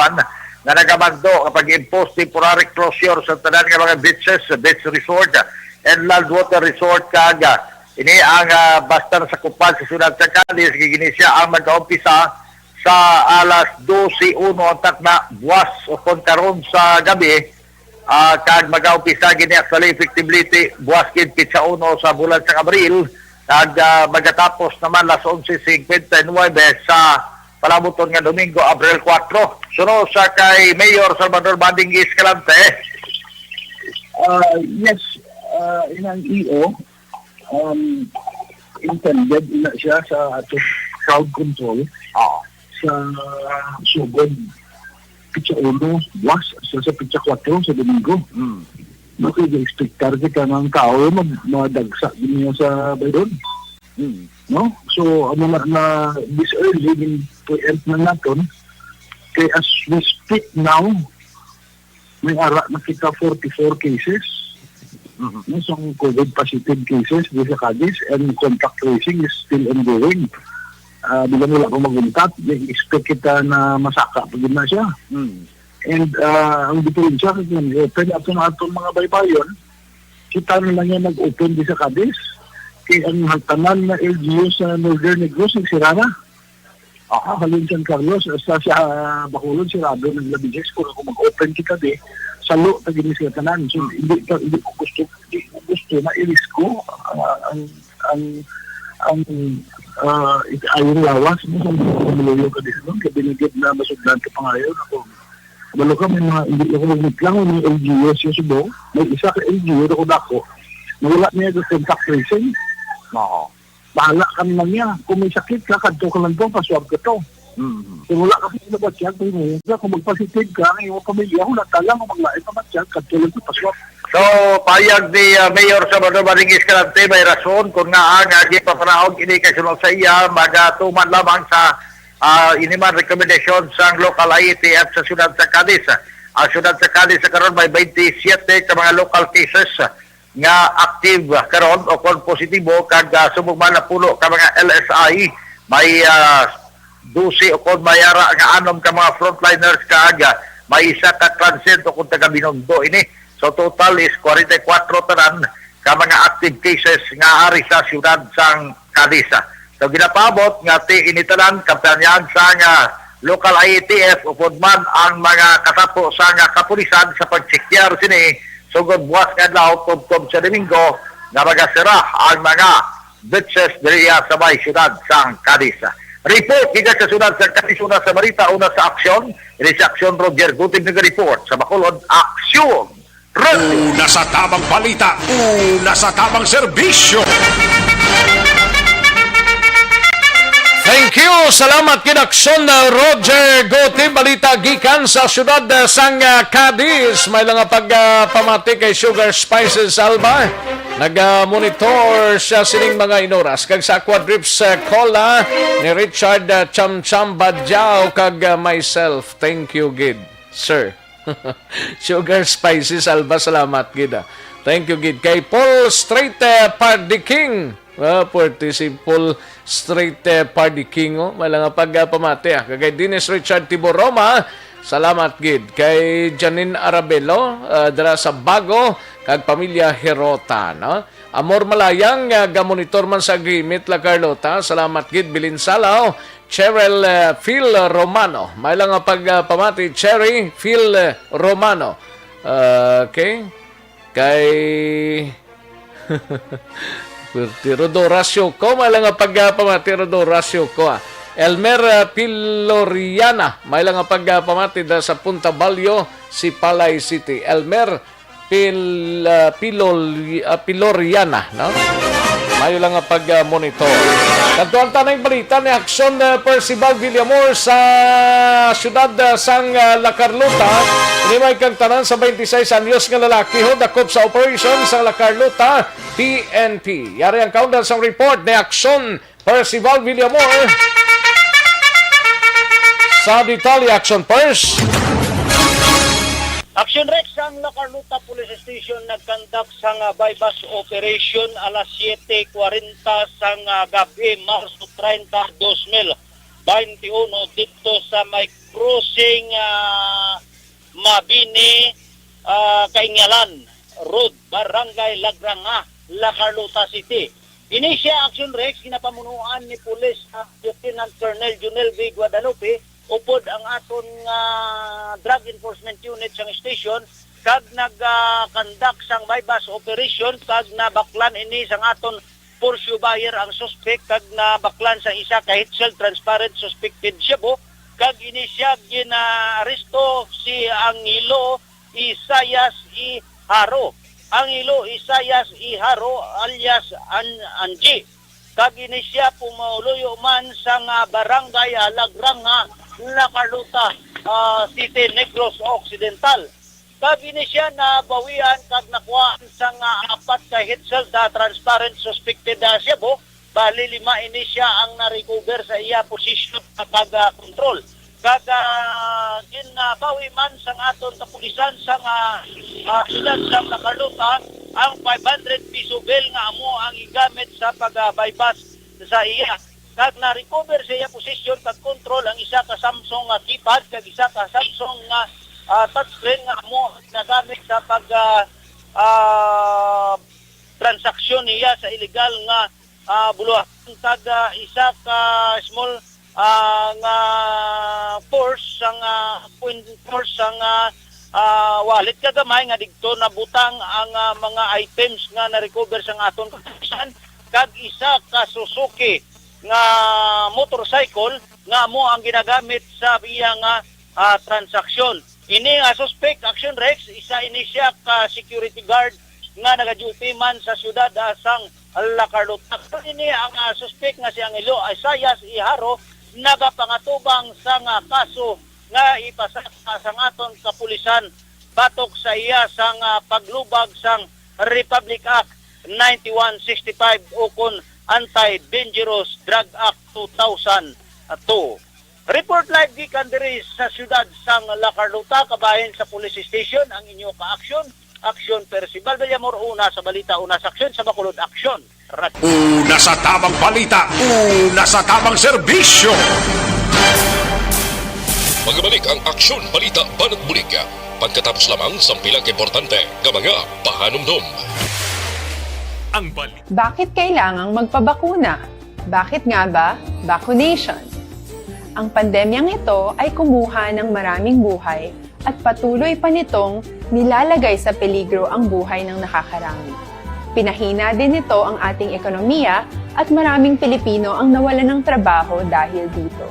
na nagamando kapag impose temporary closure sa tanan nga mga beaches, beach resort and land water resort kaga. Ini ang basta sa kupal sa syudad sa Cadiz, gini siya ang mag-umpisa sa alas 12:01 antak na buwas o kon karon sa gabi, kag mag-umpisa gini actually effectivity buwas gid pitsa 1 sa bulan sa Abril, kag magatapos naman alas 11:59 sa palabuton nga Domingo, Abril 4. Suno sa kay Mayor Salvador Baring Escalante. Yes, inang EO intended na siya sa ato crowd control sa sugod pitsa 1 buwas sa pitsa 4 sa Domingo. Maki-expectar kita ng tao madagsa din sa bayron. No? So ano na this early in preempt na naton kay as we speak now may ara nakita 44 cases. Some COVID positive cases sa Cadiz and contact tracing is still ongoing. Di ba nila kung maguntat, expect kita na masaka pag na siya. And ang diferensya, open up na itong mga baybayon, kita nila niya nag-open di sa Cadiz. Kaya ang hagtanan na LGU sa Northern Negros, nagsira na. Halin San Carlos, sa Bacolod, sirado ng Labijex, kung ako mag-open kita di, salo na ginis ka tanan. So, hindi ko gusto na i-risko ayong lawas mo sa pamilyo ka dito doon. Kaya binigit na masugdan ka pangayon ako. Balo ka, may mga hindi ako magmitlang may LGU siya subo. May isa ka LGU ako dako. Nawala niya sa contact tracing. Bahala kami lang niya. Kung may sakit ka, kadto ka lang doon, paswab ka to. Kung wala ka sa batyag, kung magpositive ka, ang iyong pamilya, wala talang kung maglain pa batyag, kadto lang to, paswab. So, payag ni Mayor Salvador Baring Escalante may rason kung nga ang papanahog ini kasunod sa iya magatuman lamang sa iniman recommendation sa local IETF sa syudad sa Cadiz. Ang syudad sa Cadiz sa karon may 27 ka mga local cases nga active karon o kon positibo kag sumugman na pulo ka mga LSI may 12 o kon mayara nga 6 ka mga frontliners kag may isa ka transit o kon taga Binondo ini. So total is 44 tanan ka mga active cases nga ari sa syudad sang Cadiz. So ginapabot nga initanan kaptanyan sa nga local IETF upod man ang mga katapo sa nga kapulisan sa pagchekyar sini sugod buwas nga adlaw tubtob sa Domingo nga magasira ang mga beaches diriya sa may syudad sang Cadiz. Report gikan sa syudad sa Cadiz, una sa Marita, una sa Aksyon. Ini sa Aksyon Roger Gotib nag-report sa Bacolod, Aksyon. Una sa tamang balita, una sa tamang serbisyo. Thank you. Salamat kinaksyon na Roger Gotib. Balita gikan sa syudad sang Cadiz. May lang pagpamati kay Sugar Spices Alba. Nag-monitor siya sining mga inoras. Kag sa Quadrips Cola ni Richard Cham Badjao kag myself. Thank you, Gid. Sir. Sugar Spices Alba, salamat gid. Thank you gid kay Paul Straight Party King. Puerto si Paul Straight Party King, may lang pagpamati kay Dennis Richard Tiboroma Salamat gid kay Janine Arabelo dira sa Bago kag pamilya Hirota, no? Amor Malayang gamonitor man sa agreement la Carlota. Salamat gid Bilin Salaw. Cheryl Phil Romano. May lang nga pagpamati Cherry Phil Romano. Okay. Kay Rodo Rasyo ko. May lang nga pagpamati Rodo Rasyo ko. Elmer Piloriana. May lang nga pagpamati da sa Punta Balyo, si Palay City. Elmer Piloriana, no? Mayo lang nga pag-monitor. Kantuan tanay balita ni Aksyon Percival Villamor sa siyudad sang La Carlota. Inimay kang tanan sa 26 anyos nga lalaki ho dakop sa operation sa La Carlota PNP. Yari ang countdown sa report ni Aksyon Percival Villamor. Sa detalye, Action Pers. Action Rex ang La Carlota Police Station nagkandak sang bypass operation alas 7:40 sang gabi Marso 30, 2021 dito sa may crossing Mabini Kaingalan Road, Barangay Lagranga, La Carlota City. Ini siya Action Rex ginapamunuan ni Police Lieutenant Colonel Junel V. Guadalupe upod ang aton drug enforcement unit sang station kag nagkandak sang bypass operation kag nabaklan ini sang aton Porsche buyer ang suspect kag nabaklan sa isa ka Hitzel transparent suspected shabu kag ini siya gina-aresto si Angelo Isayas Iharo. Angelo Isayas Iharo alias Anji. Kag ini siya pumuluyo man sang barangay Lagranga, La Carlota City, Negros Occidental. Kag ini siya na bawian kag nakuha sang apat ka Hitzel da transparent suspected shabu. Bali 5 ini siya ang na-recover sa iya posisyon kag control. Kag ginabawi man sang aton kapulisan sang siyudad sang La Carlota ang 500 piso bill nga amo ang igamit sa pag-bypass sa iya. Kag na-recover sa iya posisyon kag control ang isa ka Samsung keypad kag isa ka Samsung touchscreen nga amo nagamit sa pag transaksyon niya sa illegal nga buluhan kag isa ka small nga force sang wallet kagamay nga digto na butang ang mga items nga na-recover sa aton kapulisan kag isa ka Suzuki nga motorcycle nga mo ang ginagamit sa iya nga transaksyon. Ini nga suspect Action Rex, isa ini siya ka security guard nga naga-duty man sa siyudad sang La Carlota. Ini ang suspect nga si Angelo Isayas Iharo nagapangatubang sa kaso nga ipasa sa aton kapulisan batok sa iya sang paglubag sang Republic Act 9165 ukon Anti-Dangerous Drug Act 2002. Report live gikan diri sa siyudad sang La Carlota kabahin sa police station ang inyo ka-aksyon. Aksyon Percival Villamor, una sa balita, una sa aksyon sa Bacolod Aksyon. Una sa tamang balita, una sa tamang serbisyo. Magbalik ang Aksyon Balita Banat Bulika pagkatapos lamang sa pilang importante nga mga pahanumdum. Ang balik. Bakit kailangang magpabakuna? Bakit nga ba vaccination? Ang pandemyang ito ay kumuha ng maraming buhay at patuloy pa nitong nilalagay sa peligro ang buhay ng nakakarami. Pinahina din nito ang ating ekonomiya at maraming Pilipino ang nawalan ng trabaho dahil dito.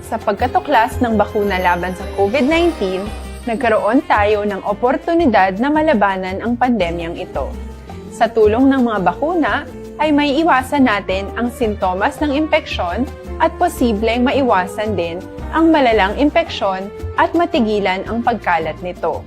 Sa pagkatuklas ng bakuna laban sa COVID-19, nagkaroon tayo ng oportunidad na malabanan ang pandemyang ito. Sa tulong ng mga bakuna, ay may iwasan natin ang sintomas ng impeksyon at posibleng maiwasan din ang malalang impeksyon at matigilan ang pagkalat nito.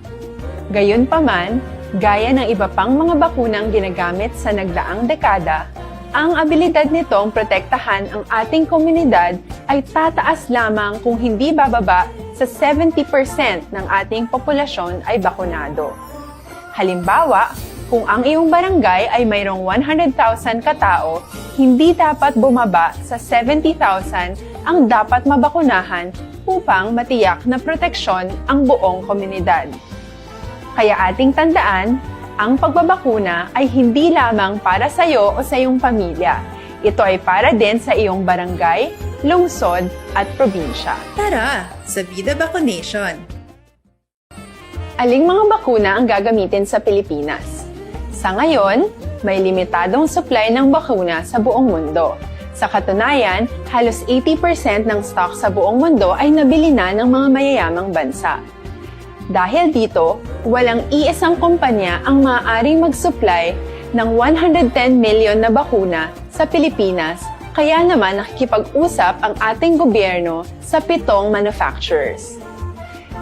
Gayunpaman, gaya ng iba pang mga bakunang ginagamit sa nagdaang dekada, ang abilidad nitong protektahan ang ating komunidad ay tataas lamang kung hindi bababa sa 70% ng ating populasyon ay bakunado. Halimbawa, kung ang iyong barangay ay mayroong 100,000 katao, hindi dapat bumaba sa 70,000 ang dapat mabakunahan upang matiyak na proteksyon ang buong komunidad. Kaya ating tandaan, ang pagbabakuna ay hindi lamang para sa iyo o sa iyong pamilya. Ito ay para din sa iyong barangay, lungsod at probinsya. Tara, sa Vida Vaccination! Aling mga bakuna ang gagamitin sa Pilipinas? Sa ngayon, may limitadong supply ng bakuna sa buong mundo. Sa katunayan, halos 80% ng stock sa buong mundo ay nabili na ng mga mayayamang bansa. Dahil dito, walang iisang kumpanya ang maaaring mag-supply ng 110 million na bakuna sa Pilipinas, kaya naman nakikipag-usap ang ating gobyerno sa 7 manufacturers.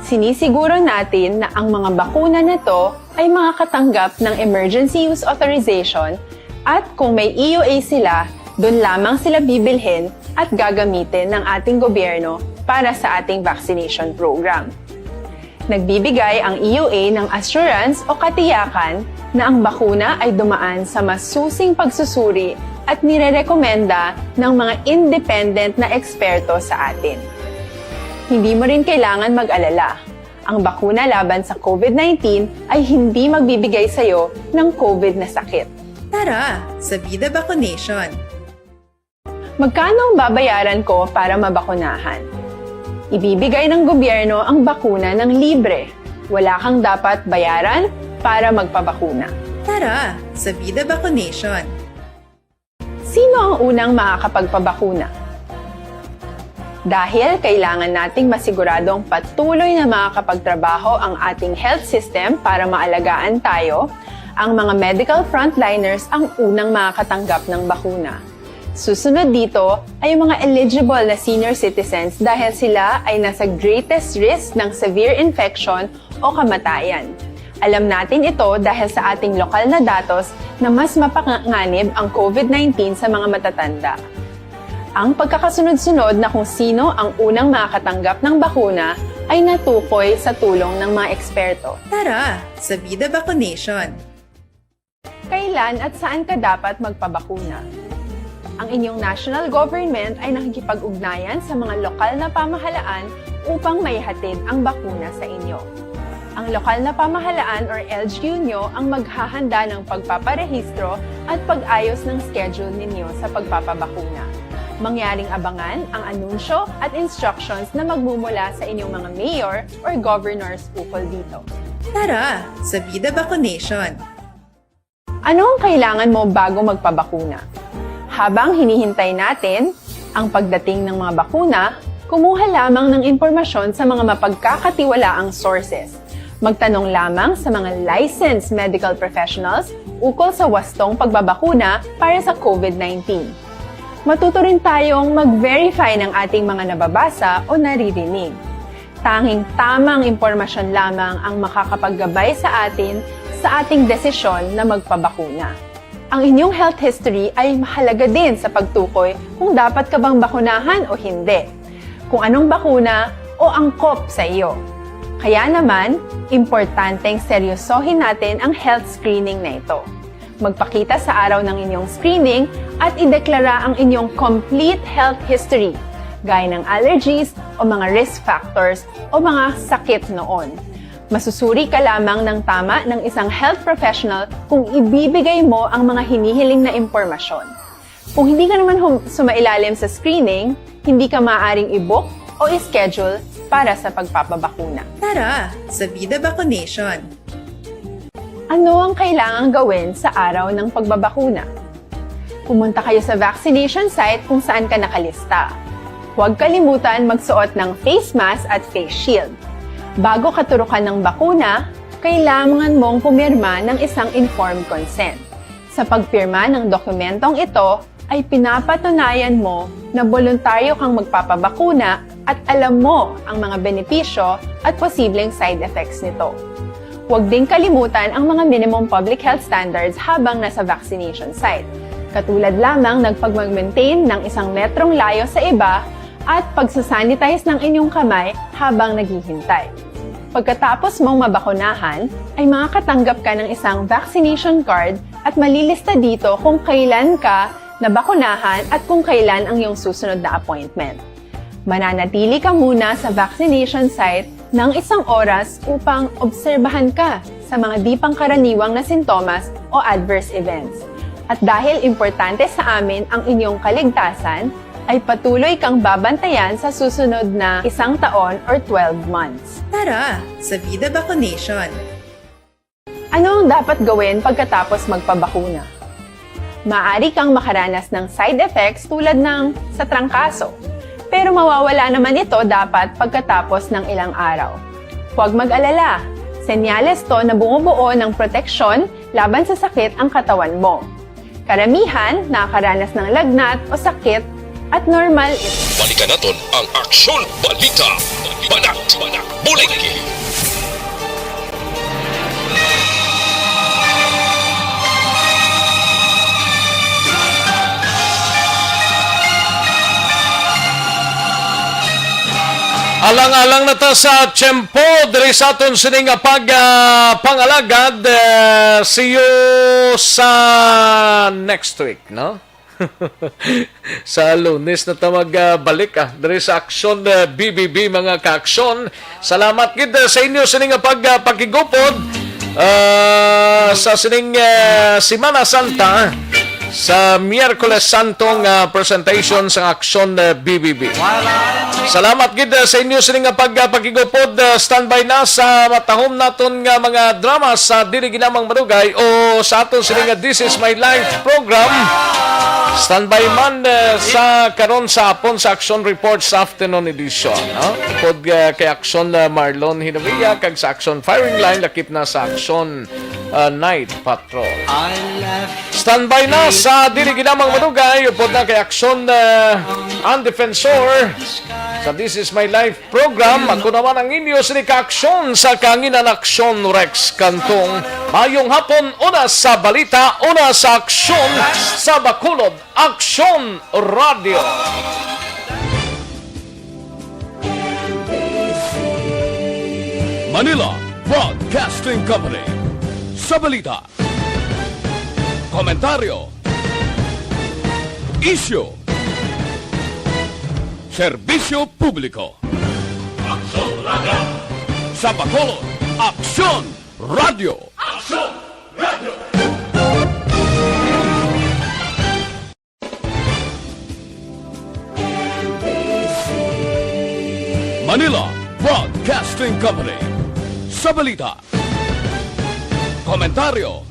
Sinisiguro natin na ang mga bakuna na to ay makakatanggap ng Emergency Use Authorization at kung may EUA sila, doon lamang sila bibilhin at gagamitin ng ating gobyerno para sa ating vaccination program. Nagbibigay ang EUA ng assurance o katiyakan na ang bakuna ay dumaan sa masusing pagsusuri at nirerekomenda ng mga independent na eksperto sa atin. Hindi mo rin kailangan mag-alala. Ang bakuna laban sa COVID-19 ay hindi magbibigay sa'yo ng COVID na sakit. Tara, sa Vida Vaccination! Magkano ang babayaran ko para mabakunahan? Ibibigay ng gobyerno ang bakuna ng libre. Wala kang dapat bayaran para magpabakuna. Tara, sa Vida Vaccination! Sino ang unang makakapagpabakuna? Dahil kailangan nating masiguradong patuloy na makakapagtrabaho ang ating health system para maalagaan tayo, ang mga medical frontliners ang unang makakatanggap ng bakuna. Susunod dito ay yung mga eligible na senior citizens dahil sila ay nasa greatest risk ng severe infection o kamatayan. Alam natin ito dahil sa ating lokal na datos na mas mapanganib ang COVID-19 sa mga matatanda. Ang pagkakasunod-sunod na kung sino ang unang makakatanggap ng bakuna ay natukoy sa tulong ng mga eksperto. Tara, sa Vida Vaccination! Kailan at saan ka dapat magpabakuna? Ang inyong national government ay nakikipag-ugnayan sa mga lokal na pamahalaan upang maihatid ang bakuna sa inyo. Ang lokal na pamahalaan or LGU nyo ang maghahanda ng pagpaparehistro at pag-ayos ng schedule ninyo sa pagpapabakuna. Mangyaring abangan ang anunsyo at instructions na magmumula sa inyong mga mayor or governors ukol dito. Tara, sa Vida Vaccination! Ano ang kailangan mo bago magpabakuna? Habang hinihintay natin ang pagdating ng mga bakuna, kumuha lamang ng impormasyon sa mga mapagkakatiwalaang sources. Magtanong lamang sa mga licensed medical professionals ukol sa wastong pagbabakuna para sa COVID-19. Matuto rin tayong mag-verify ng ating mga nababasa o naririnig. Tanging tamang impormasyon lamang ang makakapaggabay sa atin sa ating desisyon na magpabakuna. Ang inyong health history ay mahalaga din sa pagtukoy kung dapat ka bang bakunahan o hindi, kung anong bakuna o angkop sa iyo. Kaya naman, importanteng seryosohin natin ang health screening na ito. Magpakita sa araw ng inyong screening at ideklara ang inyong complete health history, gaya ng allergies o mga risk factors o mga sakit noon. Masusuri ka lamang ng tama ng isang health professional kung ibibigay mo ang mga hinihiling na impormasyon. Kung hindi ka naman sumailalim sa screening, hindi ka maaaring i-book o i-schedule para sa pagpapabakuna. Tara, sa Vida Vaccination! Ano ang kailangang gawin sa araw ng pagbabakuna? Pumunta kayo sa vaccination site kung saan ka nakalista. Huwag kalimutan magsuot ng face mask at face shield. Bago katurukan ng bakuna, kailangan mong pumirma ng isang informed consent. Sa pagpirma ng dokumentong ito, ay pinapatunayan mo na voluntaryo kang magpapabakuna at alam mo ang mga benepisyo at posibleng side effects nito. Huwag ding kalimutan ang mga minimum public health standards habang nasa vaccination site. Katulad lamang nagpag-maintain ng 1 metrong layo sa iba at pagsasanitize ng inyong kamay habang naghihintay. Pagkatapos mong mabakunahan, ay makakatanggap ka ng isang vaccination card at malilista dito kung kailan ka nabakunahan at kung kailan ang iyong susunod na appointment. Mananatili ka muna sa vaccination site ng 1 oras upang obserbahan ka sa mga di pangkaraniwang na sintomas o adverse events. At dahil importante sa amin ang inyong kaligtasan, ay patuloy kang babantayan sa susunod na 1 taon or 12 months. Tara sa Vida Vaccination. Ano ang dapat gawin pagkatapos magpabakuna? Maaari kang makaranas ng side effects tulad ng sa trangkaso, pero mawawala naman ito dapat pagkatapos ng ilang araw. Huwag mag-alala, senyales to na bumubuo ng proteksyon laban sa sakit ang katawan mo. Karamihan nakakaranas ng lagnat o sakit at normal ito. Balikan natin ang Aksyon Balita. Banat, bulig. Alang-alang na ta sa tiyempo, diri sa aton sining pangalagad. See you sa next week, no? Sa Lunes na ta magbalik diri sa Aksyon BBB mga ka-aksyon. Salamat gid sa inyo sining pagkigupod sa sining Semana Santa sa Miyerkules Santong presentation sa Aksyon BBB. Salamat gid sa inyo sining pagkigupod. Standby na sa matahom naton nga mga drama sa dili ginamang madugay o sa aton sining This Is My Life program. Standby man sa karon sa hapon sa Action Report sa afternoon edition. Pod kay Action Marlon Hinavia kag sa Action Firing Line lakip na sa Action Night Patrol. Standby na sa dili ginamang madugay upod na kay Action ang Defensor sa This Is My Life program. Ako naman ang inyo sini ka-aksyon sa Kanginan Aksyon Rex Kantong. Mayong hapon, una sa balita, una sa aksyon sa Bacolod Aksyon Radio. Manila Broadcasting Company. Sa balita, komentaryo, issue, serbisyo publiko. Aksyon Radio. Sa Bacolod, Aksyon Radio. Aksyon Radio. Manila Broadcasting Company. Sa balita, komentaryo,